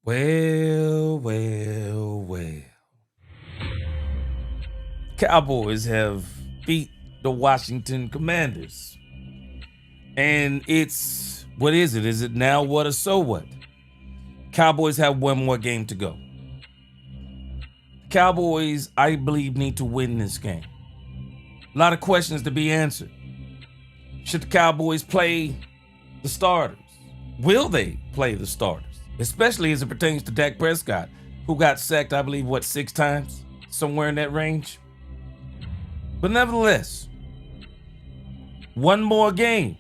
Well. Cowboys have beat the Washington Commanders. And what is it? Is it now what or so what? Cowboys have one more game to go. Cowboys, I believe, need to win this game. A lot of questions to be answered. Should the Cowboys play the starters? Will they play the starters? Especially as it pertains to Dak Prescott, who got sacked, I believe, 6 times? Somewhere in that range. But nevertheless, one more game.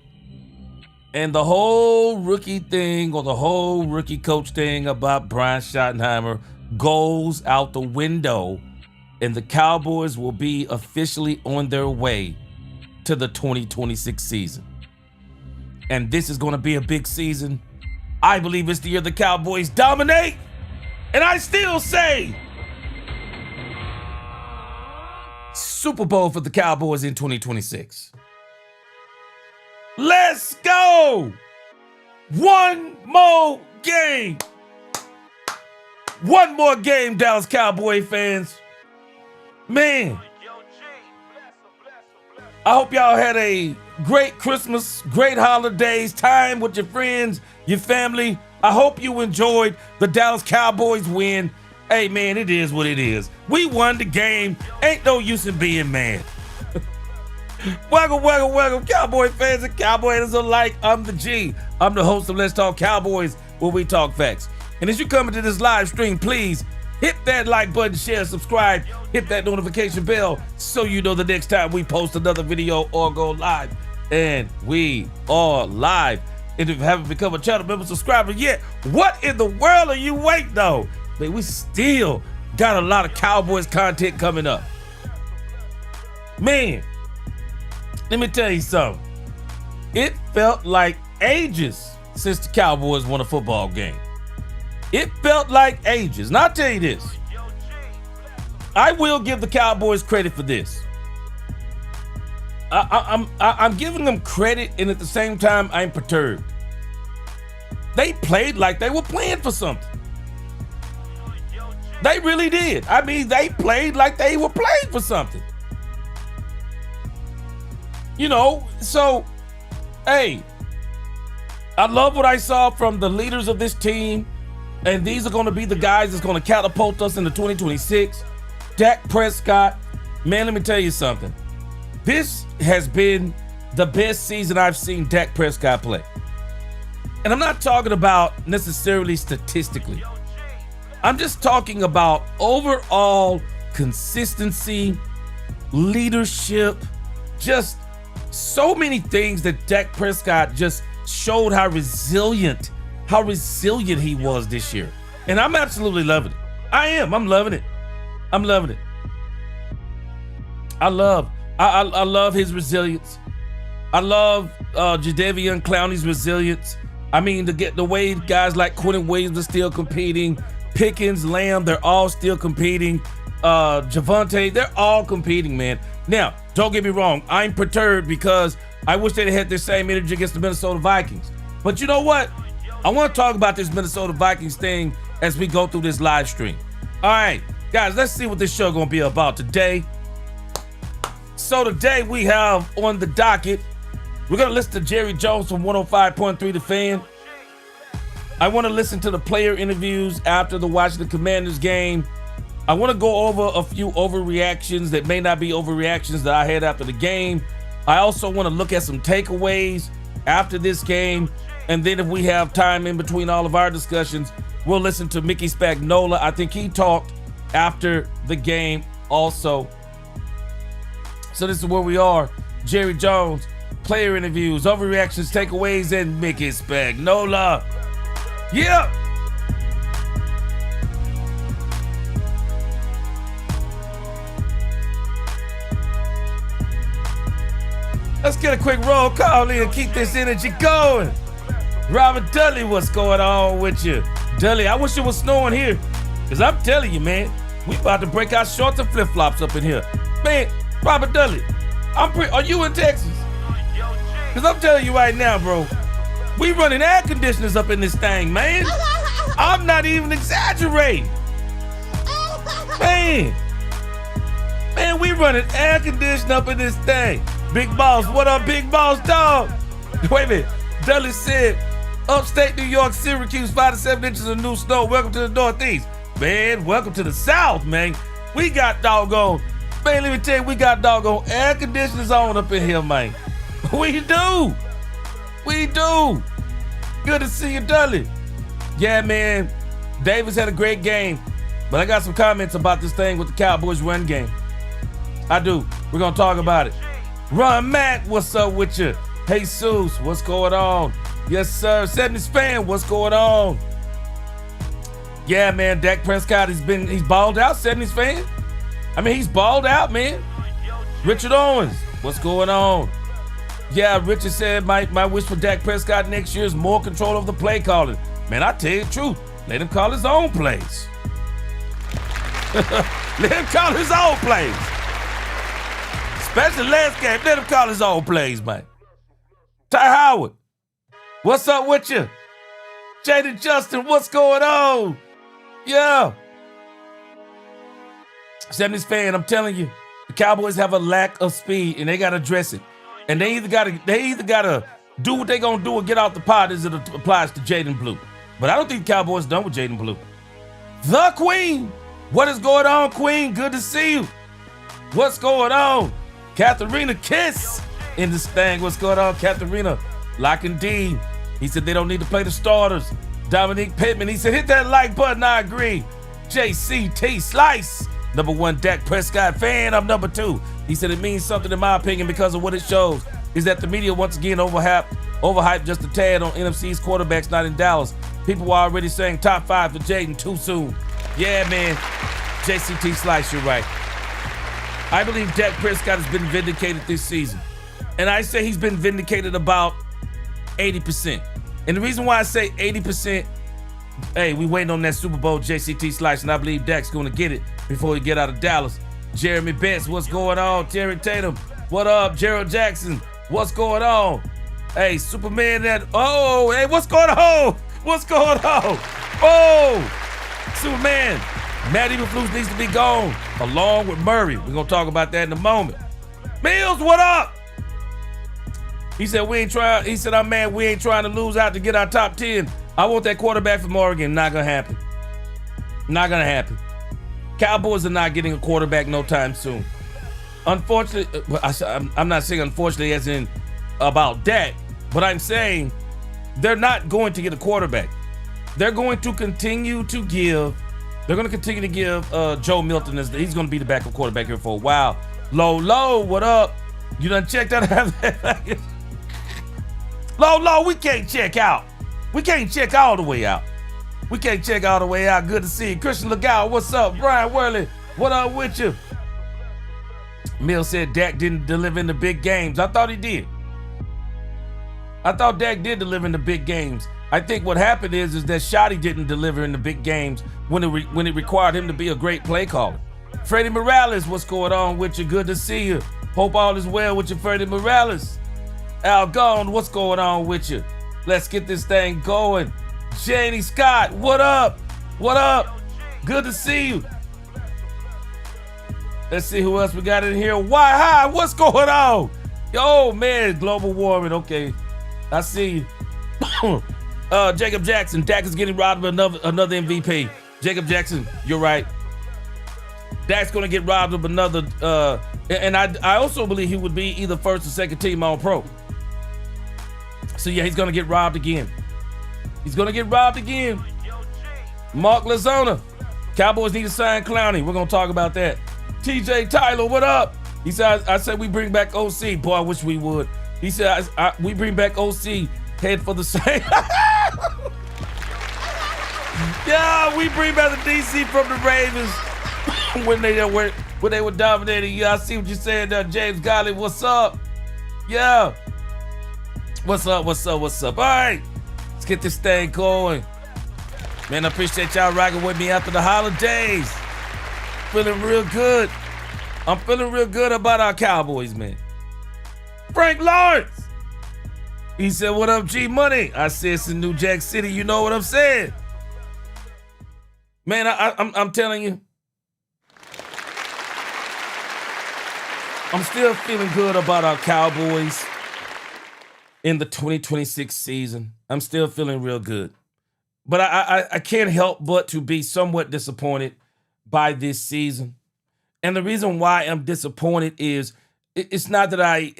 And the whole rookie thing or the whole rookie coach thing about Brian Schottenheimer goes out the window, and the Cowboys will be officially on their way to the 2026 season. And this is going to be a big season. I believe it's the year the Cowboys dominate. And I still say Super Bowl for the Cowboys in 2026. Let's go! One more game. One more game, Dallas Cowboy fans. Man, I hope y'all had a great Christmas, great holidays, time with your friends, your family. I hope you enjoyed the Dallas Cowboys win. Hey, man, it is what it is. We won the game. Ain't no use in being mad. Welcome, Cowboy fans and Cowboy haters alike. I'm the G. I'm the host of Let's Talk Cowboys, where we talk facts. And as you come into this live stream, please hit that like button, share, subscribe, hit that notification bell so you know the next time we post another video or go live. And we are live. And if you haven't become a channel member subscriber yet, what in the world are you waiting on? Man, we still got a lot of Cowboys content coming up. Man, let me tell you something. It felt like ages since the Cowboys won a football game. It felt like ages. And I'll tell you this. I will give the Cowboys credit for this. I'm giving them credit, and at the same time, I'm perturbed. They played like they were playing for something. They really did. I mean, they played like they were playing for something. You know, so, hey, I love what I saw from the leaders of this team, and these are going to be the guys that's going to catapult us into 2026. Dak Prescott, man, let me tell you something. This has been the best season I've seen Dak Prescott play. And I'm not talking about necessarily statistically. I'm just talking about overall consistency, leadership, just so many things that Dak Prescott just showed how resilient he was this year. And I'm absolutely loving it. I am. I'm loving it. I'm loving it. I love his resilience. I love Jadeveon Clowney's resilience. I mean, to get the way guys like Quentin Williams are still competing, Pickens, Lamb, they're all still competing. Javonte, they're all competing, man. Now, don't get me wrong. I'm perturbed because I wish they'd had this same energy against the Minnesota Vikings. But you know what? I want to talk about this Minnesota Vikings thing as we go through this live stream. All right, guys, let's see what this show going to be about today. So today we have on the docket, we're going to listen to Jerry Jones from 105.3 The Fan. I want to listen to the player interviews after the Washington Commanders game. I want to go over a few overreactions that may not be overreactions that I had after the game. I also want to look at some takeaways after this game. And then if we have time in between all of our discussions, we'll listen to Mickey Spagnola. I think he talked after the game also. So this is where we are. Jerry Jones, player interviews, overreactions, takeaways, and Mickey Spagnola. Yeah. Let's get a quick roll call in and keep this energy going. Robert Dudley, what's going on with you? Dudley, I wish it was snowing here, because I'm telling you, man, we about to break out shorts and flip-flops up in here. Man, Robert Dudley, are you in Texas? Because I'm telling you right now, bro, we running air conditioners up in this thing, man. I'm not even exaggerating. Man, we running air conditioning up in this thing. Big Boss, what up, Big Boss, dog? Wait a minute. Dudley said, upstate New York, Syracuse, 5 to 7 inches of new snow. Welcome to the Northeast. Man, welcome to the South, man. We got doggone, man, let me tell you, we got doggone air conditioners on up in here, man. We do. Good to see you, Dudley. Yeah, man, Davis had a great game, but I got some comments about this thing with the Cowboys run game. I do. We're going to talk about it. Ron Matt, what's up with you? Jesus, what's going on? Yes, sir. 70s fan, what's going on? Yeah, man, Dak Prescott he's balled out, 70s fan. I mean, he's balled out, man. Richard Owens, what's going on? Yeah, Richard said my wish for Dak Prescott next year is more control of the play calling. Man, I tell you the truth. Let him call his own plays. Let him call his own plays. Especially last game, let him call his own plays, man. Ty Howard, what's up with you? Jaden Justin, what's going on? Yeah. 70s fan, I'm telling you, the Cowboys have a lack of speed and they gotta address it. And they either gotta do what they gonna do or get out the pot as it applies to Jaden Blue. But I don't think the Cowboys done with Jaden Blue. The Queen, what is going on, Queen? Good to see you. What's going on? Katharina Kiss in this thing. What's going on, Katharina? Lock and D. He said they don't need to play the starters. Dominique Pittman, he said hit that like button. I agree. JCT Slice, #1 Dak Prescott fan. I'm #2. He said it means something in my opinion because of what it shows is that the media once again overhyped just a tad on NFC's quarterbacks not in Dallas. People were already saying top 5 for Jaden too soon. Yeah, man. JCT Slice, you're right. I believe Dak Prescott has been vindicated this season. And I say he's been vindicated about 80%. And the reason why I say 80%, hey, we waiting on that Super Bowl, JCT Slice, and I believe Dak's going to get it before he get out of Dallas. Jeremy Betts, what's going on? Terry Tatum, what up? Gerald Jackson, what's going on? Hey, Superman, hey, what's going on? What's going on? Oh, Superman, Matt Eberflus needs to be gone, along with Murray. We're going to talk about that in a moment. Mills, what up? He said, I'm mad we ain't trying to lose out to get our top 10. I want that quarterback from Oregon. Not going to happen. Not going to happen. Cowboys are not getting a quarterback no time soon. Unfortunately, I'm not saying unfortunately as in about Dak, but I'm saying they're not going to get a quarterback. They're going to continue to give Joe Milton he's going to be the backup quarterback here for a while. Low, what up? You done checked out? Low, we can't check out. We can't check all the way out. Good to see you. Christian Legal, what's up? Brian Worley, what up with you? Mill said Dak didn't deliver in the big games. I thought he did. I thought Dak did deliver in the big games. I think what happened is that Shotty didn't deliver in the big games when it required him to be a great play caller. Freddie Morales, what's going on with you? Good to see you. Hope all is well with you, Freddie Morales. Al Gone, what's going on with you? Let's get this thing going. Janie Scott, what up? What up? Good to see you. Let's see who else we got in here. Why hi? What's going on? Yo, man, global warming. Okay, I see you. Jacob Jackson, Dak is getting robbed of another MVP. Jacob Jackson, you're right. Dak's gonna get robbed of another. And I also believe he would be either first or second team All Pro. So yeah, he's gonna get robbed again. Mark Lazona, Cowboys need to sign Clowney. We're gonna talk about that. TJ Tyler, what up? He said, I said we bring back OC. Boy, I wish we would. He said, we bring back OC, head for the same. Yeah, we bring back the DC from the Ravens when they were dominating. Yeah, I see what you're saying there, James Godley. What's up? Yeah. What's up? All right, let's get this thing going. Man, I appreciate y'all rocking with me after the holidays. Feeling real good. I'm feeling real good about our Cowboys, man. Frank Lawrence. He said, what up, G Money? I said, it's in New Jack City. You know what I'm saying? Man, I'm telling you, I'm still feeling good about our Cowboys in the 2026 season. I'm still feeling real good. But I can't help but to be somewhat disappointed by this season. And the reason why I'm disappointed is it's not that I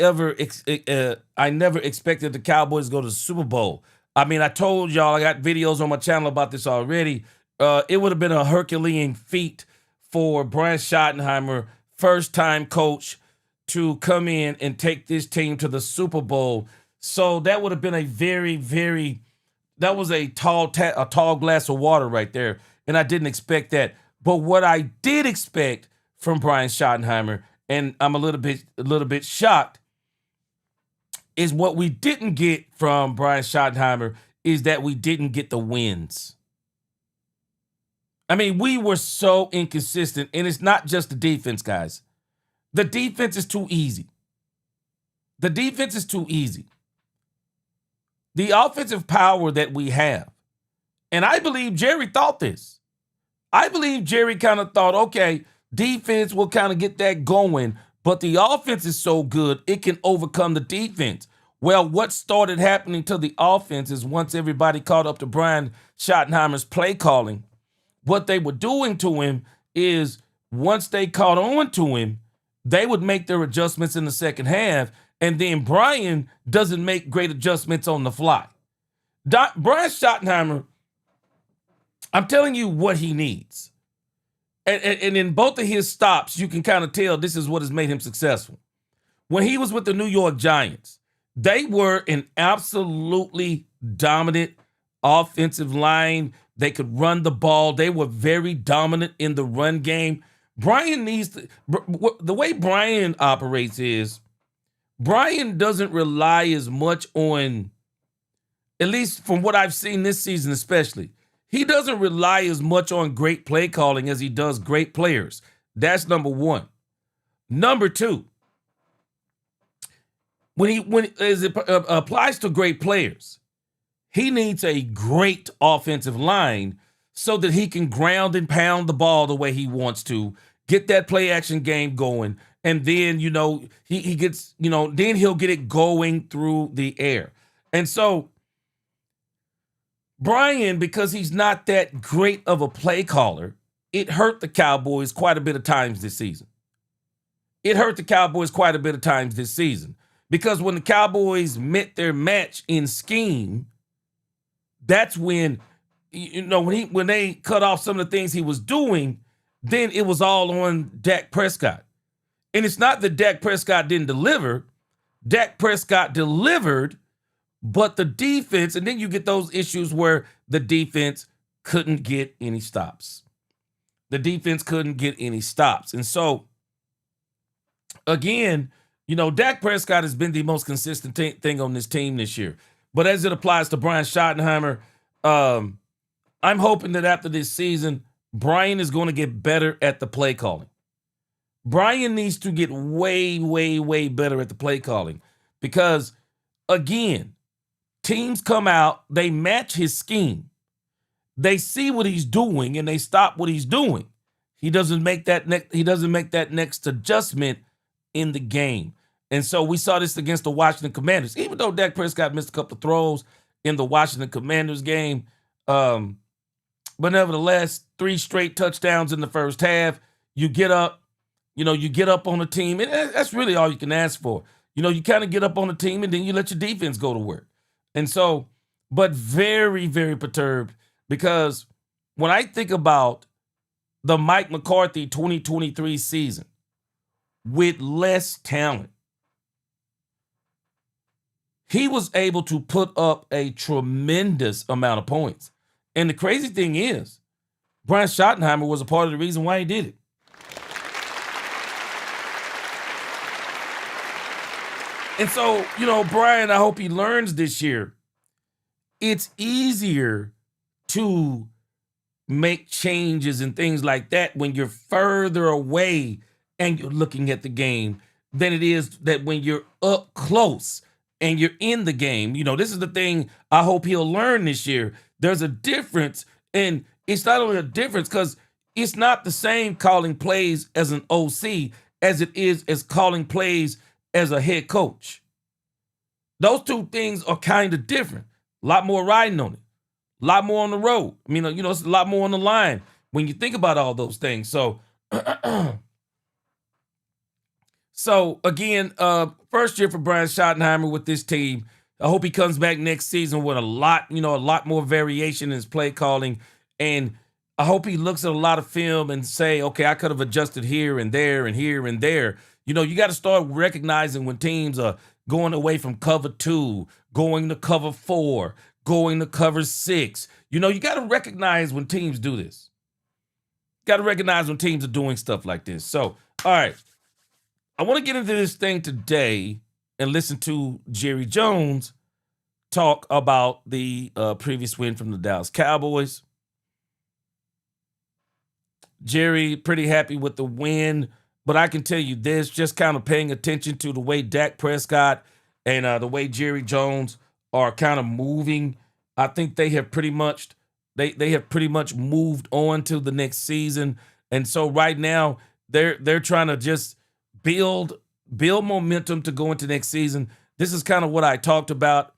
never expected the Cowboys to go to the Super Bowl. I mean, I told y'all I got videos on my channel about this already. It would have been a Herculean feat for Brian Schottenheimer, first time coach, to come in and take this team to the Super Bowl. So that would have been a that was a tall glass of water right there, and I didn't expect that. But what I did expect from Brian Schottenheimer, and I'm a little bit shocked, is what we didn't get from Brian Schottenheimer is that we didn't get the wins. I mean, we were so inconsistent, and it's not just the defense, guys. The defense is too easy. The defense is too easy. The offensive power that we have, and I believe Jerry thought this. I believe Jerry kind of thought, okay, defense will kind of get that going, but the offense is so good, it can overcome the defense. Well, what started happening to the offense is once everybody caught up to Brian Schottenheimer's play calling, what they were doing to him is once they caught on to him, they would make their adjustments in the second half, and then Brian doesn't make great adjustments on the fly. Brian Schottenheimer, I'm telling you what he needs. And in both of his stops, you can kind of tell this is what has made him successful. When he was with the New York Giants, they were an absolutely dominant offensive line. They could run the ball. They were very dominant in the run game. Brian needs to, the way Brian operates is Brian doesn't rely as much on, at least from what I've seen this season especially, he doesn't rely as much on great play calling as he does great players. That's number one. Number two, as it applies to great players, he needs a great offensive line so that he can ground and pound the ball the way he wants to, get that play action game going, and then, he gets, then he'll get it going through the air. And so Brian, because he's not that great of a play caller, it hurt the Cowboys quite a bit of times this season. Because when the Cowboys met their match in scheme, that's when, when they cut off some of the things he was doing, then it was all on Dak Prescott. And it's not that Dak Prescott didn't deliver. Dak Prescott delivered, but the defense, and then you get those issues where the defense couldn't get any stops. And so, again, Dak Prescott has been the most consistent thing on this team this year. But as it applies to Brian Schottenheimer, I'm hoping that after this season, Brian is going to get better at the play calling. Brian needs to get way, way, way better at the play calling because, again, teams come out, they match his scheme. They see what he's doing and they stop what he's doing. He doesn't make that next adjustment in the game. And so we saw this against the Washington Commanders. Even though Dak Prescott missed a couple of throws in the Washington Commanders game, but nevertheless, 3 straight touchdowns in the first half. You get up on the team, and that's really all you can ask for. You kind of get up on the team, and then you let your defense go to work. And so, but very, very perturbed because when I think about the Mike McCarthy 2023 season with less talent, he was able to put up a tremendous amount of points. And the crazy thing is, Brian Schottenheimer was a part of the reason why he did it. And so, Brian, I hope he learns this year. It's easier to make changes and things like that when you're further away and you're looking at the game than it is that when you're up close and you're in the game. This is the thing I hope he'll learn this year. There's a difference, and it's not only a difference because it's not the same calling plays as an OC as it is as calling plays as a head coach. Those two things are kind of different. A lot more riding on it, a lot more on the road. I mean, it's a lot more on the line when you think about all those things. So, so again, first year for Brian Schottenheimer with this team. I hope he comes back next season with a lot more variation in his play calling. And I hope he looks at a lot of film and say, okay, I could have adjusted here and there and here and there. You got to start recognizing when teams are going away from cover 2, going to cover 4, going to cover 6. You got to recognize when teams do this. Got to recognize when teams are doing stuff like this. So, all right. I want to get into this thing today and listen to Jerry Jones talk about the previous win from the Dallas Cowboys. Jerry, pretty happy with the win, but I can tell you this, just kind of paying attention to the way Dak Prescott and the way Jerry Jones are kind of moving. I think they have pretty much moved on to the next season. And so right now they're trying to just build momentum to go into next season. This is kind of what I talked about.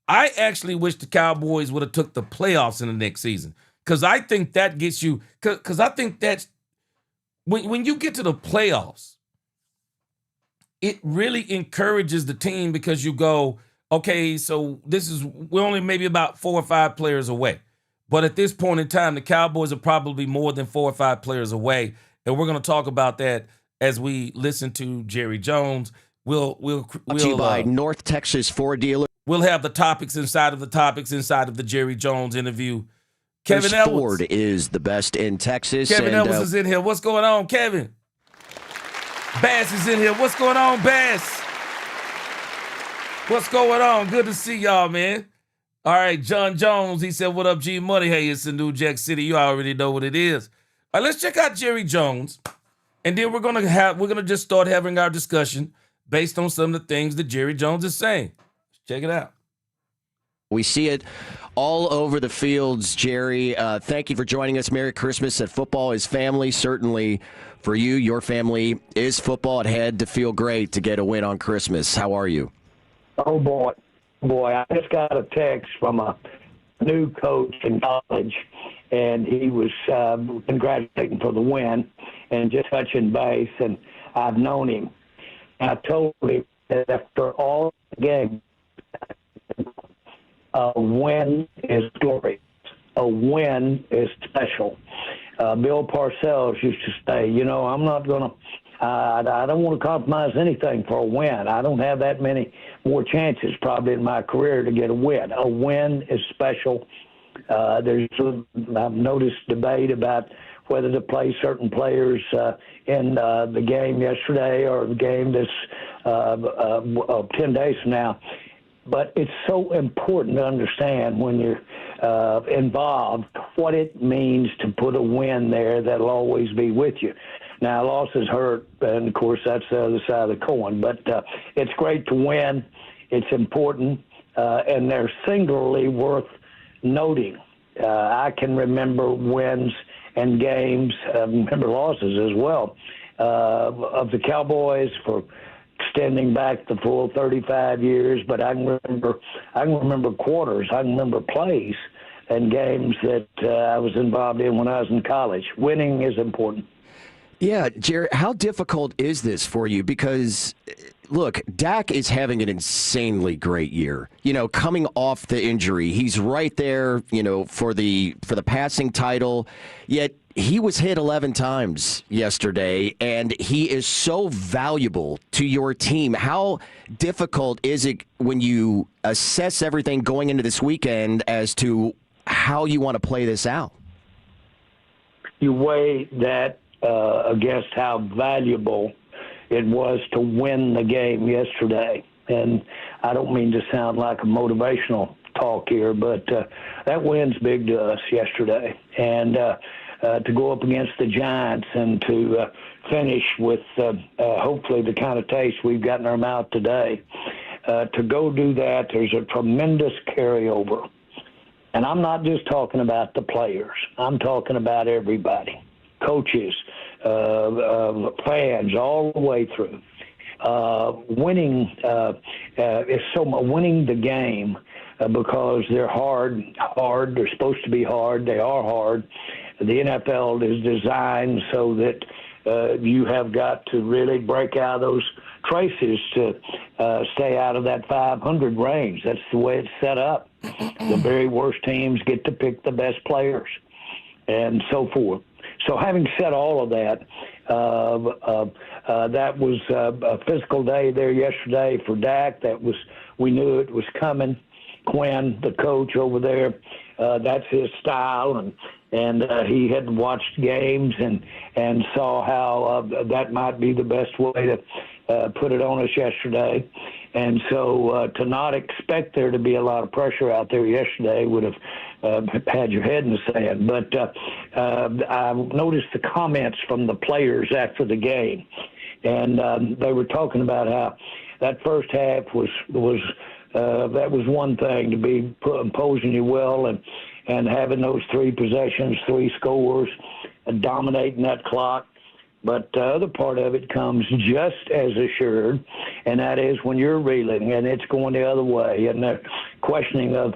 I actually wish the Cowboys would have took the playoffs in the next season. Because I think that gets you, because I think that's, when you get to the playoffs, it really encourages the team because you go, okay, so we're only maybe about 4 or 5 players away. But at this point in time, the Cowboys are probably more than 4 or 5 players away. And we're going to talk about that as we listen to Jerry Jones. We'll to you by North Texas Ford dealer. We'll have the topics inside of the Jerry Jones interview. Kevin Edwards. Ford is the best in Texas. Kevin Edwards is in here. What's going on, Kevin? Bass is in here. What's going on, Bass? What's going on? Good to see y'all, man. All right, John Jones, he said, what up, G Money? Hey, it's in New Jack City. You already know what it is. All right, let's check out Jerry Jones. And then we're gonna just start having our discussion based on some of the things that Jerry Jones is saying. Let's check it out. We see it all over the fields, Jerry. Thank you for joining us. Merry Christmas. At football is family. Certainly for you, your family is football. It had to feel great to get a win on Christmas. How are you? Oh, boy. I just got a text from a new coach in college, and he was congratulating for the win and just touching base, and I've known him. And I told him that after all the games, a win is glorious. A win is special. Bill Parcells used to say, I'm not going to, I don't want to compromise anything for a win. I don't have that many more chances probably in my career to get a win. A win is special. I've noticed debate about whether to play certain players in the game yesterday or the game this 10 days from now. But it's so important to understand when you're involved what it means to put a win there that'll always be with you. Now, losses hurt, and, of course, that's the other side of the coin. But it's great to win. It's important, and they're singularly worth noting. I can remember wins and games, remember losses as well, of the Cowboys for extending back the full 35 years, but I can remember quarters, I can remember plays and games that I was involved in when I was in college. Winning is important. Yeah, Jerry, how difficult is this for you? Because, look, Dak is having an insanely great year. Coming off the injury, he's right there, for the passing title, yet he was hit 11 times yesterday, and he is so valuable to your team. How difficult is it when you assess everything going into this weekend as to how you want to play this out? You weigh that against how valuable it was to win the game yesterday. And I don't mean to sound like a motivational talk here, but that win's big to us yesterday. And to go up against the Giants and to finish with hopefully the kind of taste we've got in our mouth today. To go do that, there's a tremendous carryover And I'm not just talking about the players. I'm talking about everybody, coaches, fans, all the way through. Winning is winning the game because they're hard. They're supposed to be hard. They are hard. The NFL is designed so that you have got to really break out those traces to stay out of that 500 range. That's the way it's set up. The very worst teams get to pick the best players and so forth. So having said all of that, that was a physical day there yesterday for Dak. We knew it was coming. Quinn, the coach over there, that's his style, and he had watched games and saw how that might be the best way to put it on us yesterday. And so to not expect there to be a lot of pressure out there yesterday would have had your head in the sand. But I noticed the comments from the players after the game, and they were talking about how that first half was that was one thing, to be imposing your will and having those 3 possessions, 3 scores, and dominating that clock. But the other part of it comes just as assured, and that is when you're reeling and it's going the other way, and the questioning of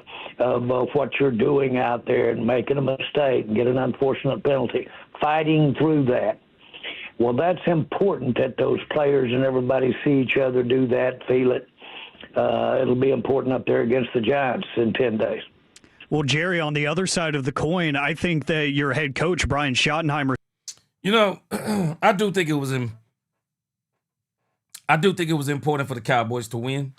what you're doing out there and making a mistake and get an unfortunate penalty, fighting through that. Well, that's important that those players and everybody see each other do that, feel it. It'll be important up there against the Giants in 10 days. Well, Jerry, on the other side of the coin, I think that your head coach, Brian Schottenheimer. You know, I do think it was important for the Cowboys to win.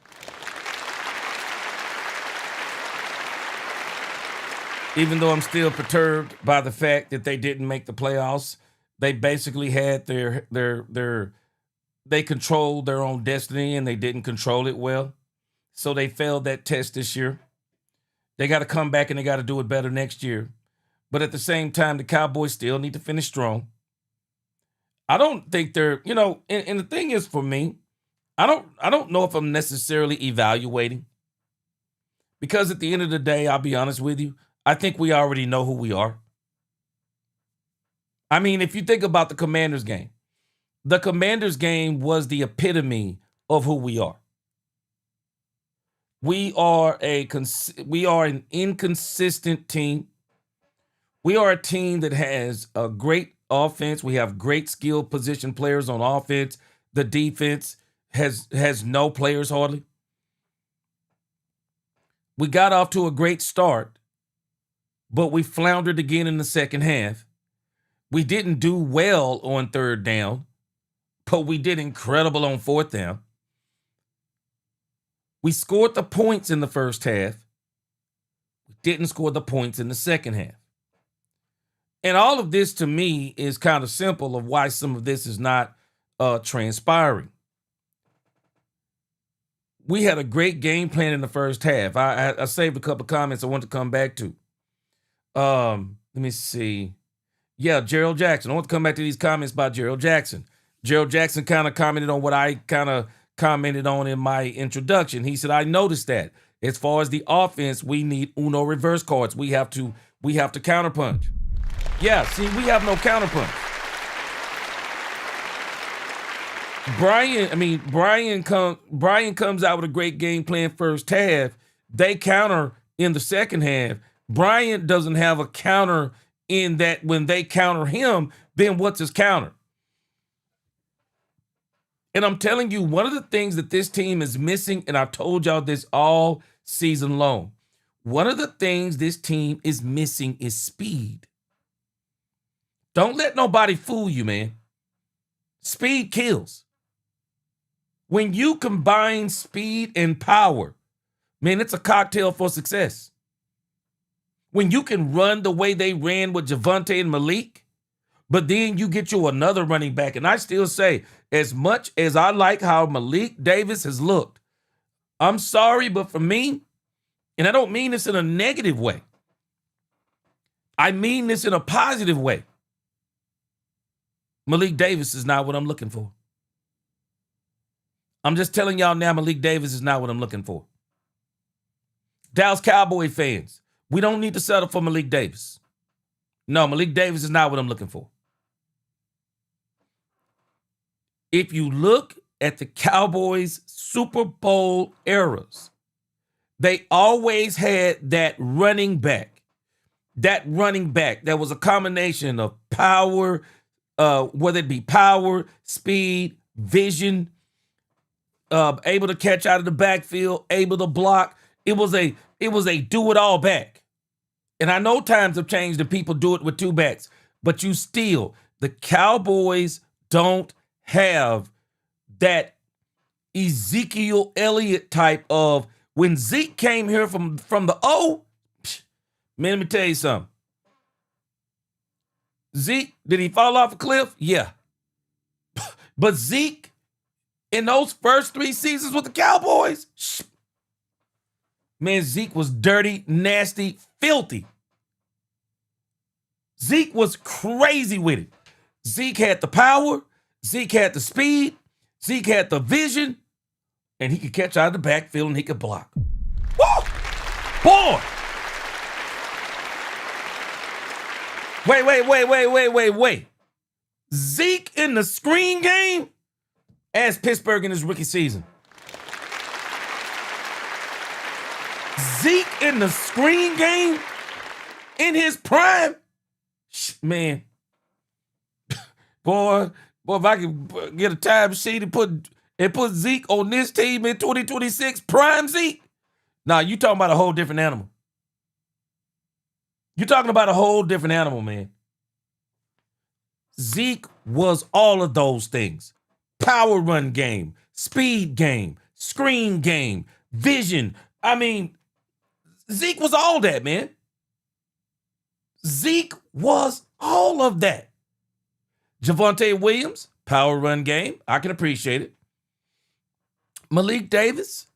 Even though I'm still perturbed by the fact that they didn't make the playoffs, they basically had they controlled their own destiny and they didn't control it well. So they failed that test this year. They got to come back and they got to do it better next year. But at the same time, the Cowboys still need to finish strong. I don't think they're, and the thing is for me, I don't know if I'm necessarily evaluating, because at the end of the day, I'll be honest with you, I think we already know who we are. I mean, if you think about the Commanders game was the epitome of who we are. We are an inconsistent team. We are a team that has a great offense. We have great skilled position players on offense. The defense has no players hardly. We got off to a great start, but we floundered again in the second half. We didn't do well on third down, but we did incredible on fourth down. We scored the points in the first half. We didn't score the points in the second half. And all of this to me is kind of simple of why some of this is not transpiring. We had a great game plan in the first half. I saved a couple of comments I want to come back to. Let me see. Yeah, Gerald Jackson. I want to come back to these comments by Gerald Jackson. Gerald Jackson kind of commented on what I kind of commented on in my introduction. He said, I noticed that as far as the offense, we need Uno reverse cards. We have to counterpunch. Yeah, see, we have no counterpunch. Brian comes out with a great game plan first half. They counter in the second half. Brian doesn't have a counter in that when they counter him, then what's his counter? And I'm telling you, one of the things that this team is missing, and I've told y'all this all season long, one of the things this team is missing is speed. Don't let nobody fool you, man. Speed kills. When you combine speed and power, man, it's a cocktail for success. When you can run the way they ran with Javonte and Malik, but then you get you another running back. And I still say, as much as I like how Malik Davis has looked, I'm sorry, but for me, and I don't mean this in a negative way, I mean this in a positive way, Malik Davis is not what I'm looking for. I'm just telling y'all now, Malik Davis is not what I'm looking for. Dallas Cowboy fans, We don't need to settle for Malik Davis. No, Malik Davis is not what I'm looking for. If you look at the Cowboys' Super Bowl eras, they always had that running back. That running back that was a combination of power, whether it be power, speed, vision, able to catch out of the backfield, able to block. It was a do-it-all back. And I know times have changed and people do it with two backs, but the Cowboys don't have that Ezekiel Elliott type of, when Zeke came here from the man, let me tell you something. Zeke, did he fall off a cliff? Yeah. But Zeke, in those first 3 seasons with the Cowboys, man, Zeke was dirty, nasty, filthy. Zeke was crazy with it. Zeke had the power. Zeke had the speed. Zeke had the vision. And he could catch out of the backfield and he could block. Woo! Boy! Wait. Zeke in the screen game as Pittsburgh in his rookie season. Zeke in the screen game in his prime. Man. Boy, if I could get a time sheet and put Zeke on this team in 2026, prime Zeke. Nah, you talking about a whole different animal. You're talking about a whole different animal, man. Zeke was all of those things. Power run game, speed game, screen game, vision. I mean, Zeke was all that, man. Zeke was all of that. Javonte Williams, power run game. I can appreciate it. Malik Davis,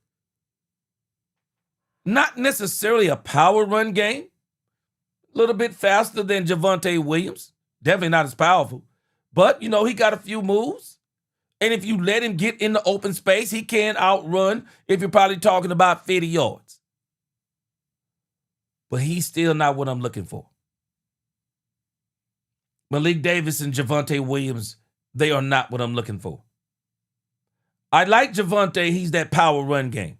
not necessarily a power run game. A little bit faster than Javonte Williams. Definitely not as powerful. But, he got a few moves. And if you let him get in the open space, he can outrun if you're probably talking about 50 yards. But he's still not what I'm looking for. Malik Davis and Javonte Williams, they are not what I'm looking for. I like Javonte. He's that power run game.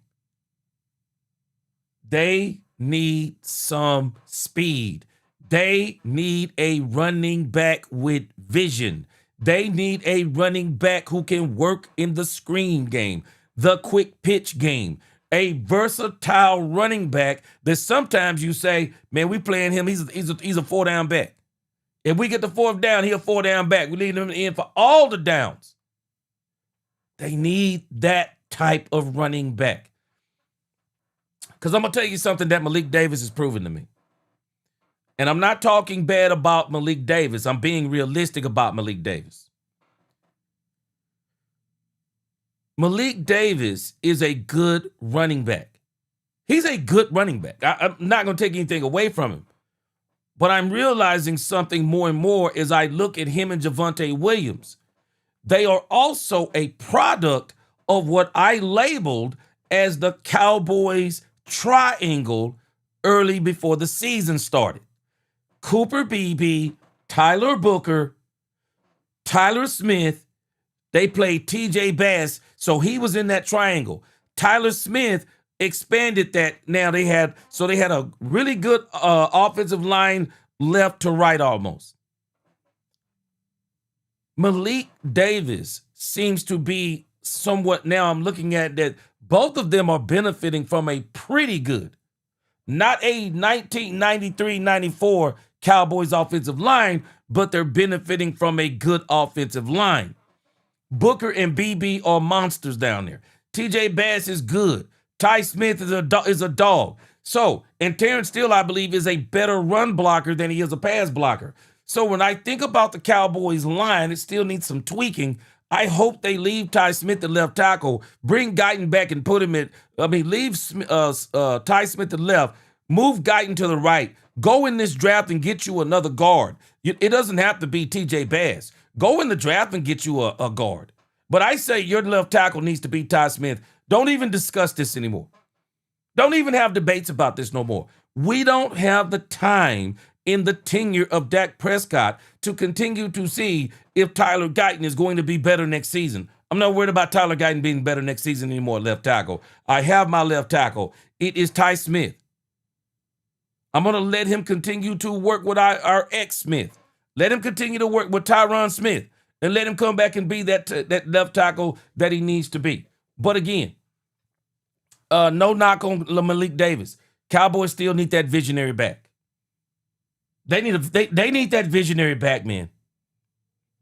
They need some speed. They need a running back with vision. They need a running back who can work in the screen game, the quick pitch game, a versatile running back that sometimes you say, man, we playing him. He's a 4-down back. If we get the 4th down, he'll 4-down back. We leave him in for all the downs. They need that type of running back. Because I'm going to tell you something that Malik Davis has proven to me. And I'm not talking bad about Malik Davis. I'm being realistic about Malik Davis. Malik Davis is a good running back. He's a good running back. I'm not going to take anything away from him. But I'm realizing something more and more as I look at him and Javonte Williams. They are also a product of what I labeled as the Cowboys triangle early before the season started. Cooper Beebe, Tyler Booker, Tyler Smith. They played TJ Bass, so he was in that triangle. Tyler Smith expanded that. Now they had a really good offensive line left to right almost. Malik Davis seems to be somewhat, now I'm looking at that both of them are benefiting from a pretty good, not a 1993-94 Cowboys offensive line, but they're benefiting from a good offensive line. Booker and BB are monsters down there. TJ Bass is good. Ty Smith is a dog. So, and Terrence Steele, I believe, is a better run blocker than he is a pass blocker. So when I think about the Cowboys line, it still needs some tweaking. I hope they leave Ty Smith at left tackle, bring Guyton back and put him leave Ty Smith at left, move Guyton to the right, go in this draft and get you another guard. It doesn't have to be TJ Bass. Go in the draft and get you a guard. But I say your left tackle needs to be Ty Smith. Don't even discuss this anymore. Don't even have debates about this no more. We don't have the time in the tenure of Dak Prescott to continue to see if Tyler Guyton is going to be better next season. I'm not worried about Tyler Guyton being better next season anymore, left tackle. I have my left tackle. It is Ty Smith. I'm going to let him continue to work with our ex-Smith. Let him continue to work with Tyron Smith and let him come back and be that left tackle that he needs to be. But again, no knock on Malik Davis. Cowboys still need that visionary back. They need that visionary back, man.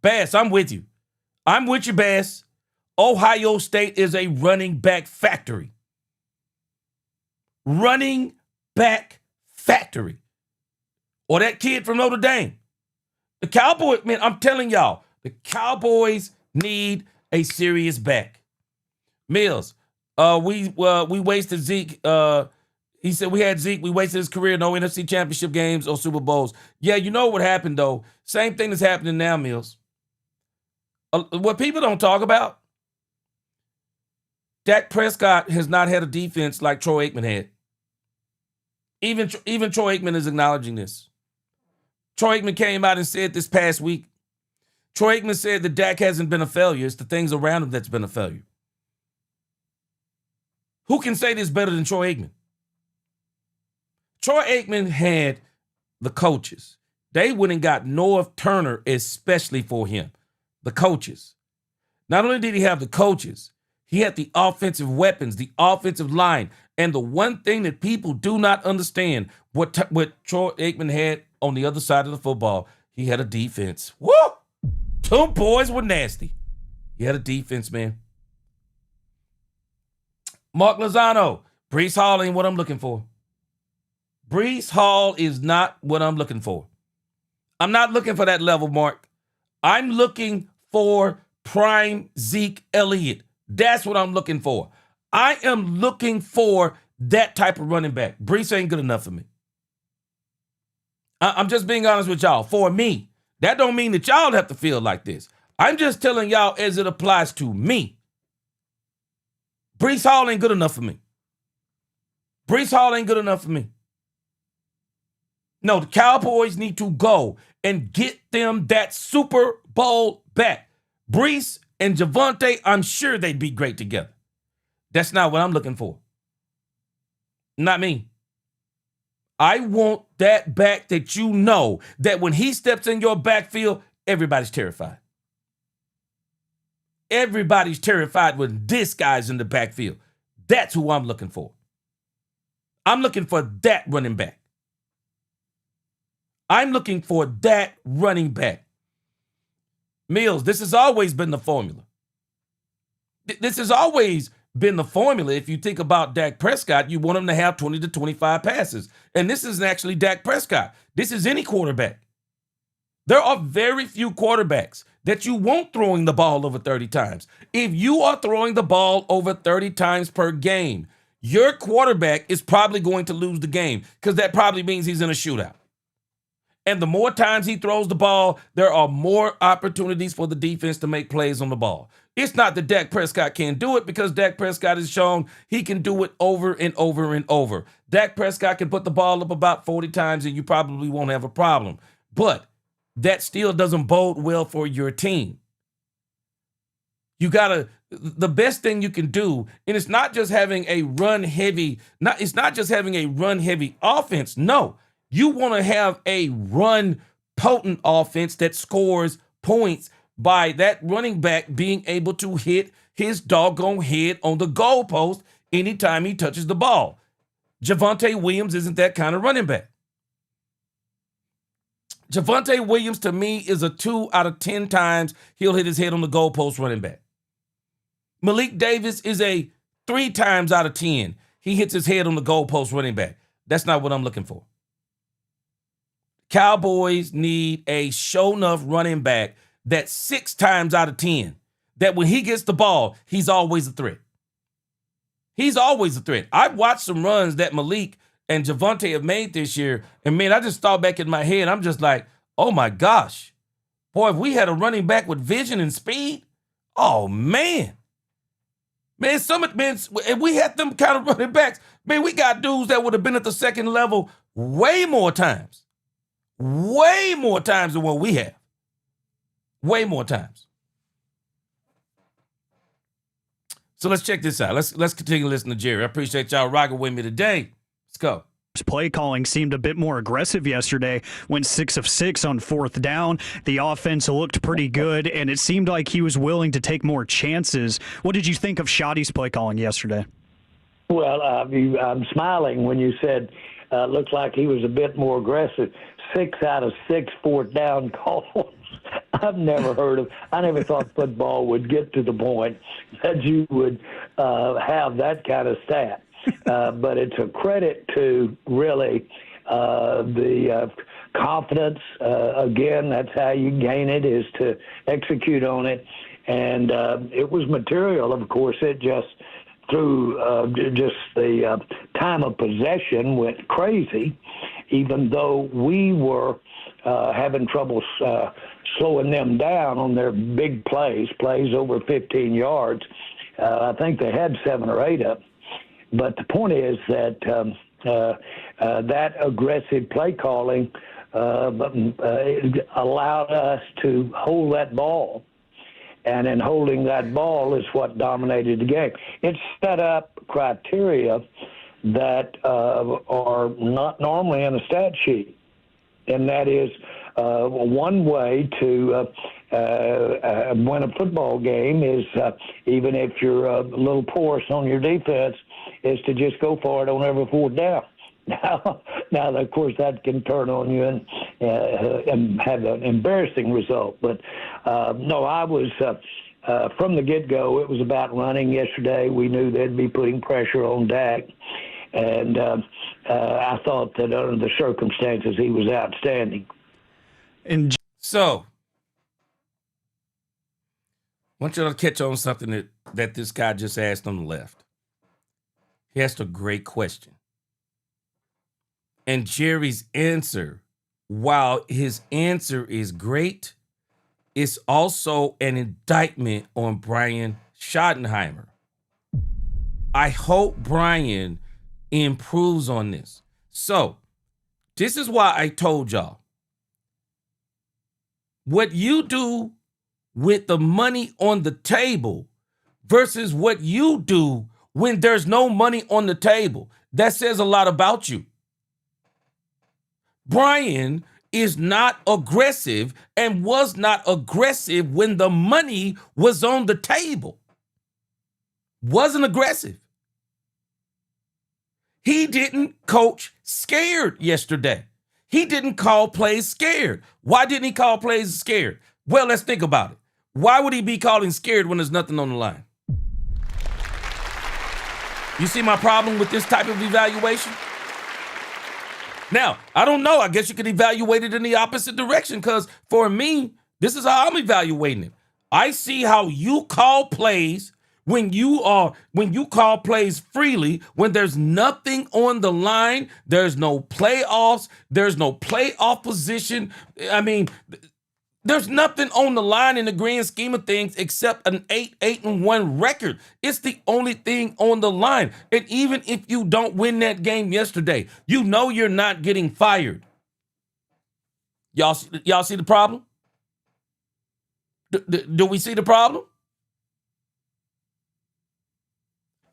Bass, I'm with you. I'm with you, Bass. Ohio State is a running back factory. Running back factory. Or that kid from Notre Dame. The Cowboys, man, I'm telling y'all, the Cowboys need a serious back. Mills, we wasted Zeke. He said we had Zeke. We wasted his career. No NFC championship games or Super Bowls. Yeah, you know what happened, though? Same thing that's happening now, Mills. What people don't talk about, Dak Prescott has not had a defense like Troy Aikman had. Even Troy Aikman is acknowledging this. Troy Aikman came out and said this past week, Troy Aikman said that Dak hasn't been a failure. It's the things around him that's been a failure. Who can say this better than Troy Aikman? Troy Aikman had the coaches. They went and got Norv Turner especially for him. The coaches. Not only did he have the coaches, he had the offensive weapons, the offensive line. And the one thing that people do not understand, what Troy Aikman had on the other side of the football, he had a defense. Woo! Two boys were nasty. He had a defense, man. Mark Lozano, Breece Hall ain't what I'm looking for. Breece Hall is not what I'm looking for. I'm not looking for that level, Mark. I'm looking for prime Zeke Elliott. That's what I'm looking for. I am looking for that type of running back. Breece ain't good enough for me. I'm just being honest with y'all. For me, that don't mean that y'all have to feel like this. I'm just telling y'all as it applies to me. Breece Hall ain't good enough for me. Breece Hall ain't good enough for me. No, the Cowboys need to go and get them that Super Bowl back. Breece and Javonte, I'm sure they'd be great together. That's not what I'm looking for. Not me. I want that back that you know that when he steps in your backfield, everybody's terrified. Everybody's terrified when this guy's in the backfield. That's who I'm looking for. I'm looking for that running back. I'm looking for that running back. Mills, this has always been the formula. This has always been the formula. If you think about Dak Prescott, you want him to have 20 to 25 passes. And this isn't actually Dak Prescott. This is any quarterback. There are very few quarterbacks that you won't throwing the ball over 30 times. If you are throwing the ball over 30 times per game, your quarterback is probably going to lose the game because that probably means he's in a shootout. And the more times he throws the ball, there are more opportunities for the defense to make plays on the ball. It's not that Dak Prescott can't do it because Dak Prescott has shown he can do it over and over and over. Dak Prescott can put the ball up about 40 times and you probably won't have a problem. But that still doesn't bode well for your team. You gotta, the best thing you can do, and it's not just having a run heavy, it's not just having a run heavy offense. No. You want to have a run potent offense that scores points by that running back being able to hit his doggone head on the goalpost anytime he touches the ball. Javonte Williams isn't that kind of running back. Javonte Williams, to me, is a 2 out of 10 times he'll hit his head on the goalpost running back. Malik Davis is a 3 times out of 10 he hits his head on the goalpost running back. That's not what I'm looking for. Cowboys need a show-enough running back that's 6 times out of 10, that when he gets the ball, he's always a threat. He's always a threat. I've watched some runs that Malik and Javonte have made this year, and man, I just thought back in my head, I'm just like, oh my gosh. Boy, if we had a running back with vision and speed, oh man. Man, if we had them kind of running backs, man, we got dudes that would have been at the second level way more times than what we have. Way more times. So let's check this out. Let's continue to listen to Jerry. I appreciate y'all rocking with me today. Let's go. Play calling seemed a bit more aggressive yesterday. Went 6 of 6 on 4th down. The offense looked pretty good, and it seemed like he was willing to take more chances. What did you think of Shoddy's play calling yesterday? Well, I'm smiling when you said looked like he was a bit more aggressive. 6 out of 6 4th down calls. I never thought football would get to the point that you would have that kind of stat. But it's a credit to really the confidence. Again, that's how you gain it, is to execute on it. And it was material, of course. It just through just the time of possession went crazy, even though we were having trouble slowing them down on their big plays over 15 yards. I think they had 7 or 8 up. But the point is that that aggressive play calling allowed us to hold that ball. And in holding that ball is what dominated the game. It set up criteria that are not normally in a stat sheet. And that is one way to win a football game is, even if you're a little porous on your defense, is to just go for it on every 4th down. Now, of course, that can turn on you and have an embarrassing result. But, no, I was from the get-go, it was about running yesterday. We knew they'd be putting pressure on Dak. And I thought that under the circumstances, he was outstanding. So, I want you to catch on something that this guy just asked on the left. He asked a great question. And Jerry's answer, while his answer is great, it's also an indictment on Brian Schottenheimer. I hope Brian improves on this. So, this is why I told y'all. What you do with the money on the table versus what you do when there's no money on the table, that says a lot about you. Brian is not aggressive and was not aggressive when the money was on the table. Wasn't aggressive. He didn't coach scared yesterday. He didn't call plays scared. Why didn't he call plays scared? Well, let's think about it. Why would he be calling scared when there's nothing on the line? You see my problem with this type of evaluation? Now, I don't know. I guess you could evaluate it in the opposite direction, because for me, this is how I'm evaluating it. I see how you call plays when you call plays freely, when there's nothing on the line, there's no playoffs, there's no playoff position. I mean, there's nothing on the line in the grand scheme of things except an 8-1 record. It's the only thing on the line. And even if you don't win that game yesterday, you know you're not getting fired. Y'all see the problem? Do we see the problem?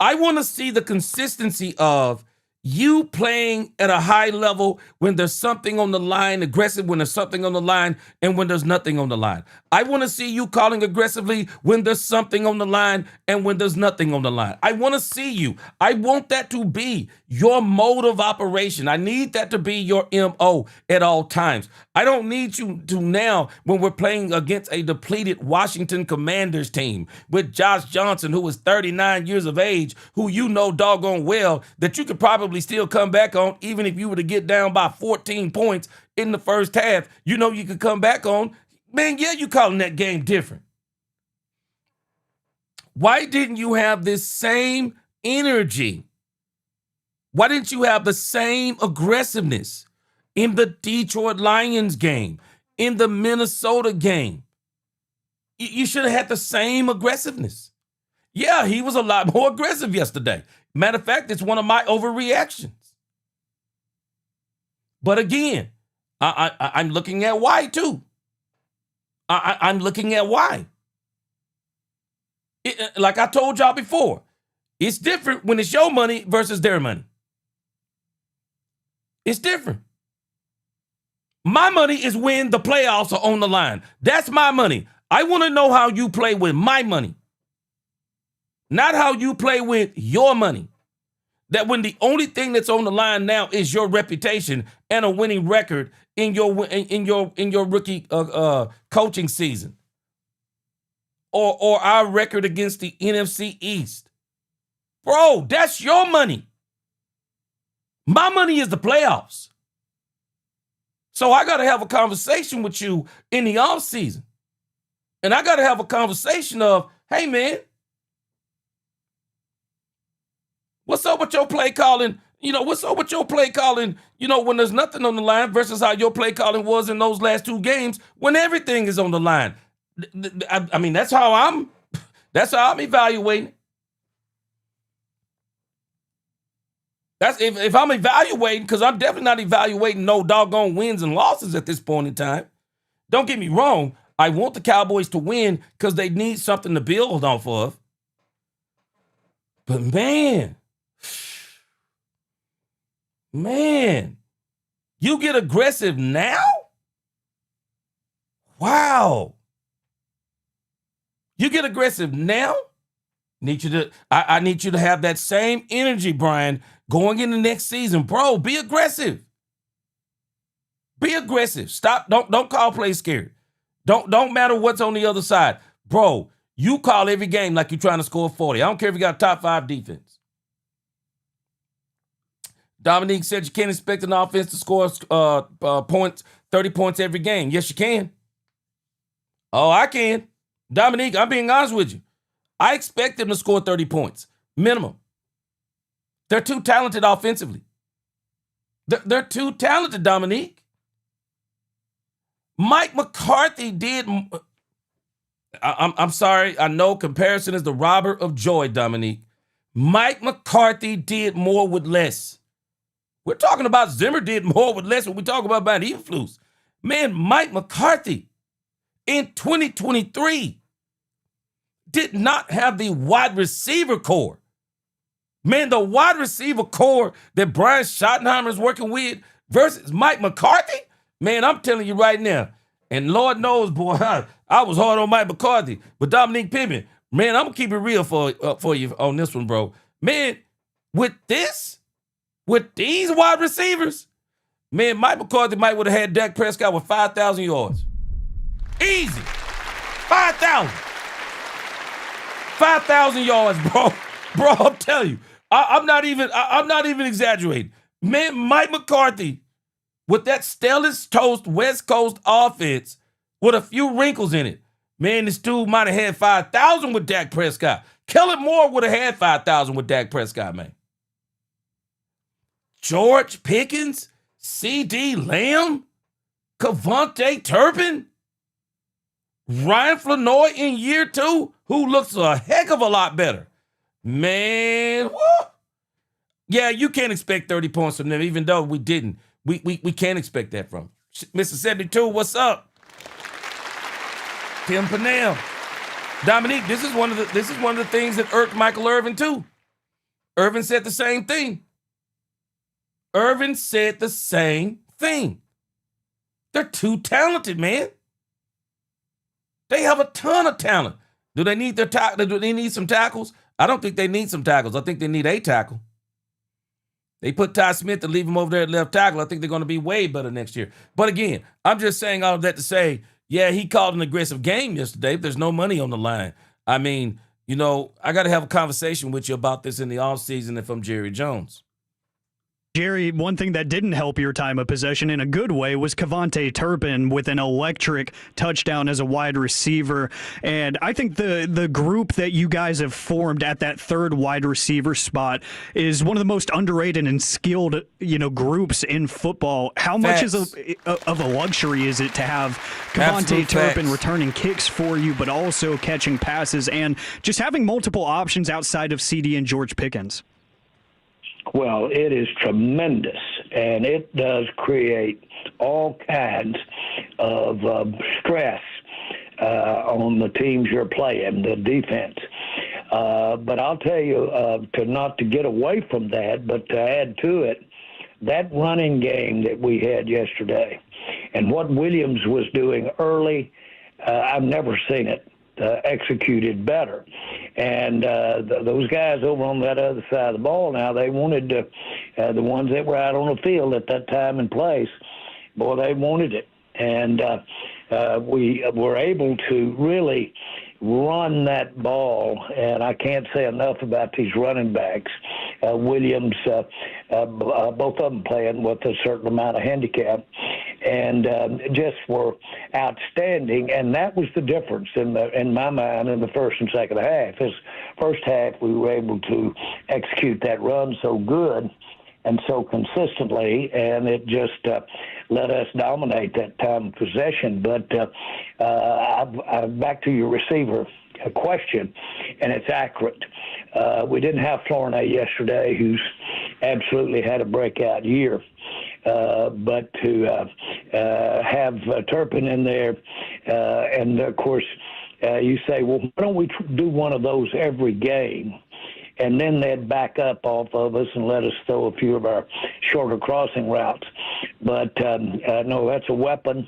I want to see the consistency of you playing at a high level when there's something on the line, aggressive when there's something on the line, and when there's nothing on the line. I want to see you calling aggressively when there's something on the line and when there's nothing on the line. I want to see you. I want that to be your mode of operation. I need that to be your MO at all times. I don't need you to now, when we're playing against a depleted Washington Commanders team with Josh Johnson, who is 39 years of age, who you know doggone well that you could probably still come back on, even if you were to get down by 14 points in the first half. You know you could come back on. Man, yeah, you calling that game different. Why didn't you have this same energy? Why didn't you have the same aggressiveness in the Detroit Lions game, in the Minnesota game? You should have had the same aggressiveness. Yeah, he was a lot more aggressive yesterday. Matter of fact, it's one of my overreactions. But again, I'm looking at why too. I'm looking at why. Like I told y'all before, it's different when it's your money versus their money. It's different. My money is when the playoffs are on the line. That's my money. I want to know how you play with my money, not how you play with your money. That when the only thing that's on the line now is your reputation and a winning record in your rookie coaching season, or our record against the NFC East, bro. That's your money. My money is the playoffs. So I got to have a conversation with you in the off season, and I got to have a conversation of, hey man, what's up with your play calling? What's up with your play calling, when there's nothing on the line versus how your play calling was in those last two games when everything is on the line. I mean, that's how I'm evaluating. That's if I'm evaluating, because I'm definitely not evaluating no doggone wins and losses at this point in time. Don't get me wrong. I want the Cowboys to win because they need something to build off of. But man, you get aggressive now? Wow. You get aggressive now? I need you to have that same energy, Brian, going into next season. Bro, be aggressive. Be aggressive. Stop. Don't call play scared. Don't matter what's on the other side. Bro, you call every game like you're trying to score 40. I don't care if you got a top 5 defense. Dominique said you can't expect an offense to score points, 30 points every game. Yes, you can. Oh, I can. Dominique, I'm being honest with you. I expect them to score 30 points, minimum. They're too talented offensively. They're too talented, Dominique. Mike McCarthy did. I'm sorry. I know comparison is the robber of joy, Dominique. Mike McCarthy did more with less. We're talking about Zimmer did more with less when we talk about Eberflus. Man, Mike McCarthy in 2023 did not have the wide receiver core. Man, the wide receiver core that Brian Schottenheimer is working with versus Mike McCarthy, man, I'm telling you right now, and Lord knows, boy, I was hard on Mike McCarthy, but Dominique Pittman, man, I'm going to keep it real for you on this one, bro. Man, with these wide receivers, man, Mike McCarthy might would have had Dak Prescott with 5,000 yards. Easy. 5,000. 5,000 yards, bro. Bro, I'm telling you. I'm not even exaggerating. Man, Mike McCarthy, with that Stellis Toast West Coast offense with a few wrinkles in it, man, this dude might have had 5,000 with Dak Prescott. Kellen Moore would have had 5,000 with Dak Prescott, man. George Pickens, C.D. Lamb, Kevontae Turpin, Ryan Flanoy in year 2, who looks a heck of a lot better. Man, woo. Yeah, you can't expect 30 points from them, even though we didn't. We can't expect that from Mr. 72, what's up? Tim Pannell. Dominique, this is one of the things that irked Michael Irvin too. Irvin said the same thing. They're too talented, man. They have a ton of talent. Do they need some tackles? I don't think they need some tackles. I think they need a tackle. They put Ty Smith to leave him over there at left tackle. I think they're going to be way better next year. But again, I'm just saying all of that to say, yeah, he called an aggressive game yesterday, but there's no money on the line. I mean, I got to have a conversation with you about this in the offseason if I'm Jerry Jones. Jerry, one thing that didn't help your time of possession in a good way was Kevontae Turpin with an electric touchdown as a wide receiver. And I think the group that you guys have formed at that third wide receiver spot is one of the most underrated and skilled, groups in football. How much of a luxury is it to have Kevontae Turpin returning kicks for you, but also catching passes and just having multiple options outside of CD and George Pickens? Well, it is tremendous. and it does create all kinds of stress on the teams you're playing, the defense. But I'll tell you, not to get away from that, but to add to it, that running game that we had yesterday and what Williams was doing early, I've never seen it executed better. And those guys over on that other side of the ball now, they wanted to, the ones that were out on the field at that time and place, boy, they wanted it. And we were able to really run that ball, and I can't say enough about these running backs. Williams, both of them playing with a certain amount of handicap, and just were outstanding. And that was the difference in my mind in the first and second half. Is first half we were able to execute that run so good and so consistently, and it just let us dominate that time of possession. But back to your receiver question, and it's accurate. We didn't have Flournoy yesterday, who's absolutely had a breakout year. But to have Turpin in there, and of course, you say, well, why don't we do one of those every game? And then they'd back up off of us and let us throw a few of our shorter crossing routes. But, no, that's a weapon,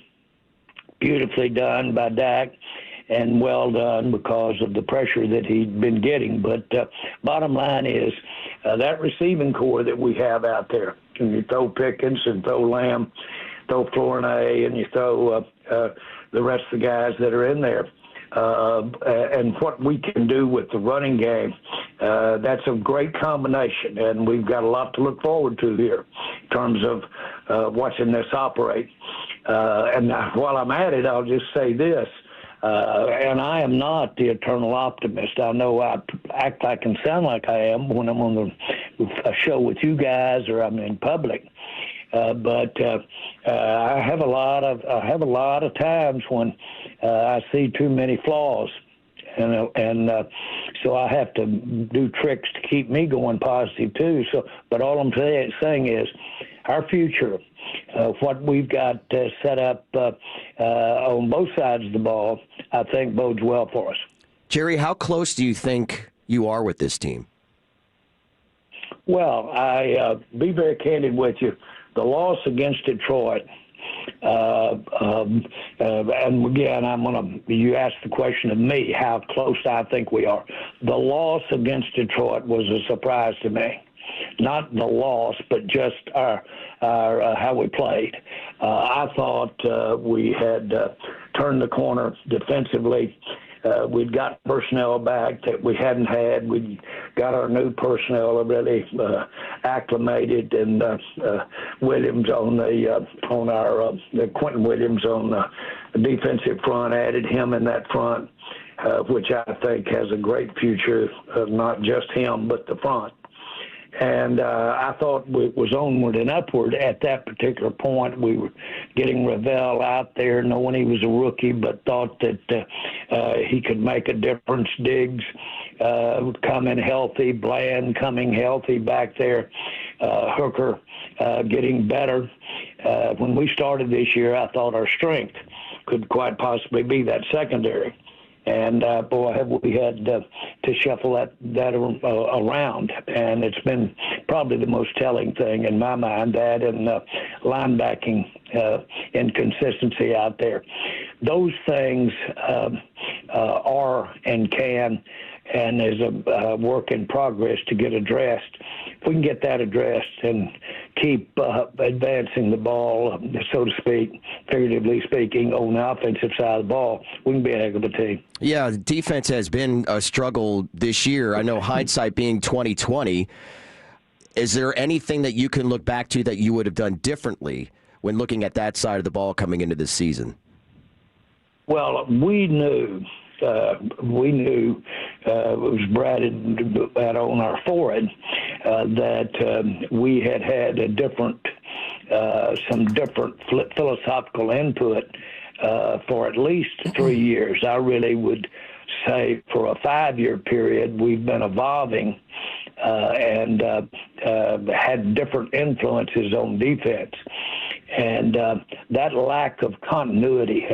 beautifully done by Dak, and well done because of the pressure that he'd been getting. But bottom line is that receiving core that we have out there, and you throw Pickens and throw Lamb, throw Flournoy, and you throw the rest of the guys that are in there, and what we can do with the running game, that's a great combination, and we've got a lot to look forward to here in terms of watching this operate. And while I'm at it, I'll just say this, and I am not the eternal optimist. I know I act like and sound like I am when I'm on a show with you guys or I'm in public. But I have a lot of times when I see too many flaws, and so I have to do tricks to keep me going positive too. So, but all I'm saying is, our future, what we've got set up on both sides of the ball, I think bodes well for us. Jerry, how close do you think you are with this team? Well, I be very candid with you. The loss against Detroit, and again, you asked the question of me, how close I think we are. The loss against Detroit was a surprise to me. Not the loss, but just our how we played. I thought we had turned the corner defensively. We'd got personnel back that we hadn't had. We got our new personnel really acclimated, and Williams on the Quentin Williams on the defensive front, added him in that front, which I think has a great future, not just him, but the front. And I thought it was onward and upward at that particular point. We were getting Ravel out there, knowing he was a rookie, but thought that he could make a difference. Diggs coming healthy, Bland coming healthy back there, Hooker getting better. When we started this year, I thought our strength could quite possibly be that secondary. And, boy, have we had to shuffle that around. And it's been probably the most telling thing in my mind, that and linebacking inconsistency out there. Those things are and can and is a work in progress to get addressed. If we can get that addressed and keep advancing the ball, so to speak, figuratively speaking, on the offensive side of the ball, we can be a heck of a team. Yeah, the defense has been a struggle this year. I know hindsight being 2020. Is there anything that you can look back to that you would have done differently when looking at that side of the ball coming into this season? Well, we knew it was bratted out on our forehead that we had a different, some different philosophical input for at least 3 years. I really would say for a 5-year period, we've been evolving and had different influences on defense. And that lack of continuity,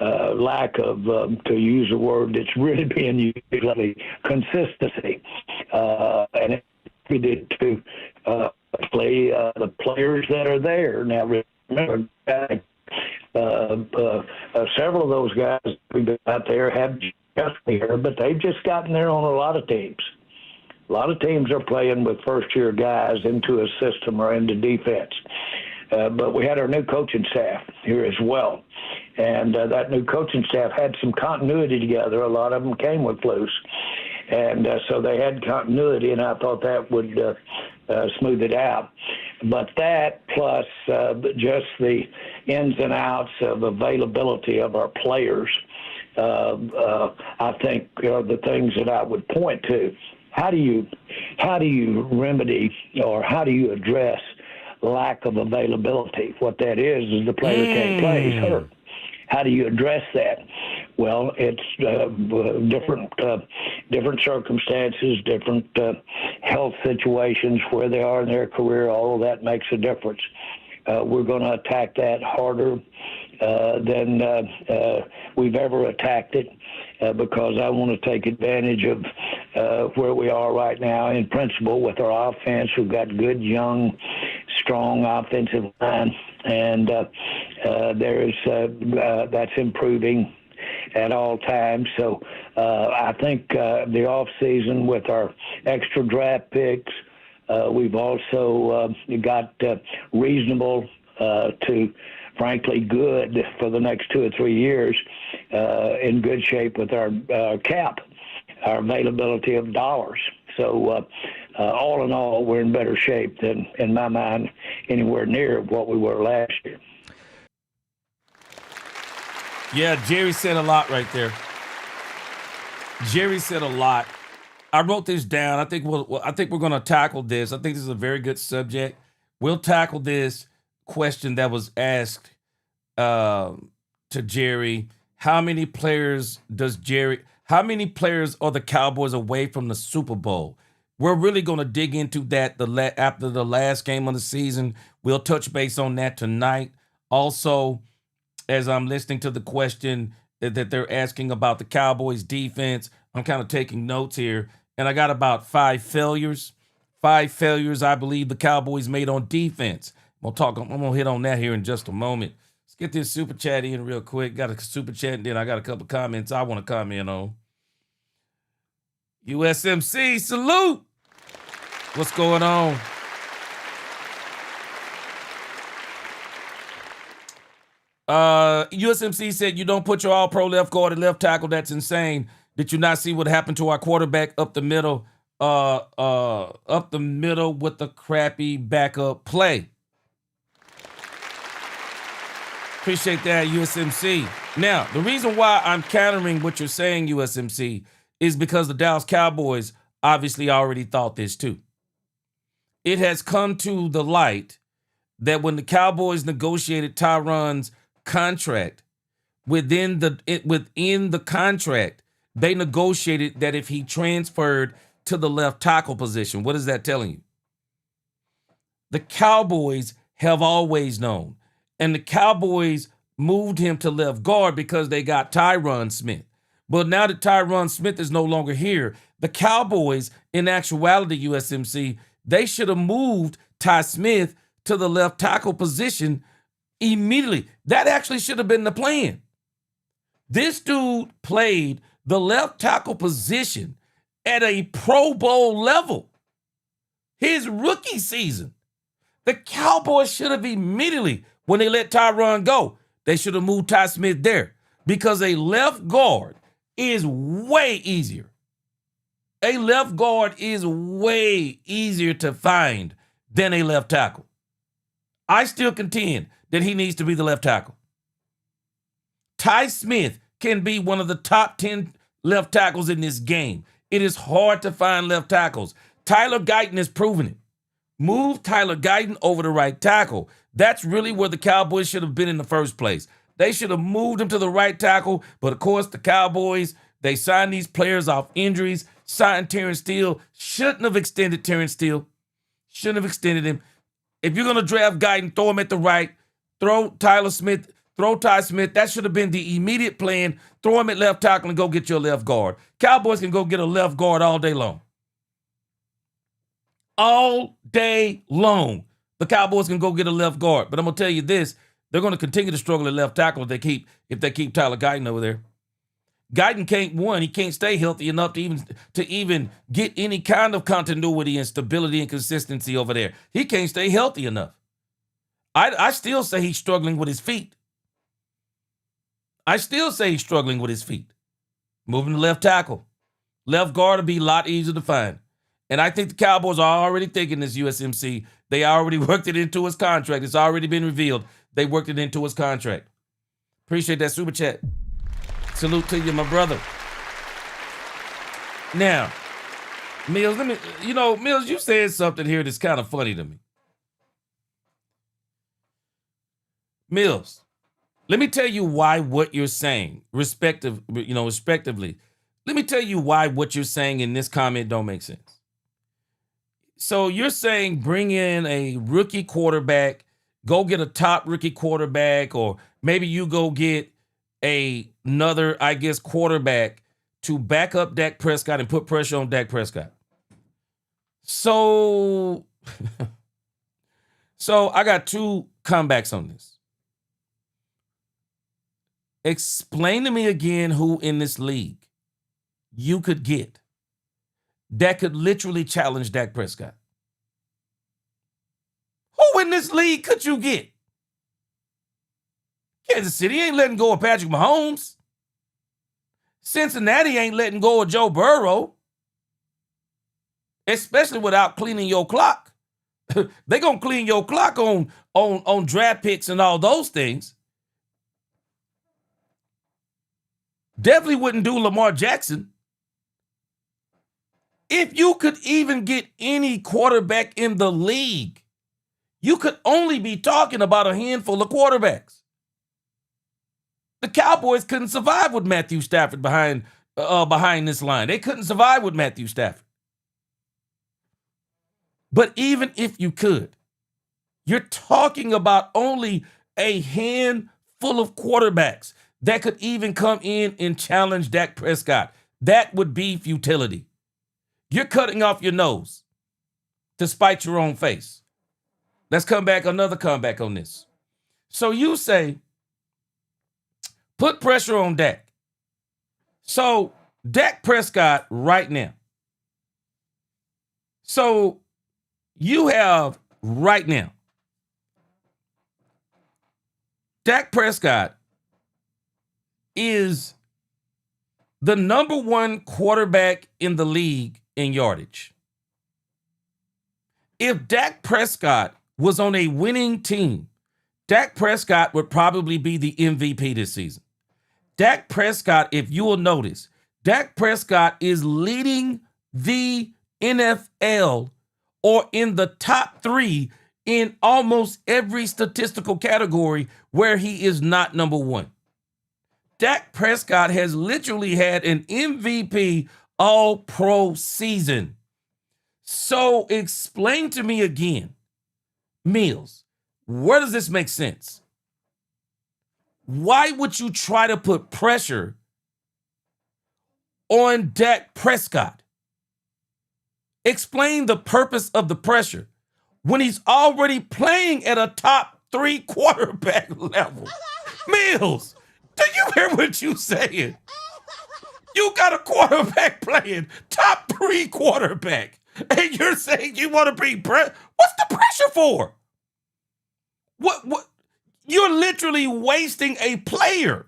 lack of, to use a word that's really being used lately, consistency, and it did to the players that are there. Now, remember, several of those guys we've been out there have just here, but they've just gotten there on a lot of teams. A lot of teams are playing with first-year guys into a system or into defense. But we had our new coaching staff here as well. And that new coaching staff had some continuity together. A lot of them came with Flus. And so they had continuity, and I thought that would smooth it out. But that plus just the ins and outs of availability of our players, I think are the things that I would point to. How do you remedy or how do you address lack of availability? What that is the player can't play, he's hurt. How do you address that? Well, it's different circumstances, different health situations, where they are in their career. All of that makes a difference. We're going to attack that harder than we've ever attacked it because I want to take advantage of where we are right now in principle with our offense. We've got good, young, strong offensive line, and that's improving at all times. So I think the off season with our extra draft picks, we've also got reasonable to frankly good for the next 2 or 3 years, in good shape with our cap, our availability of dollars. So all in all, we're in better shape than, in my mind, anywhere near what we were last year. Yeah, Jerry said a lot right there. Jerry said a lot. I wrote this down. I think we're going to tackle this. I think this is a very good subject. We'll tackle this question that was asked to Jerry. How many players are the Cowboys away from the Super Bowl? We're really going to dig into that after the last game of the season. We'll touch base on that tonight. Also, as I'm listening to the question that they're asking about the Cowboys defense, I'm kind of taking notes here, and I got about 5 failures. 5 failures I believe the Cowboys made on defense. I'm gonna hit on that here in just a moment. Let's get this super chat in real quick. Got a super chat, and then I got a couple comments I want to comment on. USMC, salute. What's going on? USMC said, you don't put your all-pro left guard and left tackle. That's insane. Did you not see what happened to our quarterback up the middle with the crappy backup play? Appreciate that, USMC. Now, the reason why I'm countering what you're saying, USMC, is because the Dallas Cowboys obviously already thought this too. It has come to the light that when the Cowboys negotiated Tyron's contract, within the contract, they negotiated that if he transferred to the left tackle position. What is that telling you? The Cowboys have always known, and the Cowboys moved him to left guard because they got Tyron Smith. But now that Tyron Smith is no longer here, the Cowboys, in actuality, USMC, they should have moved Ty Smith to the left tackle position immediately. That actually should have been the plan. This dude played the left tackle position at a Pro Bowl level. His rookie season. The Cowboys should have immediately, when they let Tyron go, they should have moved Ty Smith there because a left guard is way easier. A left guard is way easier to find than a left tackle. I still contend that he needs to be the left tackle. Ty Smith can be one of the top 10 left tackles in this game. It is hard to find left tackles. Tyler Guyton has proven it. Move Tyler Guyton over the right tackle. That's really where the Cowboys should have been in the first place. They should have moved him to the right tackle, but of course the Cowboys They signed these players off injuries, signed Terrence Steele, shouldn't have extended Terrence Steele, shouldn't have extended him. If you're going to draft Guyton, throw him at the right, throw Ty Smith, that should have been the immediate plan. Throw him at left tackle and go get your left guard. Cowboys can go get a left guard all day long. All day long. The Cowboys can go get a left guard. But I'm going to tell you this, they're going to continue to struggle at left tackle if they keep Tyler Guyton over there. Guyton he can't stay healthy enough to even get any kind of continuity and stability and consistency over there. He can't stay healthy enough. I still say he's struggling with his feet. Moving to left tackle. Left guard will be a lot easier to find. And I think the Cowboys are already thinking this USMC. They already worked it into his contract. It's already been revealed. They worked it into his contract. Appreciate that super chat. Salute to you, my brother. Now, Mills, Mills, you said something here that's kind of funny to me. Mills, let me tell you why what you're saying, respectively. Let me tell you why what you're saying in this comment don't make sense. So you're saying bring in a rookie quarterback, go get a top rookie quarterback, or maybe you go get another, quarterback to back up Dak Prescott and put pressure on Dak Prescott. So I got two comebacks on this. Explain to me again who in this league you could get that could literally challenge Dak Prescott. Who in this league could you get? Kansas City ain't letting go of Patrick Mahomes. Cincinnati ain't letting go of Joe Burrow. Especially without cleaning your clock. They're going to clean your clock on draft picks and all those things. Definitely wouldn't do Lamar Jackson. If you could even get any quarterback in the league, you could only be talking about a handful of quarterbacks. The Cowboys couldn't survive with Matthew Stafford behind this line. They couldn't survive with Matthew Stafford. But even if you could, you're talking about only a handful of quarterbacks that could even come in and challenge Dak Prescott. That would be futility. You're cutting off your nose to spite your own face. Let's another comeback on this. So you say, put pressure on Dak. So Dak Prescott right now. So you have right now Dak Prescott is the number one quarterback in the league in yardage. If Dak Prescott was on a winning team, Dak Prescott would probably be the MVP this season. Dak Prescott, if you will notice, Dak Prescott is leading the NFL or in the top 3 in almost every statistical category where he is not number one. Dak Prescott has literally had an MVP all-pro season. So explain to me again, Mills, where does this make sense? Why would you try to put pressure on Dak Prescott? Explain the purpose of the pressure when he's already playing at a top 3 quarterback level. Mills, do you hear what you're saying? You got a quarterback playing top 3 quarterback, and you're saying you want to bring pressure? What's the pressure for? What? You're literally wasting a player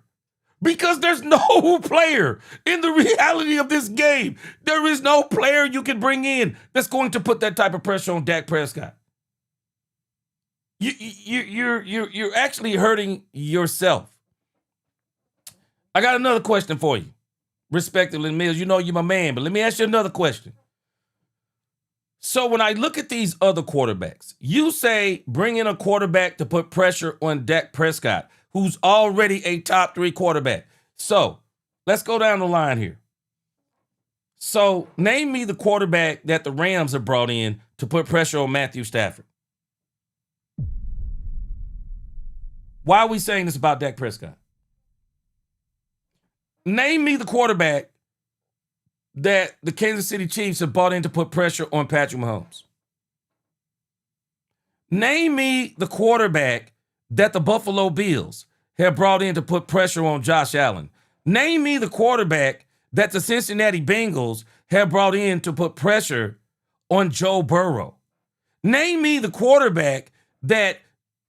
because there's no player in the reality of this game. There is no player you can bring in that's going to put that type of pressure on Dak Prescott. You're actually hurting yourself. I got another question for you. Respectively, Mills, you know you're my man, but let me ask you another question. So when I look at these other quarterbacks, you say bring in a quarterback to put pressure on Dak Prescott, who's already a top 3 quarterback. So Let's go down the line here. So name me the quarterback that the Rams have brought in to put pressure on Matthew Stafford. Why are we saying this about Dak Prescott? Name me the quarterback that the Kansas City Chiefs have brought in to put pressure on Patrick Mahomes. Name me the quarterback that the Buffalo Bills have brought in to put pressure on Josh Allen. Name me the quarterback that the Cincinnati Bengals have brought in to put pressure on Joe Burrow. Name me the quarterback that,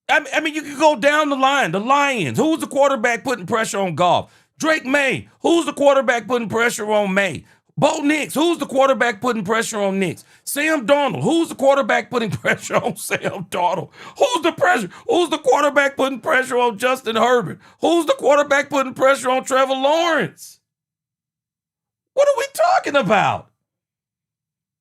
I mean, you can go down the line. The Lions, who's the quarterback putting pressure on Goff? Drake May, who's the quarterback putting pressure on May? Bo Nix, who's the quarterback putting pressure on Nix? Sam Darnold, who's the quarterback putting pressure on Sam Darnold? Who's the quarterback putting pressure on Justin Herbert? Who's the quarterback putting pressure on Trevor Lawrence? What are we talking about?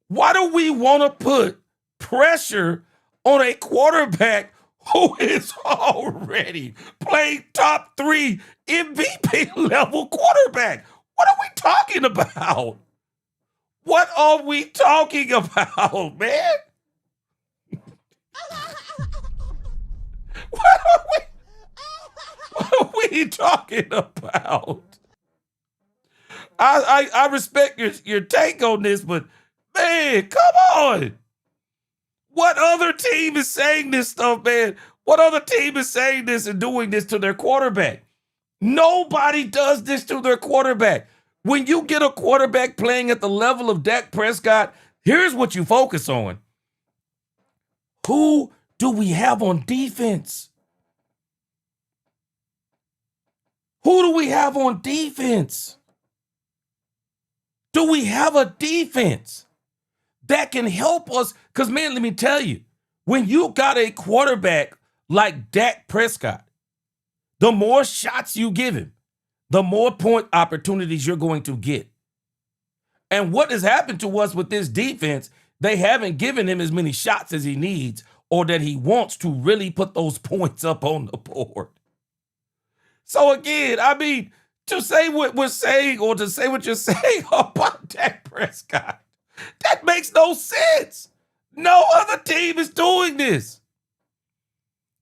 Why do we want to put pressure on a quarterback who is already playing top 3 MVP level quarterback? What are we talking about? What are we talking about, man? What are we talking about? I respect your take on this, but man, come on. What other team is saying this stuff, man? What other team is saying this and doing this to their quarterback? Nobody does this to their quarterback. When you get a quarterback playing at the level of Dak Prescott, here's what you focus on. Who do we have on defense? Who do we have on defense? Do we have a defense that can help us? Because, man, let me tell you, when you got a quarterback like Dak Prescott, the more shots you give him, the more point opportunities you're going to get. And what has happened to us with this defense, they haven't given him as many shots as he needs or that he wants to really put those points up on the board. So again, I mean, to say what we're saying or to say what you're saying about Dak Prescott, that makes no sense. No other team is doing this.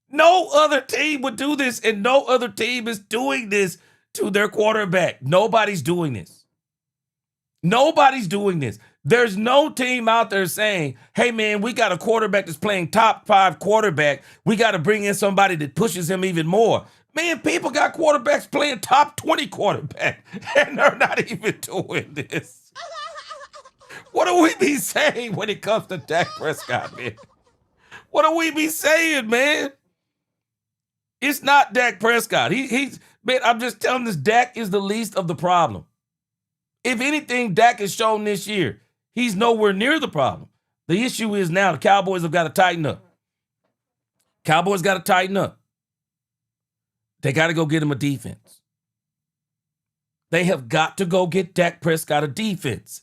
No other team would do this, and no other team is doing this to their quarterback. Nobody's doing this. Nobody's doing this. There's no team out there saying, hey, man, we got a quarterback that's playing top 5 quarterback. We got to bring in somebody that pushes him even more. Man, people got quarterbacks playing top 20 quarterback, and they're not even doing this. What do we be saying when it comes to Dak Prescott, man? What do we be saying, man? It's not Dak Prescott. Man, I'm just telling this, Dak is the least of the problem. If anything, Dak has shown this year, he's nowhere near the problem. The issue is now the Cowboys have got to tighten up. Cowboys got to tighten up. They got to go get him a defense. They have got to go get Dak Prescott a defense.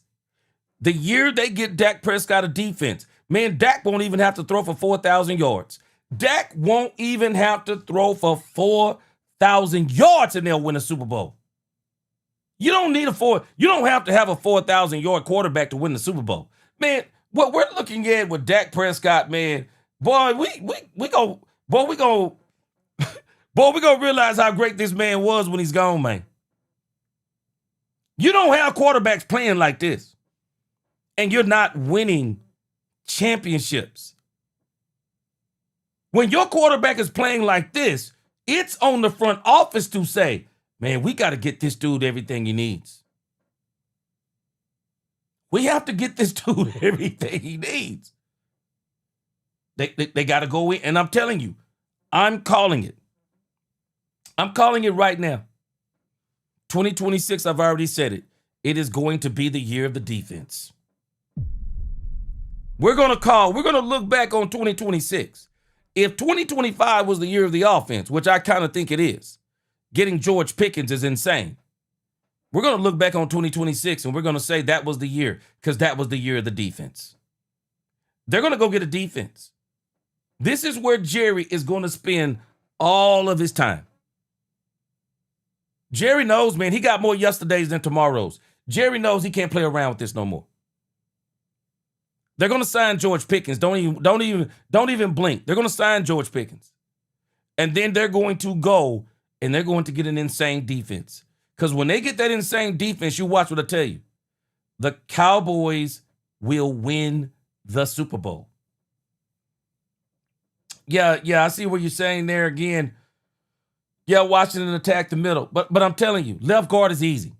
The year they get Dak Prescott a defense, man, Dak won't even have to throw for 4,000 yards. Dak won't even have to throw for 4,000 yards and they'll win a Super Bowl. You don't have to have a 4,000 yard quarterback to win the Super Bowl. Man, what we're looking at with Dak Prescott, man, boy, we gonna realize how great this man was when he's gone, man. You don't have quarterbacks playing like this, and you're not winning championships. When your quarterback is playing like this, it's on the front office to say, man, we got to get this dude everything he needs. We have to get this dude everything he needs. They got to go in, and I'm telling you, I'm calling it. I'm calling it right now. 2026, I've already said it. It is going to be the year of the defense. We're going to look back on 2026. If 2025 was the year of the offense, which I kind of think it is, getting George Pickens is insane. We're going to look back on 2026 and we're going to say that was the year because that was the year of the defense. They're going to go get a defense. This is where Jerry is going to spend all of his time. Jerry knows, man, he got more yesterdays than tomorrows. Jerry knows he can't play around with this no more. They're going to sign George Pickens. Don't even blink. They're going to sign George Pickens. And then they're going to go and they're going to get an insane defense. Because when they get that insane defense, you watch what I tell you. The Cowboys will win the Super Bowl. Yeah, I see what you're saying there again. Yeah, Washington attack the middle. But I'm telling you, left guard is easy.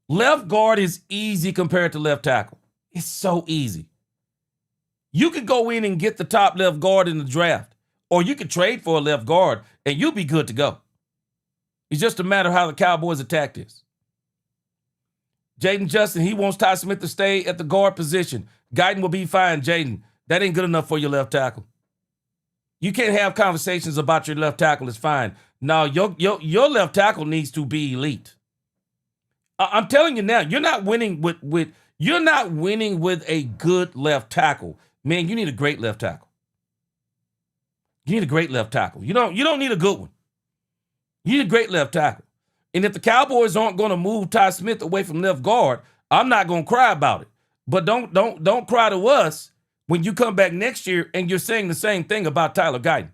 Left guard is easy compared to left tackle. It's so easy. You could go in and get the top left guard in the draft, or you could trade for a left guard, and you'll be good to go. It's just a matter of how the Cowboys attack this. Jaden Justin, he wants Ty Smith to stay at the guard position. Guyton will be fine, Jaden. That ain't good enough for your left tackle. You can't have conversations about your left tackle. It's fine. No, your left tackle needs to be elite. I'm telling you now, you're not winning with a good left tackle. Man, you need a great left tackle. You need a great left tackle. You don't need a good one. You need a great left tackle. And if the Cowboys aren't going to move Ty Smith away from left guard, I'm not going to cry about it. But don't cry to us when you come back next year and you're saying the same thing about Tyler Guyton.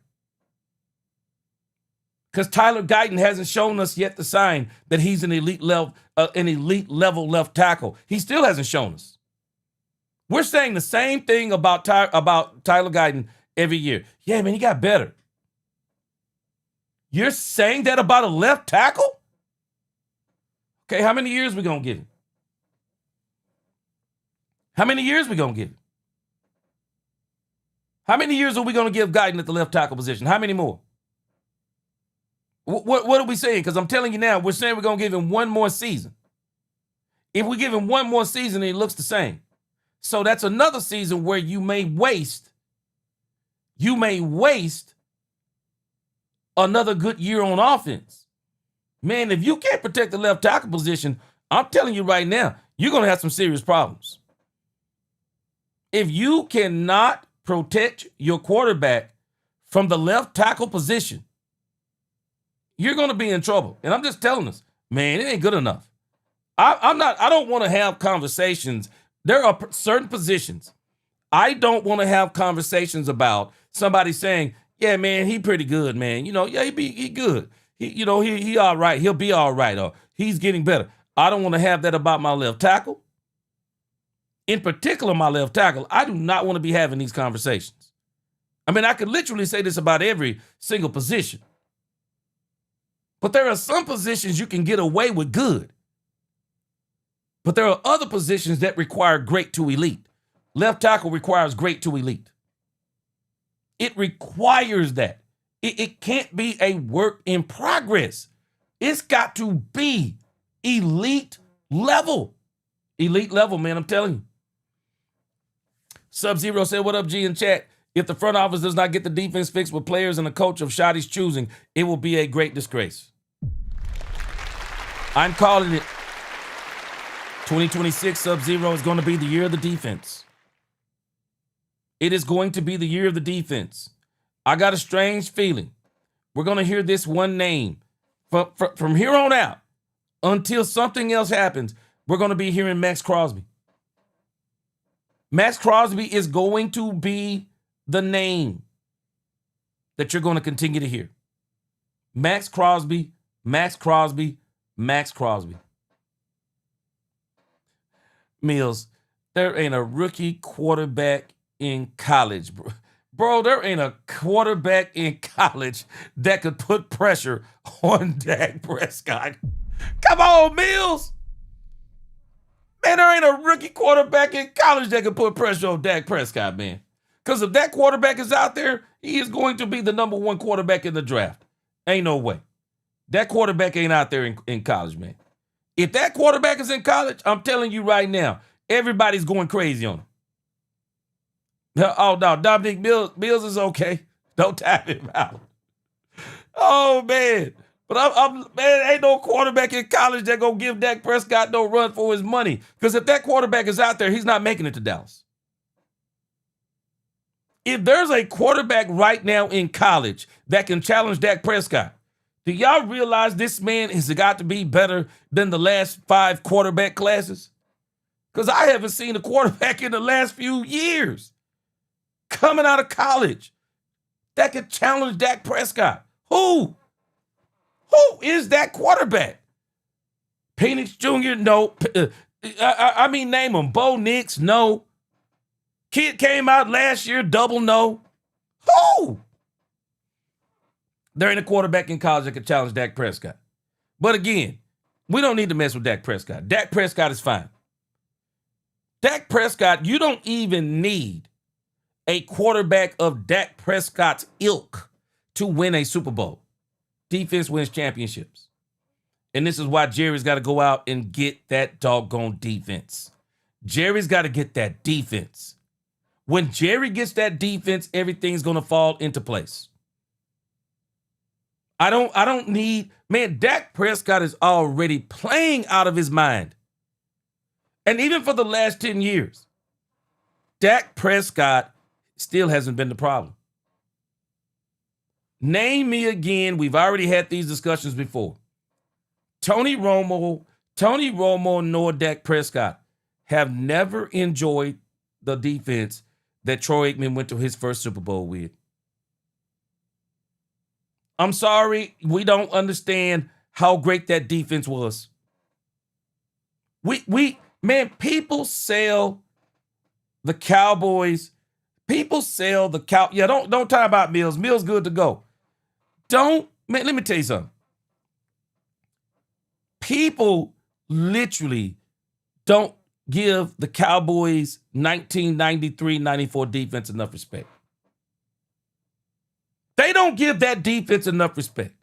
Because Tyler Guyton hasn't shown us yet the sign that he's an elite level left tackle. He still hasn't shown us. We're saying the same thing about Tyler Guyton every year. Yeah, man, he got better. You're saying that about a left tackle? Okay, how many years we going to give him? How many years we going to give him? How many years are we going to give Guyton at the left tackle position? How many more? What are we saying? Because I'm telling you now, we're saying we're going to give him one more season. If we give him one more season, he looks the same. So that's another season where you may waste another good year on offense. Man, if you can't protect the left tackle position, I'm telling you right now, you're going to have some serious problems. If you cannot protect your quarterback from the left tackle position, you're going to be in trouble. And I'm just telling us, man, it ain't good enough. I don't want to have conversations. There are certain positions I don't want to have conversations about somebody saying, yeah, man, he pretty good, man. Yeah, he good. He all right. He'll be all right. Or he's getting better. I don't want to have that about my left tackle. In particular, my left tackle, I do not want to be having these conversations. I mean, I could literally say this about every single position. But there are some positions you can get away with good. But there are other positions that require great to elite. Left tackle requires great to elite. It requires that. It can't be a work in progress. It's got to be elite level. Elite level, man, I'm telling you. Sub-Zero said, what up, G in chat? If the front office does not get the defense fixed with players and a coach of Shotty's choosing, it will be a great disgrace. I'm calling it. 2026 Sub-Zero is going to be the year of the defense. It is going to be the year of the defense. I got a strange feeling. We're going to hear this one name. From here on out, until something else happens, we're going to be hearing Max Crosby. Max Crosby is going to be the name that you're going to continue to hear. Max Crosby, Max Crosby, Max Crosby. Mills, there ain't a rookie quarterback in college, bro. Bro, there ain't a quarterback in college that could put pressure on Dak Prescott. Come on, Mills. Man, there ain't a rookie quarterback in college that could put pressure on Dak Prescott, man. Because if that quarterback is out there, he is going to be the number one quarterback in the draft. Ain't no way. That quarterback ain't out there in college, man. If that quarterback is in college, I'm telling you right now, everybody's going crazy on him. Oh, no, Dominic Mills is okay. Don't tap him out. Oh, man. But man, ain't no quarterback in college that gonna give Dak Prescott no run for his money. Because if that quarterback is out there, he's not making it to Dallas. If there's a quarterback right now in college that can challenge Dak Prescott Do y'all realize this man has got to be better than the last 5 quarterback classes? Because I haven't seen a quarterback in the last few years coming out of college that could challenge Dak Prescott. Who? Who is that quarterback? Penix Jr., no. I mean, name them. Bo Nix, no. Kid came out last year, double no. Who? There ain't a quarterback in college that could challenge Dak Prescott. But again, we don't need to mess with Dak Prescott. Dak Prescott is fine. Dak Prescott, you don't even need a quarterback of Dak Prescott's ilk to win a Super Bowl. Defense wins championships. And this is why Jerry's got to go out and get that doggone defense. Jerry's got to get that defense. When Jerry gets that defense, everything's going to fall into place. I don't need, man, Dak Prescott is already playing out of his mind. And even for the last 10 years, Dak Prescott still hasn't been the problem. Name me again. We've already had these discussions before. Tony Romo, nor Dak Prescott have never enjoyed the defense that Troy Aikman went to his first Super Bowl with. I'm sorry, we don't understand how great that defense was. Man, people sell the Cowboys. People sell the Yeah, don't talk about Mills. Mills good to go. Man, let me tell you something. People literally don't give the Cowboys 1993-94 defense enough respect. They don't give that defense enough respect.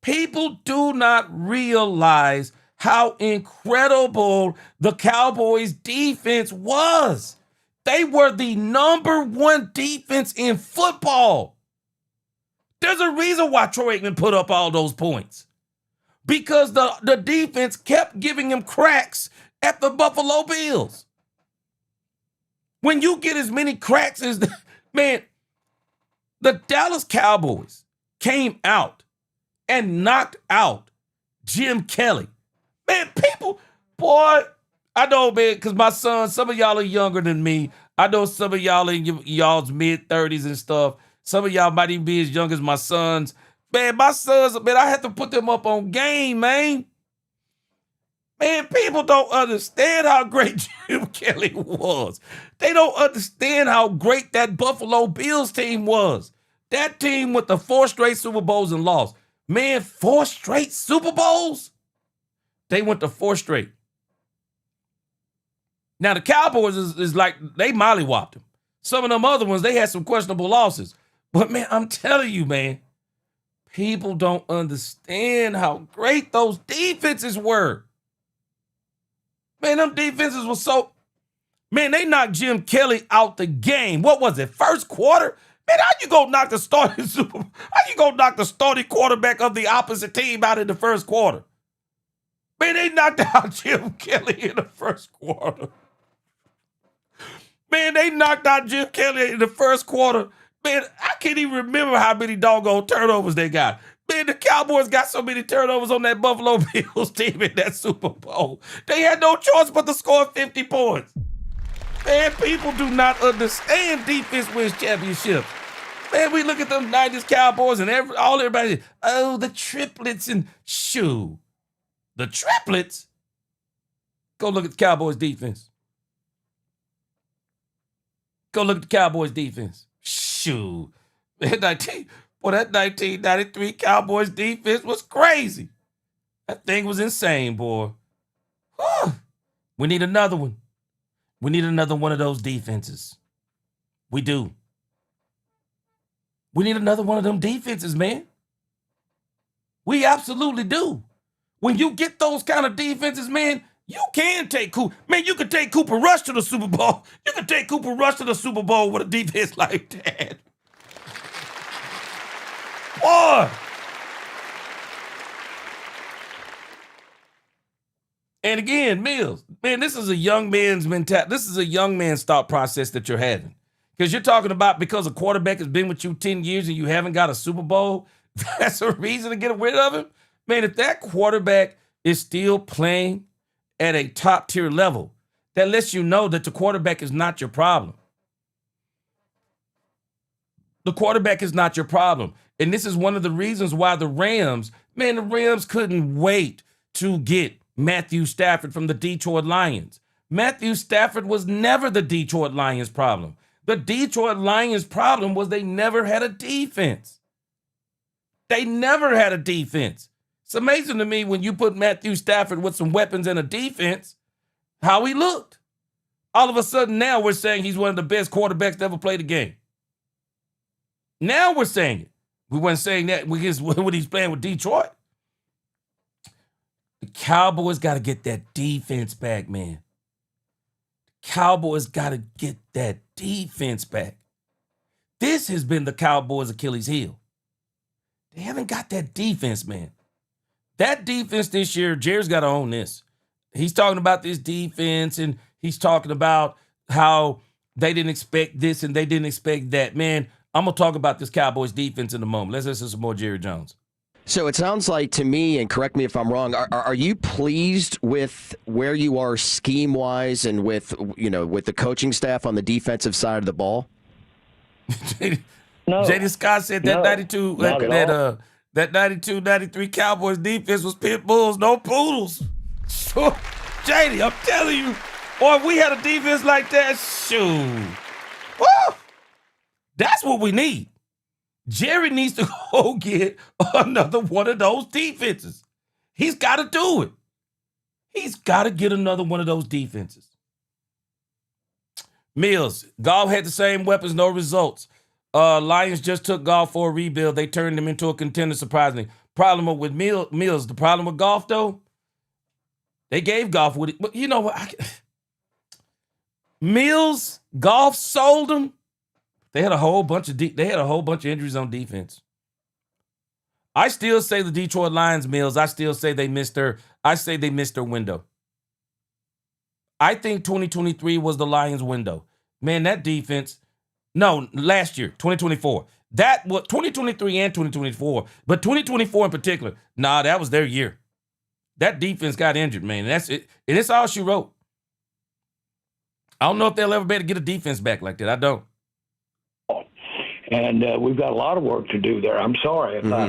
People do not realize how incredible the Cowboys defense was. They were the number 1 defense in football. There's a reason why Troy Aikman put up all those points. Because the defense kept giving him cracks at the Buffalo Bills. When you get as many cracks as man, the Dallas Cowboys came out and knocked out Jim Kelly. Man, people, boy, I know, man, because my son, some of y'all are younger than me. I know some of y'all in y'all's mid-30s and stuff. Some of y'all might even be as young as my sons. Man, my sons, man, I have to put them up on game, man. Man, people don't understand how great Jim Kelly was. They don't understand how great that Buffalo Bills team was. That team with the 4 straight Super Bowls and lost. Man, 4 straight Super Bowls? They went to 4 straight. Now, the Cowboys is like, they mollywopped them. Some of them other ones, they had some questionable losses. But, man, I'm telling you, man, people don't understand how great those defenses were. Man, them defenses were so... Man, they knocked Jim Kelly out the game. What was it, first quarter? Man, how you gonna knock the starting quarterback of the opposite team out in the first quarter? Man, they knocked out Jim Kelly in the first quarter. Man, they knocked out Jim Kelly in the first quarter. Man, I can't even remember how many doggone turnovers they got. Man, the Cowboys got so many turnovers on that Buffalo Bills team in that Super Bowl. They had no choice but to score 50 points. Man, people do not understand defense wins championships. Man, we look at them 90s Cowboys and everybody, oh, the triplets and shoo. The triplets? Go look at the Cowboys defense. Go look at the Cowboys defense. Shoo. That 1993 Cowboys defense was crazy. That thing was insane, boy. Whew. We need another one. We need another one of those defenses. We do. We need another one of them defenses, man. We absolutely do. When you get those kind of defenses, man, you can take Cooper. Man, you can take Cooper Rush to the Super Bowl. You can take Cooper Rush to the Super Bowl with a defense like that. Boy. And again, Mills, man, this is a young man's mentality. This is a young man's thought process that you're having. Because you're talking about because a quarterback has been with you 10 years and you haven't got a Super Bowl, That's a reason to get rid of him. Man, if that quarterback is still playing at a top tier level, that lets you know that the quarterback is not your problem. The quarterback is not your problem. And this is one of the reasons why the Rams couldn't wait to get Matthew Stafford from the Detroit Lions. Matthew Stafford was never the Detroit Lions problem. The Detroit Lions problem was they never had a defense. They never had a defense. It's amazing to me when you put Matthew Stafford with some weapons and a defense, how he looked. All of a sudden now we're saying he's one of the best quarterbacks to ever play the game. Now we're saying it. We weren't saying that when he's playing with Detroit. The Cowboys got to get that defense back, man. The Cowboys got to get that defense back. This has been the Cowboys' Achilles heel. They haven't got that defense, man. That defense this year, Jerry's got to own this. He's talking about this defense, and he's talking about how they didn't expect this and they didn't expect that. Man, I'm going to talk about this Cowboys defense in a moment. Let's listen to some more Jerry Jones. So it sounds like to me, and correct me if I'm wrong, are you pleased with where you are scheme-wise and with the coaching staff on the defensive side of the ball? No. J.D. Scott said that no, that 92-93 Cowboys defense was pit bulls, no poodles. Sure. J.D., I'm telling you, boy, if we had a defense like that, shoot. Woo! That's what we need. Jerry needs to go get another one of those defenses. He's got to do it. He's got to get another one of those defenses. Mills, Goff had the same weapons, no results. Lions just took Goff for a rebuild. They turned him into a contender, surprisingly. Problem with Mills, the problem with Goff, though, they gave Goff with it. But you know what? Mills, Goff sold him. They had a whole bunch of injuries on defense. I still say the Detroit Lions, Mills. I still say they missed their window. I think 2023 was the Lions' window. Man, that defense. No, last year, 2024. That was 2023 and 2024, but 2024 in particular. Nah, that was their year. That defense got injured, man. That's it. And it's all she wrote. I don't know if they'll ever be able to get a defense back like that. I don't. And we've got a lot of work to do there. I'm sorry if I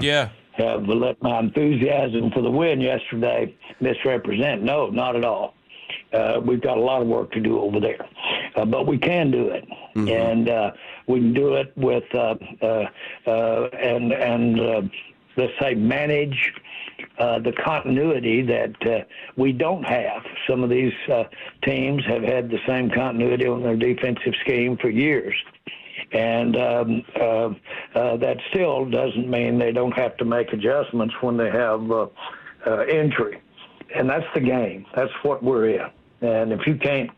have let my enthusiasm for the win yesterday misrepresent. No, not at all. We've got a lot of work to do over there. But we can do it. Mm-hmm. And we can do it with, let's say, manage the continuity that we don't have. Some of these teams have had the same continuity on their defensive scheme for years. And that still doesn't mean they don't have to make adjustments when they have injury. And that's the game. That's what we're in. And if you can't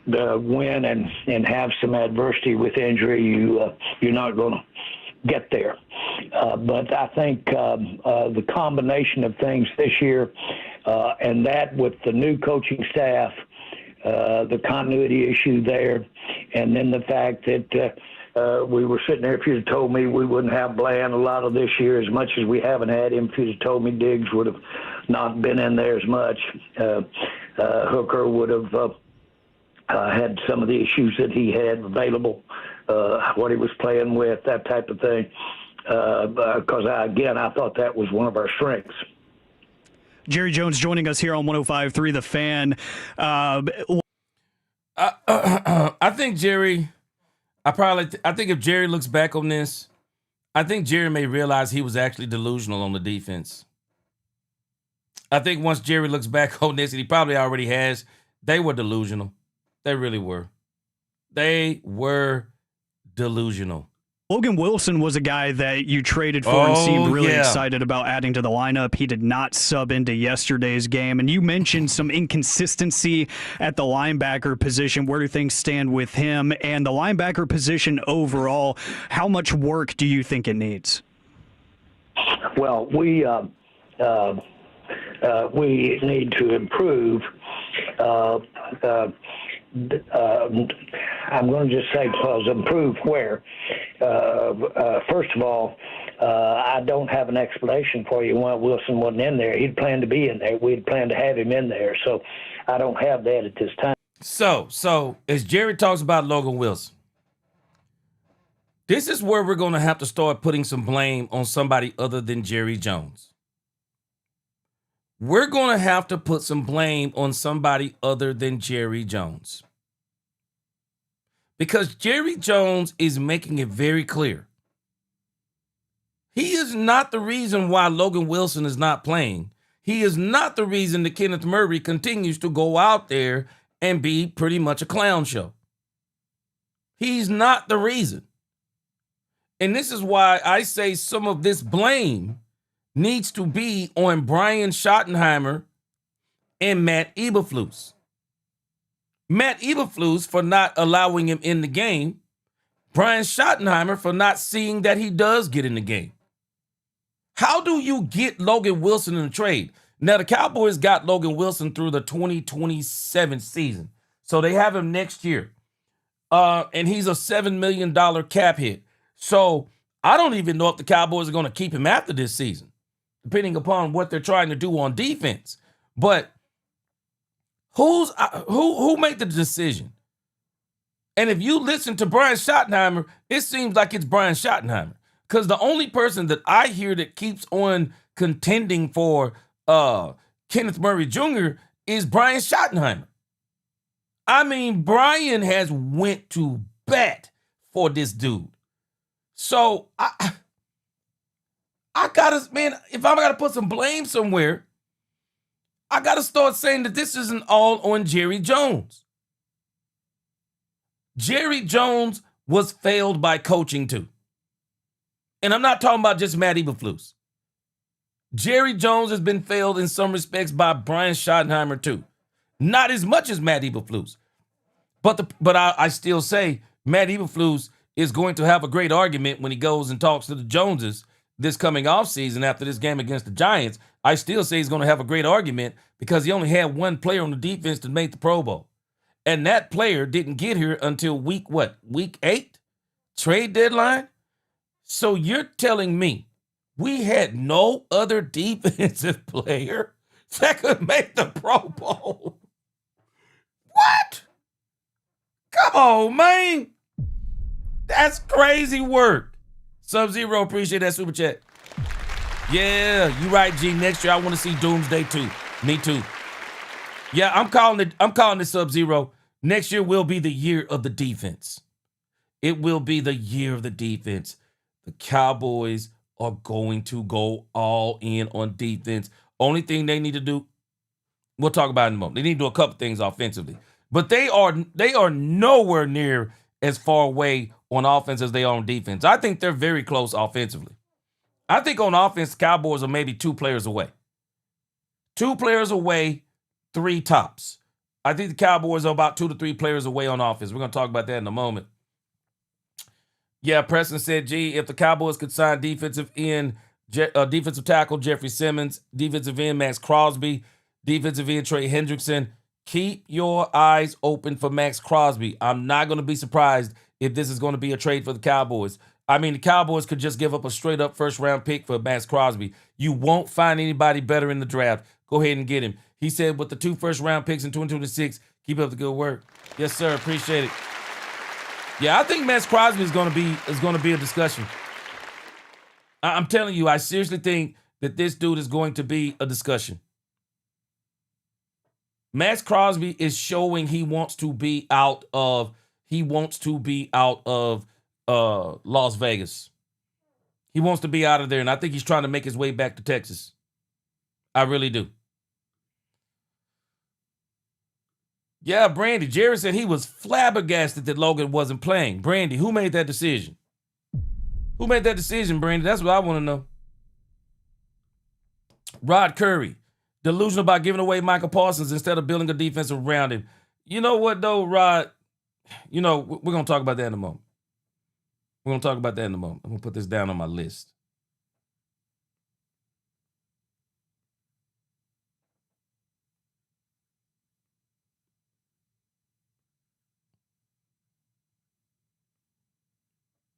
win and have some adversity with injury, you're not going to get there. But I think the combination of things this year and that with the new coaching staff, the continuity issue there, and then the fact that we were sitting there, if you'd have told me we wouldn't have Bland a lot of this year as much as we haven't had him, if you'd have told me Diggs would have not been in there as much, Hooker would have had some of the issues that he had available, what he was playing with, that type of thing, because, I thought that was one of our strengths. Jerry Jones joining us here on 105.3 The Fan. I think Jerry, I think if Jerry looks back on this, I think Jerry may realize he was actually delusional on the defense. I think once Jerry looks back on this, and he probably already has, they were delusional. They really were. They were delusional. Logan Wilson was a guy that you traded for and seemed really excited about adding to the lineup. He did not sub into yesterday's game. And you mentioned some inconsistency at the linebacker position. Where do things stand with him? And the linebacker position overall, how much work do you think it needs? Well, we need to improve. I'm going to just say, because improve where? First of all, I don't have an explanation for you why Wilson wasn't in there. He'd planned to be in there. We'd planned to have him in there. So I don't have that at this time. So as Jerry talks about Logan Wilson, this is where we're going to have to start putting some blame on somebody other than Jerry Jones. We're going to have to put some blame on somebody other than Jerry Jones. Because Jerry Jones is making it very clear. He is not the reason why Logan Wilson is not playing. He is not the reason that Kenneth Murray continues to go out there and be pretty much a clown show. He's not the reason. And this is why I say some of this blame needs to be on Brian Schottenheimer and Matt Eberflus. Matt Eberflus for not allowing him in the game. Brian Schottenheimer for not seeing that he does get in the game. How do you get Logan Wilson in a trade? Now, the Cowboys got Logan Wilson through the 2027 season. So they have him next year. And he's a $7 million cap hit. So I don't even know if the Cowboys are going to keep him after this season, depending upon what they're trying to do on defense. But who made the decision? And if you listen to Brian Schottenheimer, it seems like it's Brian Schottenheimer. Because the only person that I hear that keeps on contending for Kenneth Murray Jr. is Brian Schottenheimer. I mean, Brian has went to bat for this dude. So I gotta, man, if I gotta put some blame somewhere, I gotta start saying that this isn't all on Jerry Jones. Jerry Jones was failed by coaching too. And I'm not talking about just Matt Eberflus. Jerry Jones has been failed in some respects by Brian Schottenheimer too. Not as much as Matt Eberflus. But I still say Matt Eberflus is going to have a great argument when he goes and talks to the Joneses this coming offseason after this game against the Giants. I still say he's going to have a great argument because he only had one player on the defense to make the Pro Bowl. And that player didn't get here until week 8? Trade deadline? So you're telling me we had no other defensive player that could make the Pro Bowl? What? Come on, man. That's crazy work. Sub-Zero, appreciate that super chat. Yeah, you right, G. Next year I want to see Doomsday too. Me too. Yeah, I'm calling it Sub-Zero. Next year will be the year of the defense. It will be the year of the defense. The Cowboys are going to go all in on defense. Only thing they need to do, we'll talk about it in a moment. They need to do a couple things offensively. But they are nowhere near as far away on offense as they are on defense. I think they're very close offensively. I think on offense, the Cowboys are maybe 2 players away. 2 players away, 3 tops. I think the Cowboys are about 2 to 3 players away on offense. We're going to talk about that in a moment. Yeah, Preston said, gee, if the Cowboys could sign defensive tackle Jeffrey Simmons, defensive end Max Crosby, defensive end Trey Hendrickson, keep your eyes open for Max Crosby. I'm not going to be surprised if this is going to be a trade for the Cowboys. I mean, the Cowboys could just give up a straight-up first-round pick for Max Crosby. You won't find anybody better in the draft. Go ahead and get him. He said with the 2 first-round picks in 2026, keep up the good work. Yes, sir. Appreciate it. Yeah, I think Max Crosby is going to be a discussion. I'm telling you, I seriously think that this dude is going to be a discussion. Max Crosby is showing he wants to be out of Las Vegas. He wants to be out of there, and I think he's trying to make his way back to Texas. I really do. Yeah, Brandy. Jerry said he was flabbergasted that Logan wasn't playing. Brandy, who made that decision? Who made that decision, Brandy? That's what I want to know. Rod Curry, delusional about giving away Michael Parsons instead of building a defense around him. You know what, though, Rod? You know, we're going to talk about that in a moment. I'm going to put this down on my list.